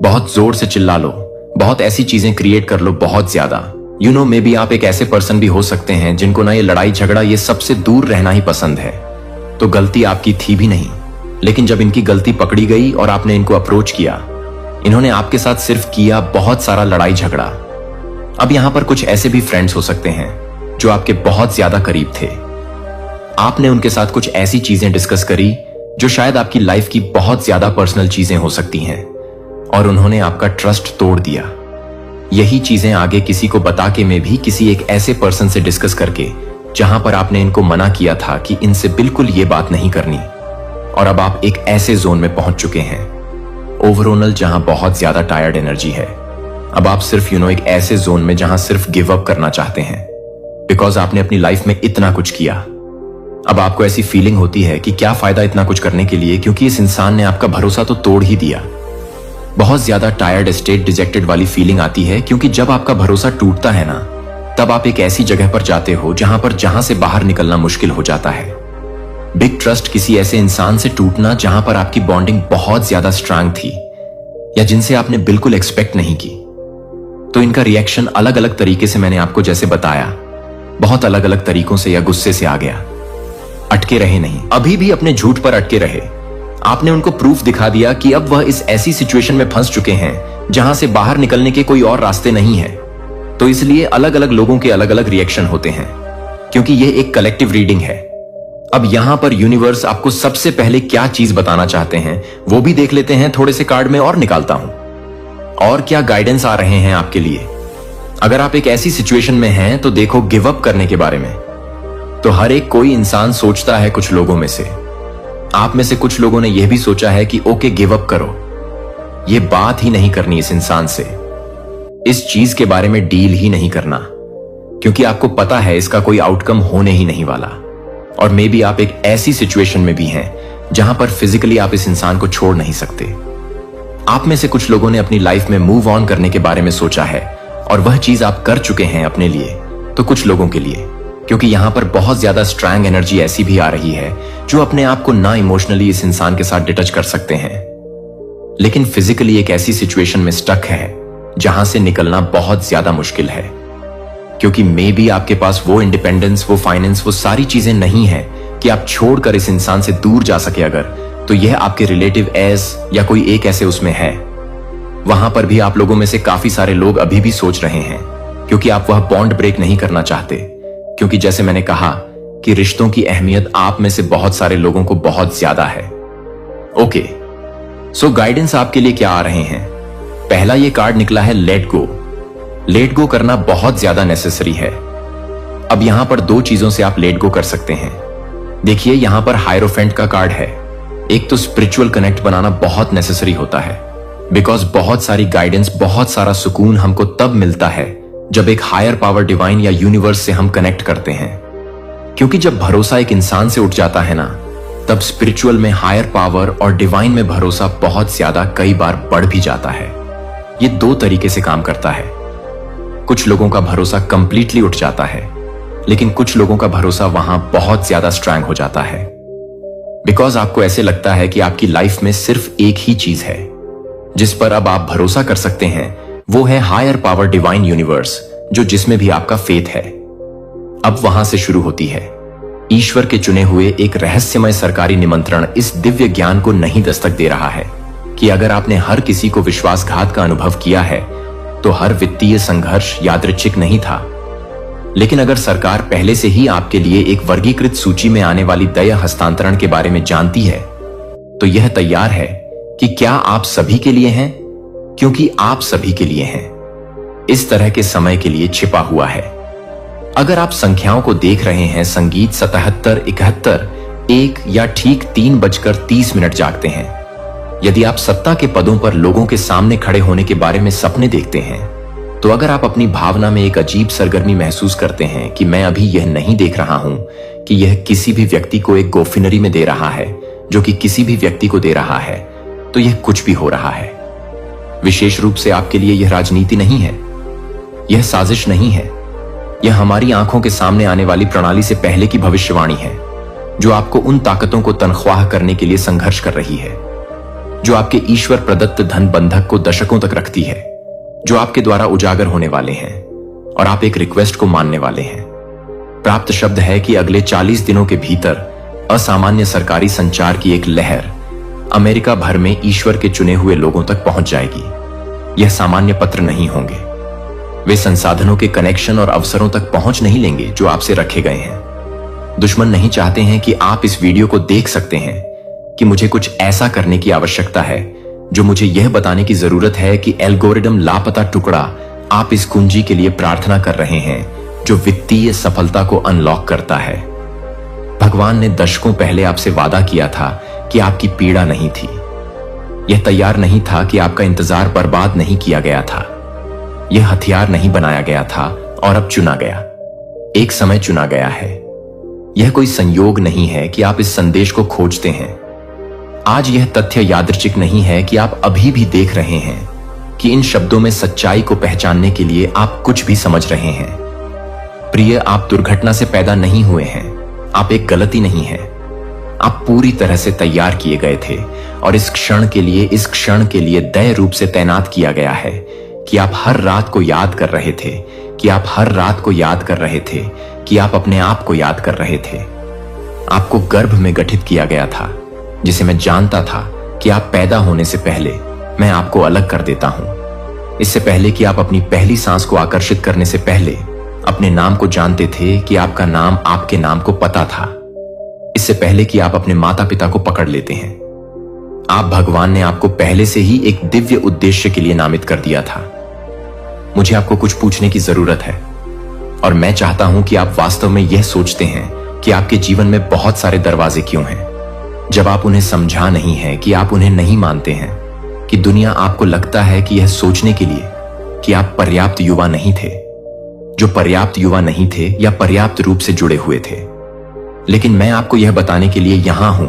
Speaker 1: बहुत जोर से चिल्ला लो, बहुत ऐसी चीजें क्रिएट कर लो बहुत ज्यादा। मे बी आप एक ऐसे पर्सन भी हो सकते हैं जिनको ना ये लड़ाई झगड़ा, ये सबसे दूर रहना ही पसंद है। तो गलती आपकी थी भी नहीं, लेकिन जब इनकी गलती पकड़ी गई और आपने इनको अप्रोच किया, इन्होंने आपके साथ सिर्फ किया बहुत सारा लड़ाई झगड़ा। अब यहां पर कुछ ऐसे भी फ्रेंड्स हो सकते हैं जो आपके बहुत ज्यादा करीब थे। आपने उनके साथ कुछ ऐसी चीजें डिस्कस करी जो शायद आपकी लाइफ की बहुत ज्यादा पर्सनल चीजें हो सकती हैं, और उन्होंने आपका ट्रस्ट तोड़ दिया। यही चीजें आगे किसी को बता के में भी किसी एक ऐसे पर्सन से डिस्कस करके, जहां पर आपने इनको मना किया था कि इनसे बिल्कुल ये बात नहीं करनी, और अब आप एक ऐसे जोन में पहुंच चुके हैं ओवरऑल जहां बहुत ज्यादा टायर्ड एनर्जी है। अब आप सिर्फ एक ऐसे जोन में जहां सिर्फ गिव अप करना चाहते हैं, बिकॉज आपने अपनी लाइफ में इतना कुछ किया। अब आपको ऐसी फीलिंग होती है कि क्या फायदा इतना कुछ करने के लिए, क्योंकि इस इंसान ने आपका भरोसा तो तोड़ ही दिया। बहुत ज्यादा टायर्ड स्टेट, डिजेक्टेड वाली फीलिंग आती है, क्योंकि जब आपका भरोसा टूटता है ना, तब आप एक ऐसी जगह पर जाते हो जहां से बाहर निकलना मुश्किल हो जाता है। बिग ट्रस्ट, किसी ऐसे इंसान से टूटना जहां पर आपकी बॉन्डिंग बहुत ज्यादा स्ट्रांग थी, या जिनसे आपने बिल्कुल एक्सपेक्ट नहीं की। तो इनका रिएक्शन अलग अलग तरीके से, मैंने आपको जैसे बताया, बहुत अलग अलग तरीकों से या गुस्से से आ गया। अटके रहे नहीं, अभी भी अपने झूठ पर अटके रहे। आपने उनको प्रूफ दिखा दिया कि अब वह इस ऐसी सिचुएशन में फंस चुके हैं जहां से बाहर निकलने के कोई और रास्ते नहीं है। तो इसलिए अलग अलग लोगों के अलग अलग रिएक्शन होते हैं, क्योंकि यह एक कलेक्टिव रीडिंग है। अब यहां पर यूनिवर्स आपको सबसे पहले क्या चीज बताना चाहते हैं वो भी देख लेते हैं। थोड़े से कार्ड में और निकालता हूं, और क्या गाइडेंस आ रहे हैं आपके लिए। अगर आप एक ऐसी सिचुएशन में हैं तो देखो गिव अप करने के बारे में। तो हर एक कोई इंसान सोचता है, कुछ लोगों में से, आप में से कुछ लोगों ने यह भी सोचा है कि ओके गिव अप करो, यह बात ही नहीं करनी इस इंसान से, इस चीज के बारे में डील ही नहीं करना, क्योंकि आपको पता है इसका कोई आउटकम होने ही नहीं वाला। और मे बी आप एक ऐसी सिचुएशन में भी हैं जहां पर फिजिकली आप इस इंसान को छोड़ नहीं सकते। आप में से कुछ लोगों ने अपनी लाइफ में मूव ऑन करने के बारे में सोचा है, और वह चीज आप कर चुके हैं अपने लिए। तो कुछ लोगों के लिए, क्योंकि यहां पर बहुत ज्यादा स्ट्रांग एनर्जी ऐसी भी आ रही है जो अपने आप को ना इमोशनली इस इंसान के साथ डिटच कर सकते हैं, लेकिन फिजिकली एक ऐसी सिचुएशन में स्टक है जहां से निकलना बहुत ज्यादा मुश्किल है। क्योंकि मे बी आपके पास वो इंडिपेंडेंस, वो फाइनेंस, वो सारी चीजें नहीं है कि आप छोड़कर इस इंसान से दूर जा सके। अगर तो यह आपके रिलेटिव एस या कोई एक ऐसे उसमें है, वहां पर भी आप लोगों में से काफी सारे लोग अभी भी सोच रहे हैं, क्योंकि आप वह बॉन्ड ब्रेक नहीं करना चाहते। क्योंकि जैसे मैंने कहा कि रिश्तों की अहमियत आप में से बहुत सारे लोगों को बहुत ज्यादा है। ओके, सो गाइडेंस आपके लिए क्या आ रहे हैं। पहला ये कार्ड निकला है लेट गो। लेट गो करना बहुत ज्यादा नेसेसरी है। अब यहां पर दो चीजों से आप लेट गो कर सकते हैं। देखिए यहां पर हायरोफेंट का कार्ड है। एक तो स्पिरिचुअल कनेक्ट बनाना बहुत नेसेसरी होता है, बिकॉज बहुत सारी गाइडेंस, बहुत सारा सुकून हमको तब मिलता है जब एक हायर पावर, डिवाइन या यूनिवर्स से हम कनेक्ट करते हैं। क्योंकि जब भरोसा एक इंसान से उठ जाता है ना, तब स्पिरिचुअल में, हायर पावर और डिवाइन में भरोसा बहुत ज्यादा कई बार बढ़ भी जाता है। ये दो तरीके से काम करता है। कुछ लोगों का भरोसा कंप्लीटली उठ जाता है, लेकिन कुछ लोगों का भरोसा वहां बहुत ज्यादा स्ट्रांग हो जाता है। बिकॉज आपको ऐसे लगता है कि आपकी लाइफ में सिर्फ एक ही चीज है जिस पर अब आप भरोसा कर सकते हैं, वो है हायर पावर डिवाइन यूनिवर्स, जो जिसमें भी आपका फेथ है। अब वहां से शुरू होती है ईश्वर के चुने हुए एक रहस्यमय सरकारी निमंत्रण। इस दिव्य ज्ञान को नहीं दस्तक दे रहा है कि अगर आपने हर किसी को विश्वासघात का अनुभव किया है तो हर वित्तीय संघर्ष यादृच्छिक नहीं था। लेकिन अगर सरकार पहले से ही आपके लिए एक वर्गीकृत सूची में आने वाली दया हस्तांतरण के बारे में जानती है, तो यह तैयार है कि क्या आप सभी के लिए हैं, क्योंकि आप सभी के लिए हैं। इस तरह के समय के लिए छिपा हुआ है। अगर आप संख्याओं को देख रहे हैं, संगीत 77, 71, 1 या ठीक 3:30 जागते हैं। यदि आप सत्ता के पदों पर लोगों के सामने खड़े होने के बारे में सपने देखते हैं, तो अगर आप अपनी भावना में एक अजीब सरगर्मी महसूस करते हैं कि मैं अभी यह नहीं देख रहा हूं कि यह किसी भी व्यक्ति को एक गोफिनरी में दे रहा है जो कि किसी भी व्यक्ति को दे रहा है, तो यह कुछ भी हो रहा है। विशेष रूप से आपके लिए यह राजनीति नहीं है, यह साजिश नहीं है, यह हमारी आंखों के सामने आने वाली प्रणाली से पहले की भविष्यवाणी है, जो आपको उन ताकतों को तनख्वाह करने के लिए संघर्ष कर रही है, जो आपके ईश्वर प्रदत्त धन बंधक को दशकों तक रखती है, जो आपके द्वारा उजागर होने वाले हैं और आप एक रिक्वेस्ट को मानने वाले हैं। प्राप्त शब्द है कि अगले 40 दिनों के भीतर असामान्य सरकारी संचार की एक लहर अमेरिका भर में ईश्वर के चुने हुए लोगों तक पहुंच जाएगी। यह सामान्य पत्र नहीं होंगे, वे संसाधनों के कनेक्शन और अवसरों तक पहुंच नहीं लेंगे जो आपसे रखे गए हैं। दुश्मन नहीं चाहते हैं कि आप इस वीडियो को देख सकते हैं कि मुझे कुछ ऐसा करने की आवश्यकता है जो मुझे यह बताने की जरूरत है कि एल्गोरिदम लापता टुकड़ा आप इस कुंजी के लिए प्रार्थना कर रहे हैं जो वित्तीय सफलता को अनलॉक करता है। भगवान ने दशकों पहले आपसे वादा किया था कि आपकी पीड़ा नहीं थी। यह तैयार नहीं था कि आपका इंतजार बर्बाद नहीं किया गया था। यह हथियार नहीं बनाया गया था और अब चुना गया। एक समय चुना गया है। यह कोई संयोग नहीं है कि आप इस संदेश को खोजते हैं। आज यह तथ्य यादृच्छिक नहीं है कि आप अभी भी देख रहे हैं कि इन शब्दों में सच्चाई को पहचानने के लिए आप कुछ भी समझ रहे हैं। प्रिय, आप दुर्घटना से पैदा नहीं हुए हैं, आप एक गलती नहीं है। आप पूरी तरह से तैयार किए गए थे और इस क्षण के लिए दय रूप से तैनात किया गया है कि आप हर रात को याद कर रहे थे, कि आप हर रात को याद कर रहे थे, कि आप अपने आप को याद कर रहे थे। आपको गर्भ में गठित किया गया था, जिसे मैं जानता था कि आप पैदा होने से पहले मैं आपको अलग कर देता हूं। इससे पहले कि आप अपनी पहली सांस को आकर्षित करने से पहले अपने नाम को जानते थे कि आपका नाम आपके नाम को पता था। इससे पहले कि आप अपने माता पिता को पकड़ लेते हैं, आप भगवान ने आपको पहले से ही एक दिव्य उद्देश्य के लिए नामित कर दिया था। मुझे आपको कुछ पूछने की जरूरत है और मैं चाहता हूं कि आप वास्तव में यह सोचते हैं कि आपके जीवन में बहुत सारे दरवाजे क्यों हैं, जब आप उन्हें समझा नहीं है, कि आप उन्हें नहीं मानते हैं, कि दुनिया आपको लगता है कि यह सोचने के लिए कि आप पर्याप्त युवा नहीं थे, जो पर्याप्त युवा नहीं थे या पर्याप्त रूप से जुड़े हुए थे। लेकिन मैं आपको यह बताने के लिए यहां हूं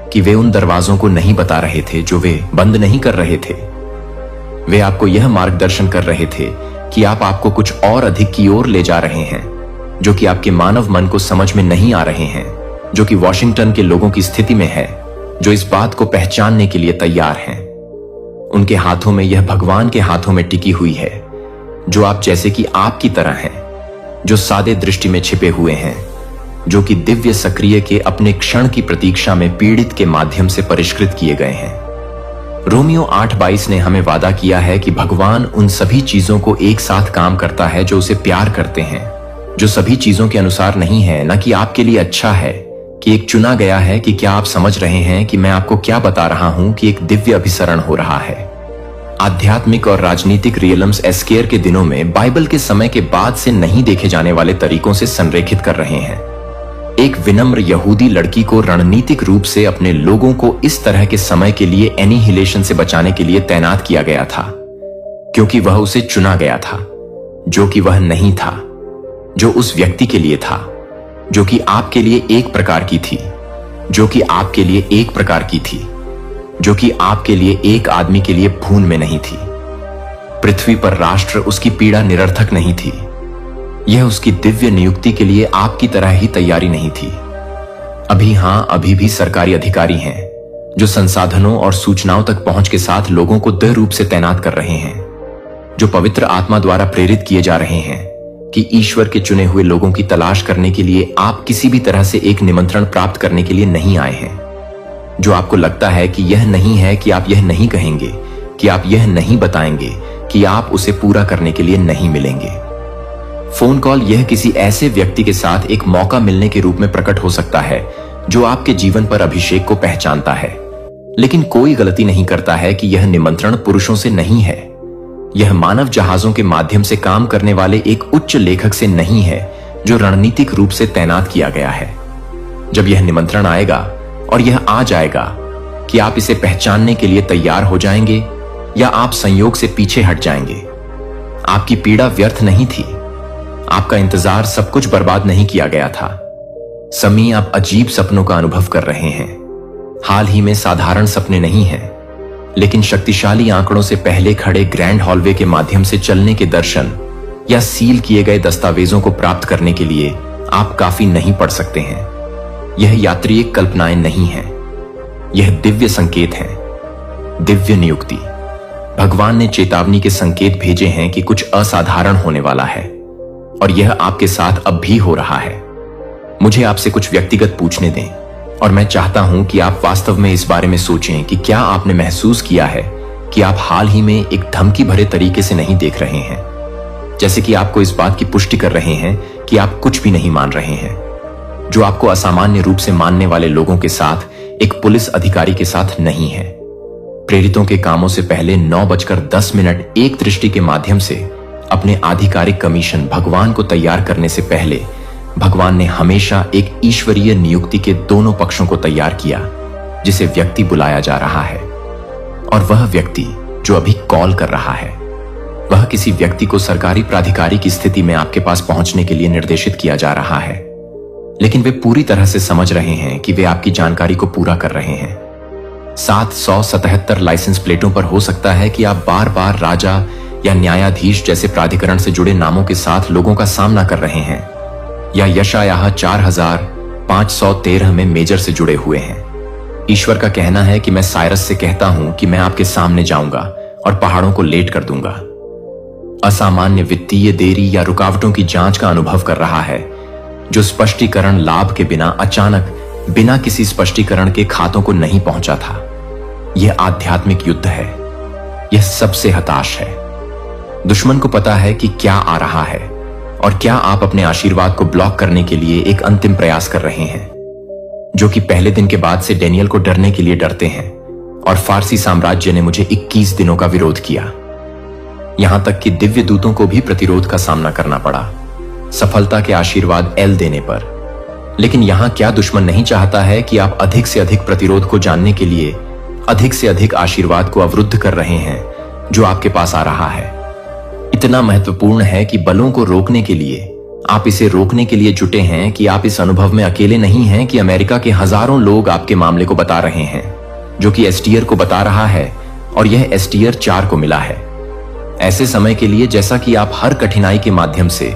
Speaker 1: कि वे उन दरवाजों को नहीं बता रहे थे जो वे बंद नहीं कर रहे थे। वे आपको यह मार्गदर्शन कर रहे थे कि आप आपको कुछ और अधिक की ओर ले जा रहे हैं, जो कि आपके मानव मन को समझ में नहीं आ रहे हैं, जो कि वॉशिंगटन के लोगों की स्थिति में है, जो इस बात को पहचानने के लिए तैयार हैं। उनके हाथों में यह भगवान के हाथों में टिकी हुई है, जो आप जैसे कि आपकी तरह हैं, जो सादे दृष्टि में छिपे हुए हैं, जो कि दिव्य सक्रिय के अपने क्षण की प्रतीक्षा में पीड़ित के माध्यम से परिष्कृत किए गए हैं। रोमियो 8:22 ने हमें वादा किया है कि भगवान उन सभी चीजों को एक साथ काम करता है जो उसे प्यार करते हैं, जो सभी चीजों के अनुसार नहीं है, न कि आपके लिए अच्छा है, कि एक चुना गया है। कि क्या आप समझ रहे हैं कि मैं आपको क्या बता रहा हूं कि एक दिव्य अभिसरण हो रहा है। आध्यात्मिक और राजनीतिक रियलम्स एस्केयर के दिनों में बाइबल के समय के बाद से नहीं देखे जाने वाले तरीकों से संरेखित कर रहे हैं। एक विनम्र यहूदी लड़की को रणनीतिक रूप से अपने लोगों को इस तरह के समय के लिए एनिहिलेशन से बचाने के लिए तैनात किया गया था, क्योंकि वह उसे चुना गया था, जो कि वह नहीं था, जो उस व्यक्ति के लिए था, जो कि आपके लिए एक प्रकार की थी, जो कि आपके लिए एक प्रकार की थी, जो कि आपके लिए एक आदमी के लिए भून में नहीं थी। पृथ्वी पर राष्ट्र उसकी पीड़ा निरर्थक नहीं थी। यह उसकी दिव्य नियुक्ति के लिए आपकी तरह ही तैयारी नहीं थी। अभी हां, अभी भी सरकारी अधिकारी हैं जो संसाधनों और सूचनाओं तक पहुंच के साथ लोगों को दृढ़ रूप से तैनात कर रहे हैं, जो पवित्र आत्मा द्वारा प्रेरित किए जा रहे हैं कि ईश्वर के चुने हुए लोगों की तलाश करने के लिए आप किसी भी तरह से एक निमंत्रण प्राप्त करने के लिए नहीं आए हैं। जो आपको लगता है कि यह नहीं है, कि आप यह नहीं कहेंगे, कि आप यह नहीं बताएंगे, कि आप उसे पूरा करने के लिए नहीं मिलेंगे। फोन कॉल यह किसी ऐसे व्यक्ति के साथ एक मौका मिलने के रूप में प्रकट हो सकता है जो आपके जीवन पर अभिषेक को पहचानता है, लेकिन कोई गलती नहीं करता है कि यह निमंत्रण पुरुषों से नहीं है। यह मानव जहाजों के माध्यम से काम करने वाले एक उच्च लेखक से नहीं है जो रणनीतिक रूप से तैनात किया गया है। जब यह निमंत्रण आएगा और यह आ जाएगा कि आप इसे पहचानने के लिए तैयार हो जाएंगे या आप संयोग से पीछे हट जाएंगे। आपकी पीड़ा व्यर्थ नहीं थी, आपका इंतजार सब कुछ बर्बाद नहीं किया गया था। समी, आप अजीब सपनों का अनुभव कर रहे हैं। हाल ही में साधारण सपने नहीं हैं, लेकिन शक्तिशाली आंकड़ों से पहले खड़े ग्रैंड हॉलवे के माध्यम से चलने के दर्शन या सील किए गए दस्तावेजों को प्राप्त करने के लिए आप काफी नहीं पढ़ सकते हैं। यह यात्रीय कल्पनाएं नहीं हैं, यह दिव्य संकेत हैं, दिव्य नियुक्ति। भगवान ने चेतावनी के संकेत भेजे हैं कि कुछ असाधारण होने वाला है, और यह आपके साथ अब भी हो रहा है। मुझे आपसे कुछ व्यक्तिगत पूछने दें, और मैं चाहता हूं कि आप वास्तव में इस बारे में सोचें कि क्या आपने महसूस किया है कि आप हाल ही में एक धमकी भरे तरीके से नहीं देख रहे हैं, जैसे कि आपको इस बात की पुष्टि कर रहे हैं कि आप कुछ भी नहीं मान रहे हैं, जो आपको असामान्य रूप से मानने वाले लोगों के साथ एक पुलिस अधिकारी के साथ नहीं है। प्रेरितों के कामों से पहले 9:10 एक दृष्टि के माध्यम से अपने आधिकारिक कमीशन भगवान को तैयार करने से पहले भगवान ने हमेशा एक ईश्वरीय नियुक्ति के दोनों पक्षों को तैयार किया, जिसे व्यक्ति बुलाया जा रहा है। और वह व्यक्ति जो अभी कॉल कर रहा है, वह किसी व्यक्ति को सरकारी प्राधिकारी की स्थिति में आपके पास पहुंचने के लिए निर्देशित किया जा रहा है, लेकिन वे पूरी तरह से समझ रहे हैं कि वे आपकी जानकारी को पूरा कर रहे हैं। 777 लाइसेंस प्लेटों पर हो सकता है कि आप बार बार राजा या न्यायाधीश जैसे प्राधिकरण से जुड़े नामों के साथ लोगों का सामना कर रहे हैं, या यशायाह 4513 में मेजर से जुड़े हुए हैं। ईश्वर का कहना है कि मैं साइरस से कहता हूं कि मैं आपके सामने जाऊंगा और पहाड़ों को लेट कर दूंगा। असामान्य वित्तीय देरी या रुकावटों की जांच का अनुभव कर रहा है, जो स्पष्टीकरण लाभ के बिना अचानक बिना किसी स्पष्टीकरण के खातों को नहीं पहुंचा था। यह आध्यात्मिक युद्ध है, यह सबसे हताश है। दुश्मन को पता है कि क्या आ रहा है, और क्या आप अपने आशीर्वाद को ब्लॉक करने के लिए एक अंतिम प्रयास कर रहे हैं, जो कि पहले दिन के बाद से डेनियल को डरने के लिए डरते हैं। और फारसी साम्राज्य ने मुझे 21 दिनों का विरोध किया, यहां तक कि दिव्य दूतों को भी प्रतिरोध का सामना करना पड़ा, सफलता के आशीर्वाद एल देने पर। लेकिन यहां क्या दुश्मन नहीं चाहता है कि आप अधिक से अधिक प्रतिरोध को जानने के लिए अधिक से अधिक आशीर्वाद को अवरुद्ध कर रहे हैं जो आपके पास आ रहा है। इतना महत्वपूर्ण है कि बलों को रोकने के लिए आप इसे रोकने के लिए जुटे हैं कि आप इस अनुभव में अकेले नहीं हैं कि अमेरिका के हजारों लोग आपके मामले को बता रहे हैं, जो कि एसटीआर को बता रहा है, और यह एसटीआर 4 को मिला है। ऐसे समय के लिए जैसा कि आप हर कठिनाई के माध्यम से,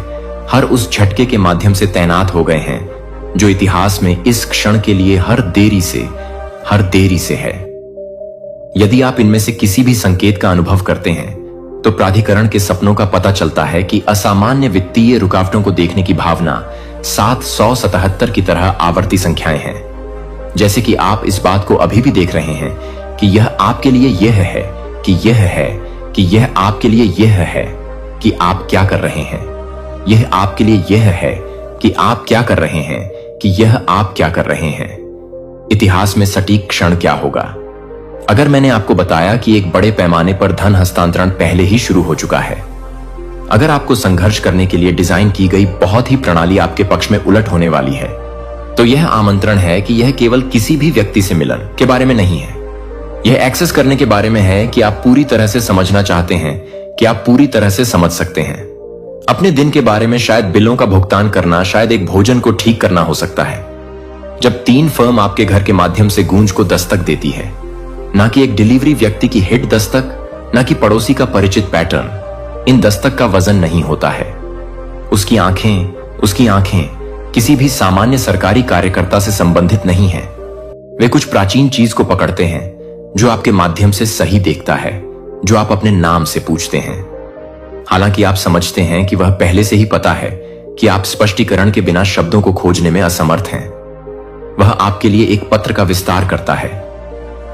Speaker 1: हर उस झटके के माध्यम से तैनात हो गए हैं जो इतिहास में इस क्षण के लिए हर देरी से है। यदि आप इनमें से किसी भी संकेत का अनुभव करते हैं, तो प्राधिकरण के सपनों का पता चलता है कि असामान्य वित्तीय रुकावटों को देखने की भावना 777 की तरह आवर्ती संख्याएं हैं। जैसे कि आप इस बात को अभी भी देख रहे हैं कि यह आपके लिए यह है, कि यह है, कि यह आपके लिए यह है, कि आप क्या कर रहे हैं। यह आपके लिए यह है कि आप क्या कर रहे हैं, कि यह आप क्या कर रहे हैं। इतिहास में सटीक क्षण क्या होगा? अगर मैंने आपको बताया कि एक बड़े पैमाने पर धन हस्तांतरण पहले ही शुरू हो चुका है, अगर आपको संघर्ष करने के लिए डिजाइन की गई बहुत ही प्रणाली आपके पक्ष में उलट होने वाली है, तो यह आमंत्रण है कि यह केवल किसी भी व्यक्ति से मिलन के बारे में नहीं है। यह एक्सेस करने के बारे में है कि आप पूरी तरह से समझना चाहते हैं, कि आप पूरी तरह से समझ सकते हैं। अपने दिन के बारे में शायद बिलों का भुगतान करना, शायद एक भोजन को ठीक करना हो सकता है। जब 3 फर्म आपके घर के माध्यम से गूंज को दस्तक देती है, ना कि एक डिलीवरी व्यक्ति की हिट दस्तक, ना कि पड़ोसी का परिचित पैटर्न, इन दस्तक का वजन नहीं होता है। उसकी आंखें किसी भी सामान्य सरकारी कार्यकर्ता से संबंधित नहीं है। वे कुछ प्राचीन चीज को पकड़ते हैं जो आपके माध्यम से सही देखता है, जो आप अपने नाम से पूछते हैं। हालांकि आप समझते हैं कि वह पहले से ही पता है कि आप स्पष्टीकरण के बिना शब्दों को खोजने में असमर्थ हैं। वह आपके लिए एक पत्र का विस्तार करता है।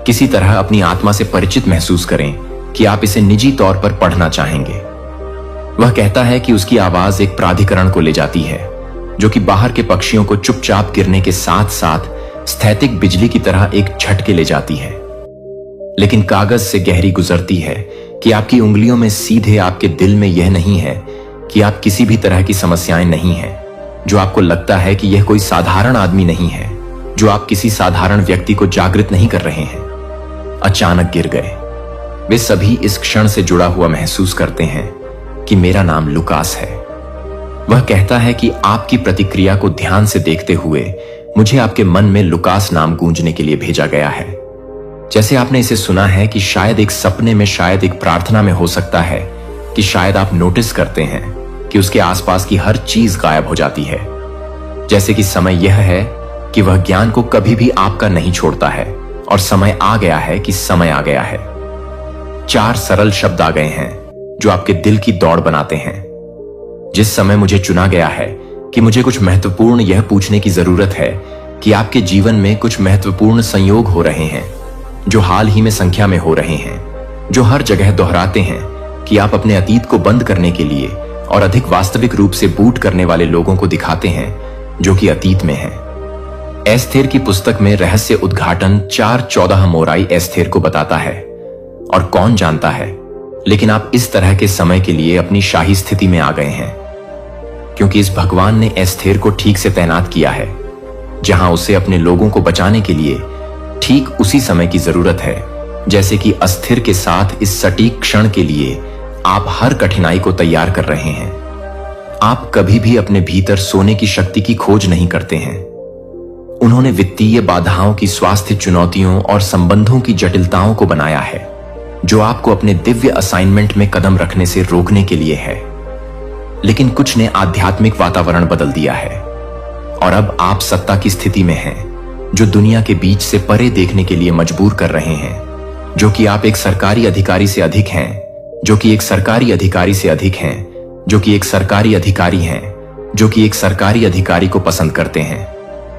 Speaker 1: किसी तरह अपनी आत्मा से परिचित महसूस करें कि आप इसे निजी तौर पर पढ़ना चाहेंगे। वह कहता है कि उसकी आवाज एक प्राधिकरण को ले जाती है जो कि बाहर के पक्षियों को चुपचाप गिरने के साथ साथ स्थैतिक बिजली की तरह एक झटके ले जाती है, लेकिन कागज से गहरी गुजरती है कि आपकी उंगलियों में सीधे आपके दिल में यह नहीं है कि आप किसी भी तरह की समस्याएं नहीं हैं, जो आपको लगता है कि यह कोई साधारण आदमी नहीं है, जो आप किसी साधारण व्यक्ति को जागृत नहीं कर रहे हैं। अचानक गिर गए। वे सभी इस क्षण से जुड़ा हुआ महसूस करते हैं कि मेरा नाम लुकास है। वह कहता है कि आपकी प्रतिक्रिया को ध्यान से देखते हुए मुझे आपके मन में लुकास नाम गूंजने के लिए भेजा गया है। जैसे आपने इसे सुना है कि शायद एक सपने में, शायद एक प्रार्थना में हो सकता है कि शायद आप नोटिस करते हैं कि उसके आसपास की हर चीज गायब हो जाती है। जैसे कि समय यह है कि वह ज्ञान को कभी भी आपका नहीं छोड़ता है और समय आ गया है कि समय आ गया है। 4 सरल शब्द आ गए हैं जो आपके दिल की दौड़ बनाते हैं। जिस समय मुझे चुना गया है कि मुझे कुछ महत्वपूर्ण यह पूछने की जरूरत है कि आपके जीवन में कुछ महत्वपूर्ण संयोग हो रहे हैं जो हाल ही में संख्या में हो रहे हैं, जो हर जगह दोहराते हैं कि आप अपने अतीत को बंद करने के लिए और अधिक वास्तविक रूप से बूट करने वाले लोगों को दिखाते हैं जो कि अतीत में हैं। एस्थेर की पुस्तक में रहस्य उद्घाटन 4:14 मोराई एस्थेर को बताता है। और कौन जानता है, लेकिन आप इस तरह के समय के लिए अपनी शाही स्थिति में आ गए हैं, क्योंकि इस भगवान ने एस्थेर को ठीक से तैनात किया है जहां उसे अपने लोगों को बचाने के लिए ठीक उसी समय की जरूरत है जैसे कि अस्थिर के साथ इस सटीक क्षण के लिए आप हर कठिनाई को तैयार कर रहे हैं। आप कभी भी अपने भीतर सोने की शक्ति की खोज नहीं करते हैं। उन्होंने वित्तीय बाधाओं की, स्वास्थ्य चुनौतियों और संबंधों की जटिलताओं को बनाया है जो आपको अपने दिव्य असाइनमेंट में कदम रखने से रोकने के लिए है। लेकिन कुछ ने आध्यात्मिक वातावरण बदल दिया है और अब आप सत्ता की स्थिति में हैं जो दुनिया के बीच से परे देखने के लिए मजबूर कर रहे हैं, जो कि आप एक सरकारी अधिकारी से अधिक हैं, जो कि एक सरकारी अधिकारी से अधिक हैं, जो कि एक सरकारी अधिकारी हैं, जो कि एक सरकारी अधिकारी को पसंद करते हैं।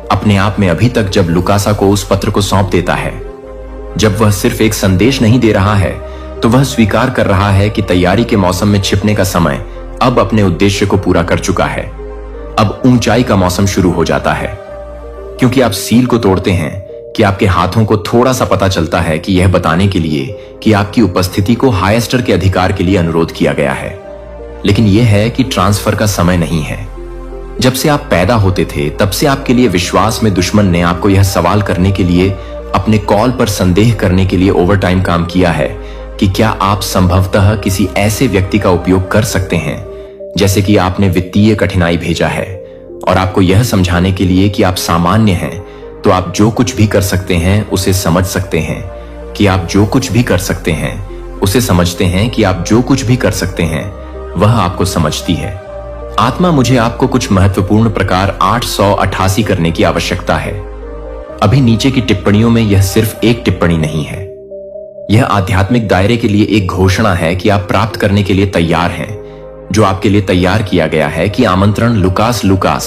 Speaker 1: अपने आप में अभी तक जब लुकासा को उस पत्र को सौंप देता है, जब वह सिर्फ एक संदेश नहीं दे रहा है, तो वह स्वीकार कर रहा है कि तैयारी के मौसम में छिपने का समय अब अपने उद्देश्य को पूरा कर चुका है। अब ऊंचाई का मौसम शुरू हो जाता है, क्योंकि आप सील को तोड़ते हैं कि आपके हाथों को थोड़ा सा पता चलता है कि यह बताने के लिए कि आपकी उपस्थिति को हाईएस्टर के अधिकार के लिए अनुरोध किया गया है। लेकिन यह है कि ट्रांसफर का समय नहीं है। जब से आप पैदा होते थे तब से आपके लिए विश्वास में दुश्मन ने आपको यह सवाल करने के लिए, अपने कॉल पर संदेह करने के लिए ओवरटाइम काम किया है कि क्या आप संभवतः किसी ऐसे व्यक्ति का उपयोग कर सकते हैं जैसे कि आपने वित्तीय कठिनाई भेजा है, और आपको यह समझाने के लिए कि आप सामान्य हैं, तो आप जो कुछ भी कर सकते हैं उसे समझ सकते हैं, कि आप जो कुछ भी कर सकते हैं उसे समझते हैं, कि आप जो कुछ भी कर सकते हैं वह आपको समझती है। आत्मा, मुझे आपको कुछ महत्वपूर्ण प्रकार 888 करने की आवश्यकता है। अभी नीचे की टिप्पणियों में यह सिर्फ एक टिप्पणी नहीं है, यह आध्यात्मिक दायरे के लिए एक घोषणा है कि आप प्राप्त करने के लिए तैयार हैं जो आपके लिए तैयार किया गया है। कि आमंत्रण लुकास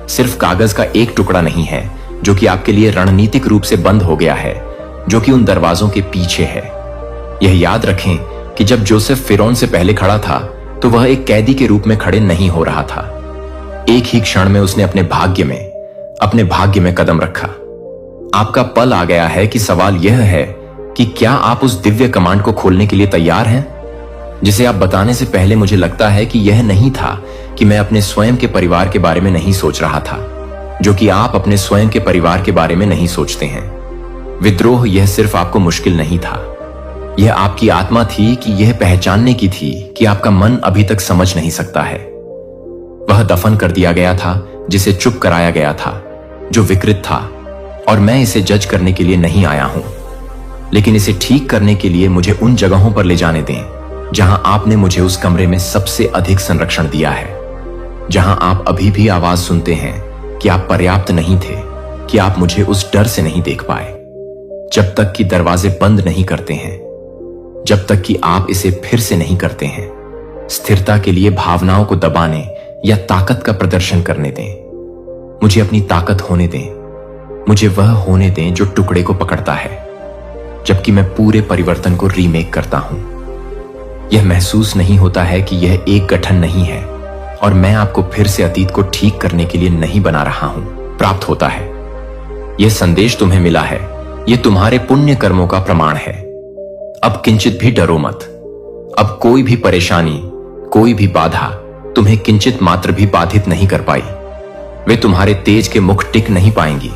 Speaker 1: सिर्फ कागज का एक टुकड़ा नहीं है जो कि आपके लिए रणनीतिक रूप से बंद हो गया है, जो कि उन दरवाजों के पीछे है। यह याद रखें कि जब जोसेफ फिरौन से पहले खड़ा था तो वह एक कैदी के रूप में खड़े नहीं हो रहा था। एक ही क्षण में उसने अपने भाग्य में कदम रखा। आपका पल आ गया है कि सवाल यह है कि क्या आप उस दिव्य कमांड को खोलने के लिए तैयार हैं, जिसे आप बताने से पहले मुझे लगता है कि यह नहीं था कि मैं अपने स्वयं के परिवार के बारे में नहीं सोच रहा था, जो कि आप अपने स्वयं के परिवार के बारे में नहीं सोचते हैं। विद्रोह यह सिर्फ आपको मुश्किल नहीं था, यह आपकी आत्मा थी कि यह पहचानने की थी कि आपका मन अभी तक समझ नहीं सकता है। वह दफन कर दिया गया था जिसे चुप कराया गया था, जो विकृत था, और मैं इसे जज करने के लिए नहीं आया हूं, लेकिन इसे ठीक करने के लिए मुझे उन जगहों पर ले जाने दें जहां आपने मुझे उस कमरे में सबसे अधिक संरक्षण दिया है, जहां आप अभी भी आवाज सुनते हैं कि आप पर्याप्त नहीं थे, कि आप मुझे उस डर से नहीं देख पाए। जब तक कि दरवाजे बंद नहीं करते हैं, जब तक कि आप इसे फिर से नहीं करते हैं, स्थिरता के लिए भावनाओं को दबाने या ताकत का प्रदर्शन करने दें। मुझे अपनी ताकत होने दें, मुझे वह होने दें जो टुकड़े को पकड़ता है, जबकि मैं पूरे परिवर्तन को रीमेक करता हूं। यह महसूस नहीं होता है कि यह एक गठन नहीं है और मैं आपको फिर से अतीत को ठीक करने के लिए नहीं बना रहा हूं। प्राप्त होता है, यह संदेश तुम्हें मिला है, यह तुम्हारे पुण्य कर्मों का प्रमाण है। अब किंचित भी डरो मत। अब कोई भी परेशानी, कोई भी बाधा तुम्हें किंचित मात्र भी बाधित नहीं कर पाई। वे तुम्हारे तेज के मुख टिक नहीं पाएंगी।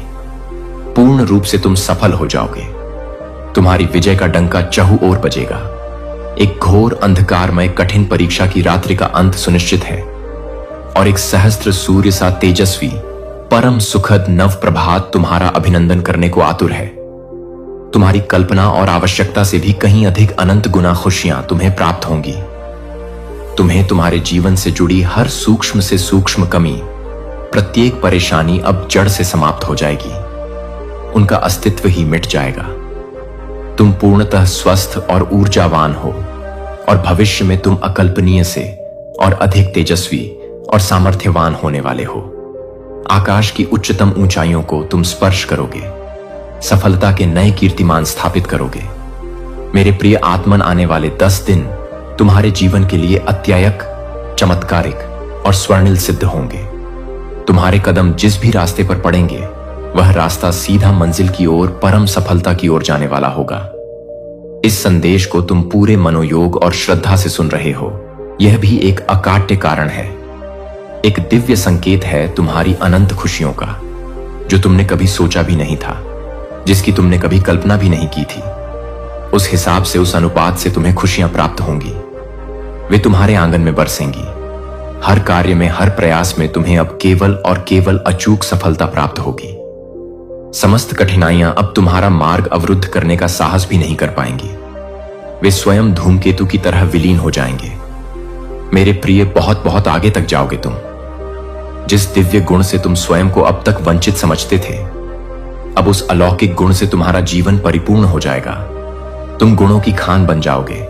Speaker 1: पूर्ण रूप से तुम सफल हो जाओगे। तुम्हारी विजय का डंका चहु ओर बजेगा। एक घोर अंधकारमय कठिन परीक्षा की रात्रि का अंत सुनिश्चित है और एक सहस्त्र सूर्य सा तेजस्वी परम सुखद नव प्रभात तुम्हारा अभिनंदन करने को आतुर है। तुम्हारी कल्पना और आवश्यकता से भी कहीं अधिक अनंत गुना खुशियां तुम्हें प्राप्त होंगी। तुम्हें तुम्हारे जीवन से जुड़ी हर सूक्ष्म से सूक्ष्म कमी, प्रत्येक परेशानी अब जड़ से समाप्त हो जाएगी। उनका अस्तित्व ही मिट जाएगा। तुम पूर्णतः स्वस्थ और ऊर्जावान हो और भविष्य में तुम अकल्पनीय से और अधिक तेजस्वी और सामर्थ्यवान होने वाले हो। आकाश की उच्चतम ऊंचाइयों को तुम स्पर्श करोगे, सफलता के नए कीर्तिमान स्थापित करोगे। मेरे प्रिय आत्मन, आने वाले 10 दिन तुम्हारे जीवन के लिए अत्यायक, चमत्कारिक और स्वर्णिल सिद्ध होंगे। तुम्हारे कदम जिस भी रास्ते पर पड़ेंगे, वह रास्ता सीधा मंजिल की ओर, परम सफलता की ओर जाने वाला होगा। इस संदेश को तुम पूरे मनोयोग और श्रद्धा से सुन रहे हो। यह भी एक अकाट्य कारण है, एक दिव्य संकेत है तुम्हारी अनंत खुशियों का, जो तुमने कभी सोचा भी नहीं था, जिसकी तुमने कभी कल्पना भी नहीं की थी। उस हिसाब से, उस अनुपात से तुम्हें खुशियां प्राप्त होंगी। वे तुम्हारे आंगन में बरसेंगी। हर कार्य में, हर प्रयास में तुम्हें अब केवल और केवल अचूक सफलता प्राप्त होगी। समस्त कठिनाइयां अब तुम्हारा मार्ग अवरुद्ध करने का साहस भी नहीं कर पाएंगी। वे स्वयं धूमकेतु की तरह विलीन हो जाएंगे। मेरे प्रिय, बहुत बहुत आगे तक जाओगे तुम। जिस दिव्य गुण से तुम स्वयं को अब तक वंचित समझते थे, अब उस अलौकिक गुण से तुम्हारा जीवन परिपूर्ण हो जाएगा। तुम गुणों की खान बन जाओगे।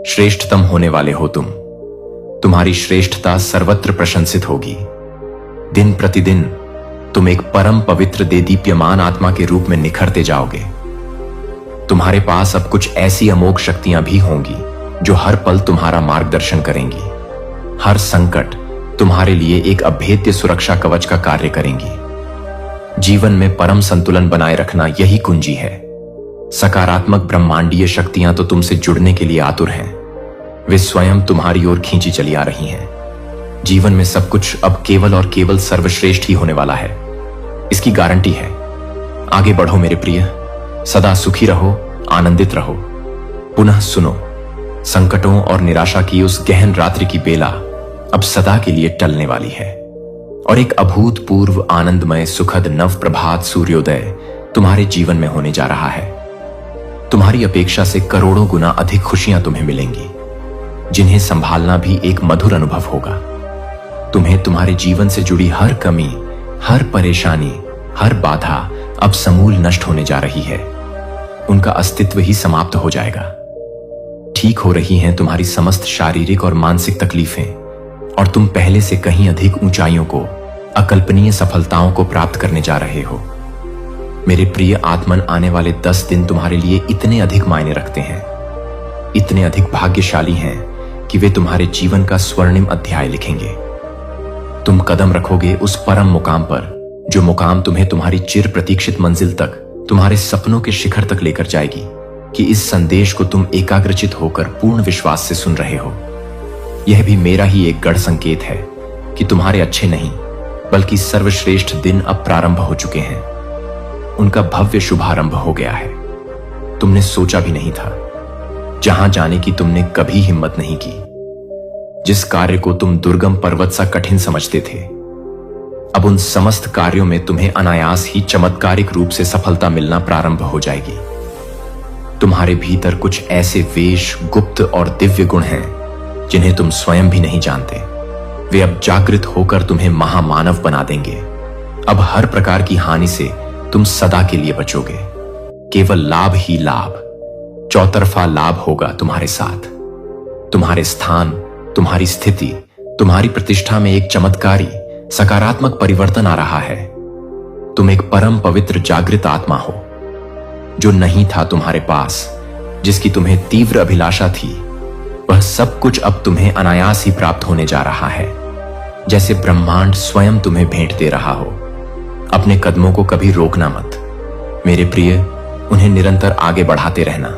Speaker 1: श्रेष्ठतम होने वाले हो तुम। तुम्हारी श्रेष्ठता सर्वत्र प्रशंसित होगी। दिन प्रतिदिन तुम एक परम पवित्र देदीप्यमान आत्मा के रूप में निखरते जाओगे। तुम्हारे पास अब कुछ ऐसी अमोघ शक्तियां भी होंगी जो हर पल तुम्हारा मार्गदर्शन करेंगी। हर संकट तुम्हारे लिए एक अभेद्य सुरक्षा कवच का कार्य करेंगी। जीवन में परम संतुलन बनाए रखना यही कुंजी है। सकारात्मक ब्रह्मांडीय शक्तियां तो तुमसे जुड़ने के लिए आतुर हैं। वे स्वयं तुम्हारी ओर खींची चली आ रही हैं। जीवन में सब कुछ अब केवल और केवल सर्वश्रेष्ठ ही होने वाला है, इसकी गारंटी है। आगे बढ़ो मेरे प्रिय, सदा सुखी रहो, आनंदित रहो। पुनः सुनो, संकटों और निराशा की उस गहन रात्रि की बेला अब सदा के लिए टलने वाली है और एक अभूतपूर्व आनंदमय सुखद नव प्रभात सूर्योदय तुम्हारे जीवन में होने जा रहा है। तुम्हारी अपेक्षा से करोड़ों गुना अधिक खुशियां तुम्हें मिलेंगी, जिन्हें संभालना भी एक मधुर अनुभव होगा। तुम्हें तुम्हारे जीवन से जुड़ी हर कमी, हर परेशानी, हर बाधा अब समूल नष्ट होने जा रही है। उनका अस्तित्व ही समाप्त हो जाएगा। ठीक हो रही हैं तुम्हारी समस्त शारीरिक और मानसिक तकलीफें और तुम पहले से कहीं अधिक ऊंचाइयों को, अकल्पनीय सफलताओं को प्राप्त करने जा रहे हो। मेरे प्रिय आत्मन, आने वाले 10 दिन तुम्हारे लिए इतने अधिक मायने रखते हैं, इतने अधिक भाग्यशाली हैं कि वे तुम्हारे जीवन का स्वर्णिम अध्याय लिखेंगे। तुम कदम रखोगे उस परम मुकाम पर, जो मुकाम तुम्हें तुम्हारी चिर प्रतीक्षित मंजिल तक, तुम्हारे सपनों के शिखर तक लेकर जाएगी कि इस संदेश को तुम एकाग्रचित होकर पूर्ण विश्वास से सुन रहे हो। यह भी मेरा ही एक गढ़ संकेत है कि तुम्हारे अच्छे नहीं बल्कि सर्वश्रेष्ठ दिन अब प्रारंभ हो चुके हैं। उनका भव्य शुभारंभ हो गया है। तुमने सोचा भी नहीं था, जहां जाने की तुमने कभी हिम्मत नहीं की। जिस कार्य को तुम दुर्गम पर्वत सा कठिन समझते थे, अब उन समस्त कार्यों में तुम्हें अनायास ही चमत्कारिक रूप से सफलता मिलना प्रारंभ हो जाएगी। तुम्हारे भीतर कुछ ऐसे वेश, गुप्त और दिव्य गुण हैं जिन्हें तुम स्वयं भी नहीं जानते। वे अब जागृत होकर तुम्हें महामानव बना देंगे। अब हर प्रकार की हानि से तुम सदा के लिए बचोगे। केवल लाभ ही लाभ, चौतरफा लाभ होगा तुम्हारे साथ। तुम्हारे स्थान, तुम्हारी स्थिति, तुम्हारी प्रतिष्ठा में एक चमत्कारी सकारात्मक परिवर्तन आ रहा है। तुम एक परम पवित्र जागृत आत्मा हो। जो नहीं था तुम्हारे पास, जिसकी तुम्हें तीव्र अभिलाषा थी, वह सब कुछ अब तुम्हें अनायास ही प्राप्त होने जा रहा है, जैसे ब्रह्मांड स्वयं तुम्हें भेंट दे रहा हो। अपने कदमों को कभी रोकना मत मेरे प्रिय, उन्हें निरंतर आगे बढ़ाते रहना।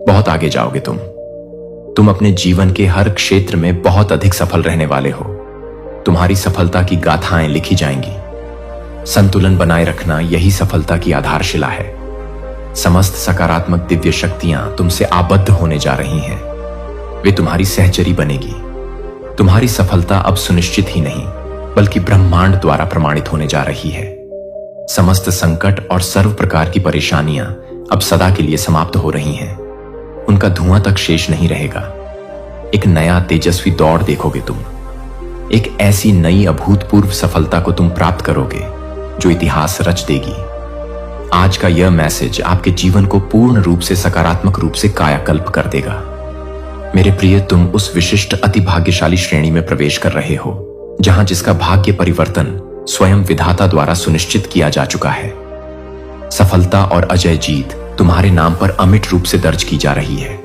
Speaker 1: बहुत आगे जाओगे तुम अपने जीवन के हर क्षेत्र में बहुत अधिक सफल रहने वाले हो। तुम्हारी सफलता की गाथाएं लिखी जाएंगी। संतुलन बनाए रखना यही सफलता की आधारशिला है। समस्त सकारात्मक दिव्य शक्तियां तुमसे आबद्ध होने जा रही हैं। वे तुम्हारी सहचरी बनेगी। तुम्हारी सफलता अब सुनिश्चित ही नहीं, बल्कि ब्रह्मांड द्वारा प्रमाणित होने जा रही है। समस्त संकट और सर्व प्रकार की परेशानियां अब सदा के लिए समाप्त हो रही हैं। उनका धुआं तक शेष नहीं रहेगा। एक नया तेजस्वी दौड़ देखोगे तुम। एक ऐसी नई अभूतपूर्व सफलता को तुम प्राप्त करोगे जो इतिहास रच देगी। आज का यह मैसेज आपके जीवन को पूर्ण रूप से सकारात्मक रूप से कायाकल्प कर देगा। मेरे प्रिय, तुम उस विशिष्ट अति भाग्यशाली श्रेणी में प्रवेश कर रहे हो जहां जिसका भाग्य परिवर्तन स्वयं विधाता द्वारा सुनिश्चित किया जा चुका है। सफलता और अजय जीत तुम्हारे नाम पर अमिट रूप से दर्ज की जा रही है।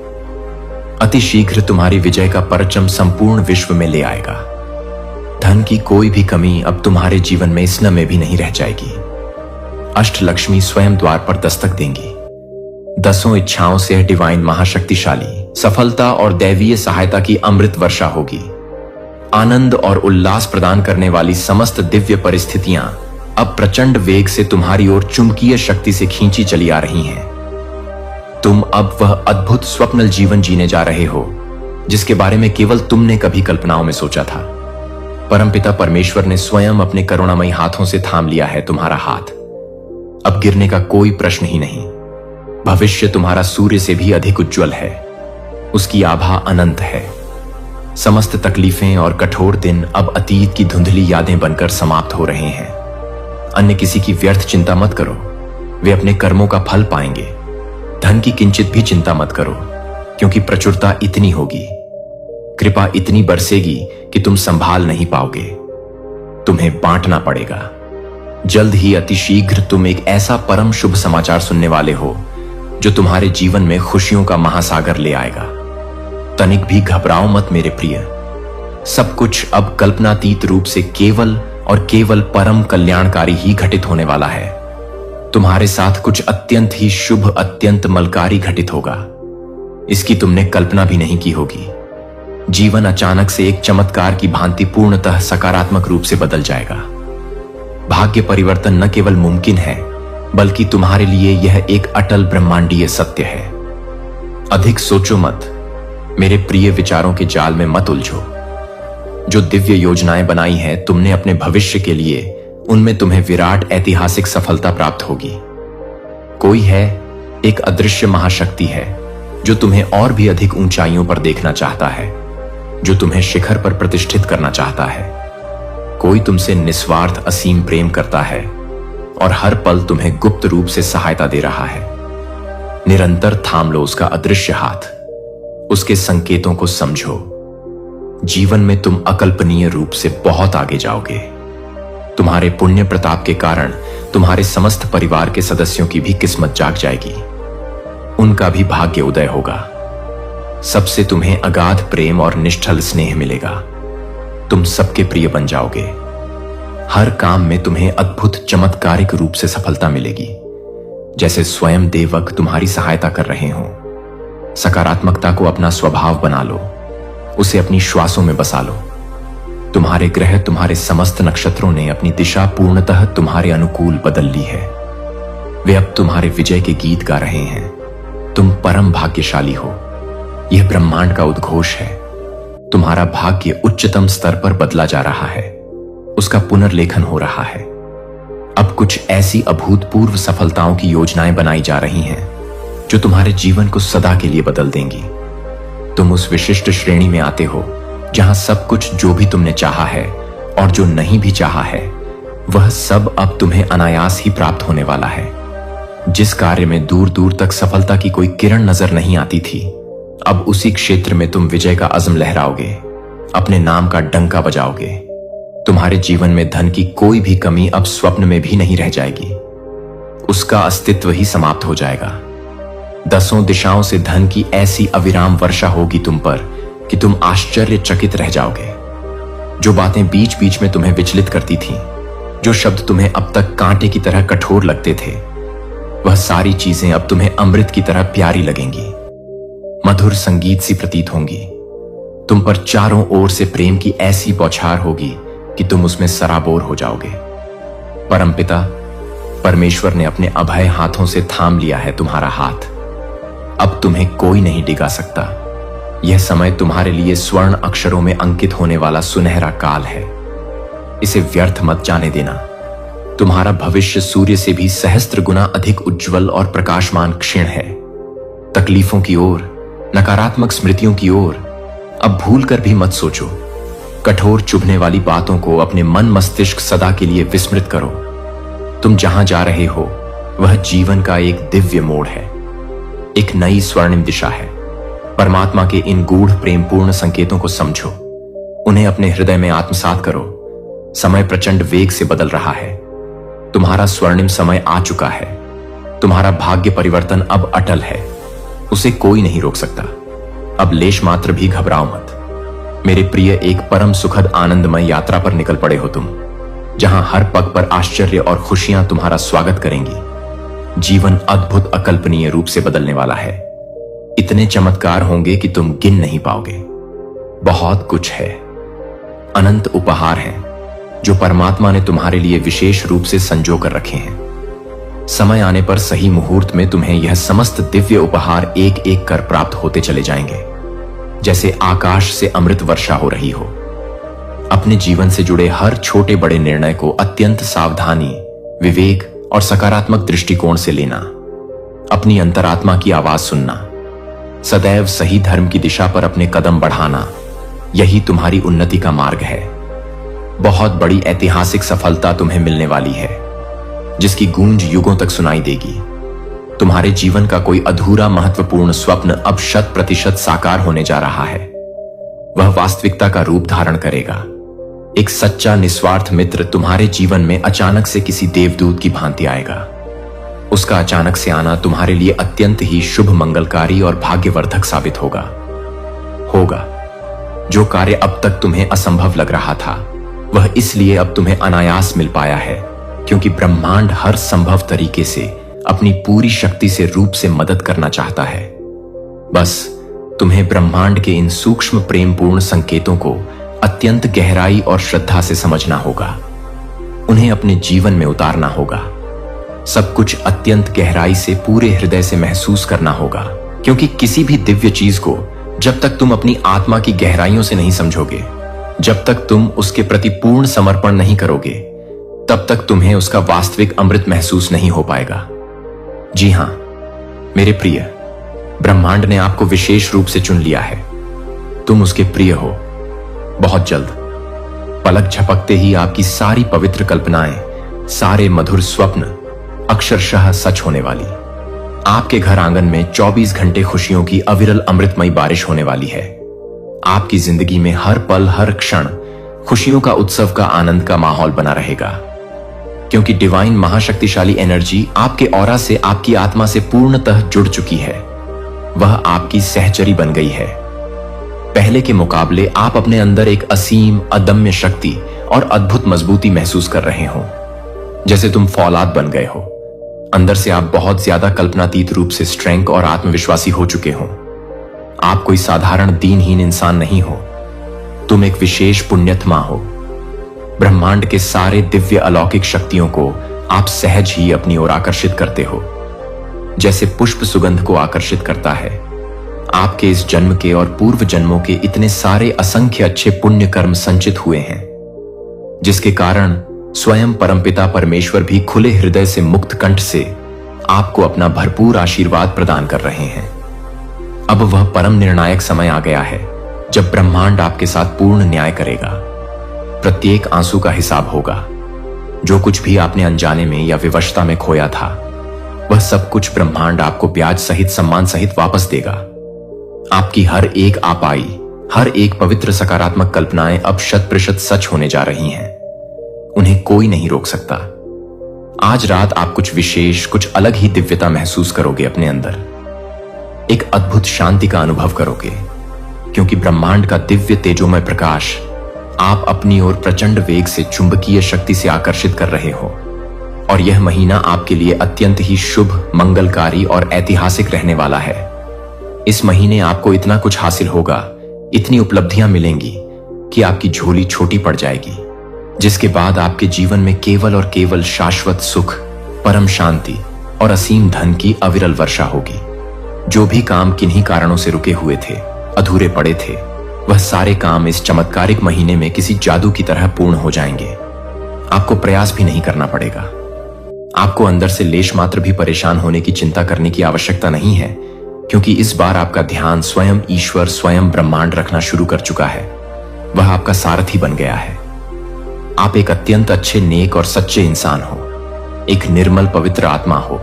Speaker 1: अति शीघ्र तुम्हारी विजय का परचम संपूर्ण विश्व में ले आएगा। धन की कोई भी कमी अब तुम्हारे जीवन में स्न में भी नहीं रह जाएगी। अष्टलक्ष्मी स्वयं द्वार पर दस्तक देंगी। 10 इच्छाओं से डिवाइन महाशक्तिशाली सफलता और दैवीय सहायता की अमृत वर्षा होगी। आनंद और उल्लास प्रदान करने वाली समस्त दिव्य परिस्थितियां अब प्रचंड वेग से तुम्हारी ओर चुंबकीय शक्ति से खींची चली आ रही हैं। तुम अब वह अद्भुत स्वप्नल जीवन जीने जा रहे हो जिसके बारे में केवल तुमने कभी कल्पनाओं में सोचा था। परमपिता परमेश्वर ने स्वयं अपने करुणामयी हाथों से थाम लिया है तुम्हारा हाथ। अब गिरने का कोई प्रश्न ही नहीं। भविष्य तुम्हारा सूर्य से भी अधिक उज्जवल है। उसकी आभा अनंत है। समस्त तकलीफें और कठोर दिन अब अतीत की धुंधली यादें बनकर समाप्त हो रहे हैं। अन्य किसी की व्यर्थ चिंता मत करो, वे अपने कर्मों का फल पाएंगे। धन की किंचित भी चिंता मत करो, क्योंकि प्रचुरता इतनी होगी, कृपा इतनी बरसेगी कि तुम संभाल नहीं पाओगे। तुम्हें बांटना पड़ेगा। जल्द ही अति शीघ्र तुम एक ऐसा परम शुभ समाचार सुनने वाले हो जो तुम्हारे जीवन में खुशियों का महासागर ले आएगा। तनिक भी घबराओ मत मेरे प्रिय। सब कुछ अब कल्पनातीत रूप से केवल और केवल परम कल्याणकारी ही घटित होने वाला है। तुम्हारे साथ कुछ अत्यंत ही शुभ, अत्यंत मलकारी घटित होगा। इसकी तुमने कल्पना भी नहीं की होगी। जीवन अचानक से एक चमत्कार की भांति पूर्णतः सकारात्मक रूप से बदल जाएगा। भाग्य परिवर्तन न केवल मुमकिन है, बल्कि तुम्हारे लिए यह एक अटल ब्रह्मांडीय सत्य है। अधिक सोचो मत, मेरे प्रिय विचारों के जाल में मत उलझो। जो दिव्य योजनाएं बनाई हैं तुमने अपने भविष्य के लिए, उनमें तुम्हें विराट ऐतिहासिक सफलता प्राप्त होगी। कोई है, एक अदृश्य महाशक्ति है जो तुम्हें और भी अधिक ऊंचाइयों पर देखना चाहता है, जो तुम्हें शिखर पर प्रतिष्ठित करना चाहता है। कोई तुमसे निस्वार्थ असीम प्रेम करता है और हर पल तुम्हें गुप्त रूप से सहायता दे रहा है। निरंतर थाम लो उसका अदृश्य हाथ, उसके संकेतों को समझो। जीवन में तुम अकल्पनीय रूप से बहुत आगे जाओगे। तुम्हारे पुण्य प्रताप के कारण तुम्हारे समस्त परिवार के सदस्यों की भी किस्मत जाग जाएगी। उनका भी भाग्य उदय होगा। सबसे तुम्हें अगाध प्रेम और निष्ठल स्नेह मिलेगा। तुम सबके प्रिय बन जाओगे। हर काम में तुम्हें अद्भुत चमत्कारिक रूप से सफलता मिलेगी, जैसे स्वयं देवक तुम्हारी सहायता कर रहे हों। सकारात्मकता को अपना स्वभाव बना लो, उसे अपनी श्वासों में बसा लो। तुम्हारे ग्रह, तुम्हारे समस्त नक्षत्रों ने अपनी दिशा पूर्णतः तुम्हारे अनुकूल बदल ली है। वे अब तुम्हारे विजय के गीत गा रहे हैं। तुम परम भाग्यशाली हो। यह ब्रह्मांड का उद्घोष है। तुम्हारा भाग्य उच्चतम स्तर पर बदला जा रहा है। उसका पुनर्लेखन हो रहा है। अब कुछ ऐसी अभूतपूर्व सफलताओं की योजनाएं बनाई जा रही हैं जो तुम्हारे जीवन को सदा के लिए बदल देंगी। तुम उस विशिष्ट श्रेणी में आते हो जहां सब कुछ जो भी तुमने चाहा है और जो नहीं भी चाहा है, वह सब अब तुम्हें अनायास ही प्राप्त होने वाला है। जिस कार्य में दूर दूर तक सफलता की कोई किरण नजर नहीं आती थी, अब उसी क्षेत्र में तुम विजय का अज़्म लहराओगे, अपने नाम का डंका बजाओगे। तुम्हारे जीवन में धन की कोई भी कमी अब स्वप्न में भी नहीं रह जाएगी, उसका अस्तित्व ही समाप्त हो जाएगा। दसों दिशाओं से धन की ऐसी अविराम वर्षा होगी तुम पर कि तुम आश्चर्यचकित रह जाओगे। जो बातें बीच बीच में तुम्हें विचलित करती थीं, जो शब्द तुम्हें अब तक कांटे की तरह कठोर लगते थे, वह सारी चीजें अब तुम्हें अमृत की तरह प्यारी लगेंगी, मधुर संगीत सी प्रतीत होंगी। तुम पर चारों ओर से प्रेम की ऐसी बौछार होगी कि तुम उसमें सराबोर हो जाओगे। परमपिता परमेश्वर ने अपने अभय हाथों से थाम लिया है तुम्हारा हाथ। अब तुम्हें कोई नहीं डिगा सकता। यह समय तुम्हारे लिए स्वर्ण अक्षरों में अंकित होने वाला सुनहरा काल है। इसे व्यर्थ मत जाने देना। तुम्हारा भविष्य सूर्य से भी सहस्त्र गुना अधिक उज्जवल और प्रकाशमान क्षीण है। तकलीफों की ओर, नकारात्मक स्मृतियों की ओर अब भूल कर भी मत सोचो। कठोर चुभने वाली बातों को अपने मन मस्तिष्क सदा के लिए विस्मृत करो। तुम जहां जा रहे हो वह जीवन का एक दिव्य मोड़ है, एक नई स्वर्णिम दिशा है। परमात्मा के इन गूढ़ प्रेमपूर्ण संकेतों को समझो, उन्हें अपने हृदय में आत्मसात करो। समय प्रचंड वेग से बदल रहा है। तुम्हारा स्वर्णिम समय आ चुका है। तुम्हारा भाग्य परिवर्तन अब अटल है, उसे कोई नहीं रोक सकता। अब लेश मात्र भी घबराओ मत। मेरे प्रिय, एक परम सुखद आनंदमय यात्रा पर निकल पड़े हो तुम, जहां हर पग पर आश्चर्य और खुशियां तुम्हारा स्वागत करेंगी। जीवन अद्भुत अकल्पनीय रूप से बदलने वाला है। इतने चमत्कार होंगे कि तुम गिन नहीं पाओगे। बहुत कुछ है, अनंत उपहार हैं जो परमात्मा ने तुम्हारे लिए विशेष रूप से संजो कर रखे हैं। समय आने पर सही मुहूर्त में तुम्हें यह समस्त दिव्य उपहार एक एक कर प्राप्त होते चले जाएंगे, जैसे आकाश से अमृत वर्षा हो रही हो। अपने जीवन से जुड़े हर छोटे बड़े निर्णय को अत्यंत सावधानी, विवेक और सकारात्मक दृष्टिकोण से लेना। अपनी अंतरात्मा की आवाज सुनना, सदैव सही धर्म की दिशा पर अपने कदम बढ़ाना, यही तुम्हारी उन्नति का मार्ग है। बहुत बड़ी ऐतिहासिक सफलता तुम्हें मिलने वाली है, जिसकी गूंज युगों तक सुनाई देगी। तुम्हारे जीवन का कोई अधूरा महत्वपूर्ण स्वप्न अब 100% साकार होने जा रहा है। वह वास्तविकता का रूप धारण करेगा। एक सच्चा निस्वार्थ मित्र तुम्हारे जीवन में अचानक से किसी देवदूत की भांति आएगा। उसका अचानक से आना तुम्हारे लिए अत्यंत ही शुभ, मंगलकारी और भाग्यवर्धक साबित होगा। जो कार्य अब तक तुम्हें असंभव लग रहा था, वह इसलिए अब तुम्हें अनायास मिल पाया है क्योंकि ब्रह्मांड हर संभव तरीके से अपनी पूरी शक्ति से रूप से मदद करना चाहता है। बस तुम्हें ब्रह्मांड के इन सूक्ष्म प्रेमपूर्ण संकेतों को अत्यंत गहराई और श्रद्धा से समझना होगा, उन्हें अपने जीवन में उतारना होगा। सब कुछ अत्यंत गहराई से पूरे हृदय से महसूस करना होगा, क्योंकि किसी भी दिव्य चीज को जब तक तुम अपनी आत्मा की गहराइयों से नहीं समझोगे, जब तक तुम उसके प्रति पूर्ण समर्पण नहीं करोगे, तब तक तुम्हें उसका वास्तविक अमृत महसूस नहीं हो पाएगा। जी हां मेरे प्रिय, ब्रह्मांड ने आपको विशेष रूप से चुन लिया है। तुम उसके प्रिय हो। बहुत जल्द, पलक झपकते ही आपकी सारी पवित्र कल्पनाएं, सारे मधुर स्वप्न अक्षरशः सच होने वाली। आपके घर आंगन में 24 घंटे खुशियों की अविरल अमृतमयी बारिश होने वाली है। आपकी जिंदगी में हर पल हर क्षण खुशियों का उत्सव का आनंद का माहौल बना रहेगा, क्योंकि डिवाइन महाशक्तिशाली एनर्जी आपके ऑरा से आपकी आत्मा से पूर्णतः जुड़ चुकी है। वह आपकी सहचरी बन गई है। पहले के मुकाबले आप अपने अंदर एक असीम, अदम्य शक्ति और अद्भुत मजबूती महसूस कर रहे हो, जैसे तुम फौलाद बन गए हो। अंदर से आप बहुत ज्यादा कल्पनातीत रूप से स्ट्रेंग और आत्मविश्वासी हो चुके हो। आप कोई साधारण दीनहीन इंसान नहीं हो, तुम एक विशेष पुण्यात्मा हो। ब्रह्मांड के सारे दिव्य अलौकिक शक्तियों को आप सहज ही अपनी ओर आकर्षित करते हो, जैसे पुष्प सुगंध को आकर्षित करता है। आपके इस जन्म के और पूर्व जन्मों के इतने सारे असंख्य अच्छे पुण्य कर्म संचित हुए हैं, जिसके कारण स्वयं परमपिता परमेश्वर भी खुले हृदय से मुक्त कंठ से आपको अपना भरपूर आशीर्वाद प्रदान कर रहे हैं। अब वह परम निर्णायक समय आ गया है जब ब्रह्मांड आपके साथ पूर्ण न्याय करेगा। प्रत्येक आंसू का हिसाब होगा। जो कुछ भी आपने अनजाने में या विवशता में खोया था, वह सब कुछ ब्रह्मांड आपको ब्याज सहित सम्मान सहित वापस देगा। आपकी हर एक आपाई, हर एक पवित्र सकारात्मक कल्पनाएं अब 100% सच होने जा रही हैं। उन्हें कोई नहीं रोक सकता। आज रात आप कुछ विशेष, कुछ अलग ही दिव्यता महसूस करोगे अपने अंदर। एक अद्भुत शांति का अनुभव करोगे, क्योंकि ब्रह्मांड का दिव्य तेजोमय प्रकाश आप अपनी ओर प्रचंड वेग से चुंबकीय शक्ति से आकर्षित कर रहे हो। और यह महीना आपके लिए अत्यंत ही शुभ, मंगलकारी और ऐतिहासिक रहने वाला है। इस महीने आपको इतना कुछ हासिल होगा, इतनी उपलब्धियां मिलेंगी कि आपकी झोली छोटी पड़ जाएगी, जिसके बाद आपके जीवन में केवल और केवल शाश्वत सुख, परम शांति और असीम धन की अविरल वर्षा होगी। जो भी काम किन्हीं कारणों से रुके हुए थे, अधूरे पड़े थे, वह सारे काम इस चमत्कारिक महीने में किसी जादू की तरह पूर्ण हो जाएंगे। आपको प्रयास भी नहीं करना पड़ेगा। आपको अंदर से लेश मात्र भी परेशान होने की चिंता करने की आवश्यकता नहीं है, क्योंकि इस बार आपका ध्यान स्वयं ईश्वर, स्वयं ब्रह्मांड रखना शुरू कर चुका है। वह आपका सारथी बन गया है। आप एक अत्यंत अच्छे, नेक और सच्चे इंसान हो, एक निर्मल पवित्र आत्मा हो,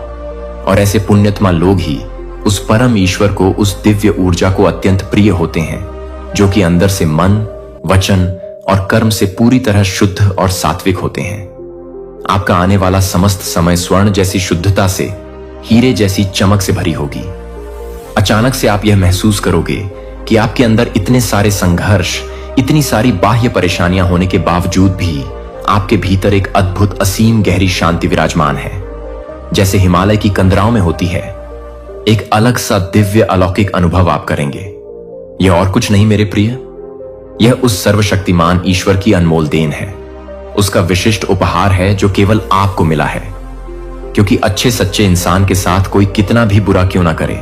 Speaker 1: और ऐसे पुण्यत्मा लोग ही उस परम ईश्वर को, उस दिव्य ऊर्जा को अत्यंत प्रिय होते हैं, जो कि अंदर से मन, वचन और कर्म से पूरी तरह शुद्ध और सात्विक होते हैं। आपका आने वाला समस्त समय स्वर्ण जैसी शुद्धता से, हीरे जैसी चमक से भरी होगी। अचानक से आप यह महसूस करोगे कि आपके अंदर इतने सारे संघर्ष, इतनी सारी बाह्य परेशानियां होने के बावजूद भी आपके भीतर एक अद्भुत, असीम गहरी शांति विराजमान है, जैसे हिमालय की कंदराओं में होती है। एक अलग सा दिव्य अलौकिक अनुभव आप करेंगे। यह और कुछ नहीं मेरे प्रिय, यह उस सर्वशक्तिमान ईश्वर की अनमोल देन है। उसका विशिष्ट उपहार है जो केवल आपको मिला है। क्योंकि अच्छे सच्चे इंसान के साथ कोई कितना भी बुरा क्यों ना करे,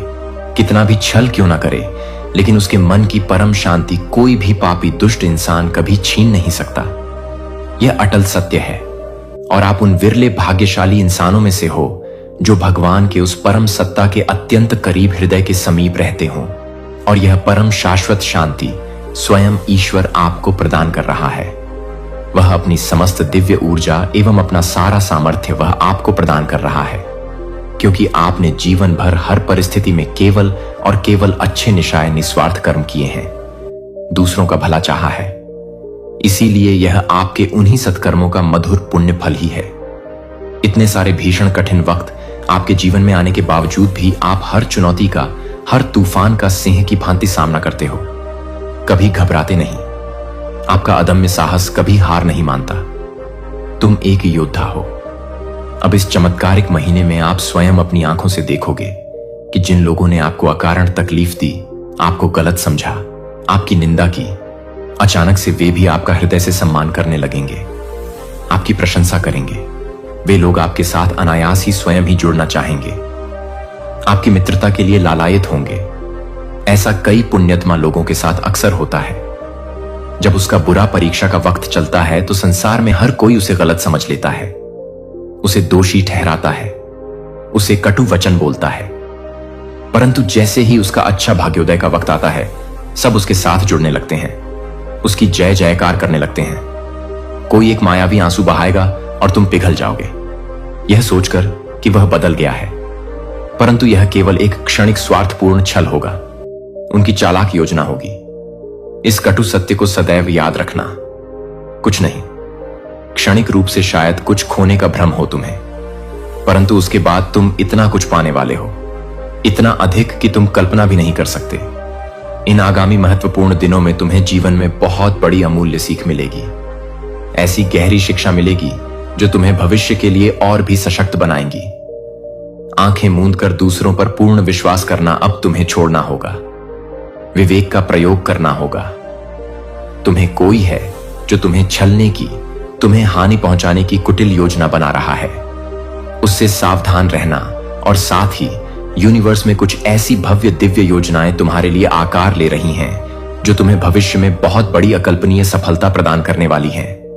Speaker 1: कितना भी छल क्यों ना करे, लेकिन उसके मन की परम शांति कोई भी पापी दुष्ट इंसान कभी छीन नहीं सकता। यह अटल सत्य है, और आप उन विरले भाग्यशाली इंसानों में से हो जो भगवान के उस परम सत्ता के अत्यंत करीब, हृदय के समीप रहते हो। और यह परम शाश्वत शांति स्वयं ईश्वर आपको प्रदान कर रहा है। वह अपनी समस्त दिव्य ऊर्जा एवं अपना सारा सामर्थ्य वह आपको प्रदान कर रहा है, क्योंकि आपने जीवन भर हर परिस्थिति में केवल और केवल अच्छे निशाए निस्वार्थ कर्म किए हैं, दूसरों का भला चाहा है। इसीलिए यह आपके उन्हीं सत्कर्मों का मधुर पुण्य फल ही है। इतने सारे भीषण कठिन वक्त आपके जीवन में आने के बावजूद भी आप हर चुनौती का, हर तूफान का सिंह की भांति सामना करते हो। कभी घबराते नहीं। आपका अदम्य साहस कभी हार नहीं मानता। तुम एक योद्धा हो। अब इस चमत्कारिक महीने में आप स्वयं अपनी आंखों से देखोगे कि जिन लोगों ने आपको अकारण तकलीफ दी, आपको गलत समझा, आपकी निंदा की, अचानक से वे भी आपका हृदय से सम्मान करने लगेंगे, आपकी प्रशंसा करेंगे। वे लोग आपके साथ अनायास ही स्वयं ही जुड़ना चाहेंगे, आपकी मित्रता के लिए लालायित होंगे। ऐसा कई पुण्यत्मा लोगों के साथ अक्सर होता है। जब उसका बुरा परीक्षा का वक्त चलता है तो संसार में हर कोई उसे गलत समझ लेता है, उसे दोषी ठहराता है, उसे कटु वचन बोलता है। परंतु जैसे ही उसका अच्छा भाग्योदय का वक्त आता है, सब उसके साथ जुड़ने लगते हैं, उसकी जय जयकार करने लगते हैं। कोई एक मायावी आंसू बहाएगा और तुम पिघल जाओगे, यह सोचकर कि वह बदल गया है। परंतु यह केवल एक क्षणिक स्वार्थपूर्ण छल होगा, उनकी चालाक योजना होगी। इस कटु सत्य को सदैव याद रखना। कुछ नहीं, क्षणिक रूप से शायद कुछ खोने का भ्रम हो तुम्हें, परंतु उसके बाद तुम इतना कुछ पाने वाले हो, इतना अधिक कि तुम कल्पना भी नहीं कर सकते। इन आगामी महत्वपूर्ण दिनों में तुम्हें जीवन में बहुत बड़ी अमूल्य सीख मिलेगी। ऐसी गहरी शिक्षा मिलेगी जो तुम्हें भविष्य के लिए और भी सशक्त बनाएंगी। आंखें मूंद कर दूसरों पर पूर्ण विश्वास करना अब तुम्हें छोड़ना होगा। विवेक का प्रयोग करना होगा। तुम्हें कोई है जो तुम्हें छलने की, तुम्हें हानि पहुंचाने की कुटिल योजना बना रहा है। उससे सावधान रहना, और साथ ही यूनिवर्स में कुछ ऐसी भव्य दिव्य योजनाएं तुम्हारे लिए आकार ले रही हैं जो तुम्हें भविष्य में बहुत बड़ी अकल्पनीय सफलता प्रदान करने वाली हैं।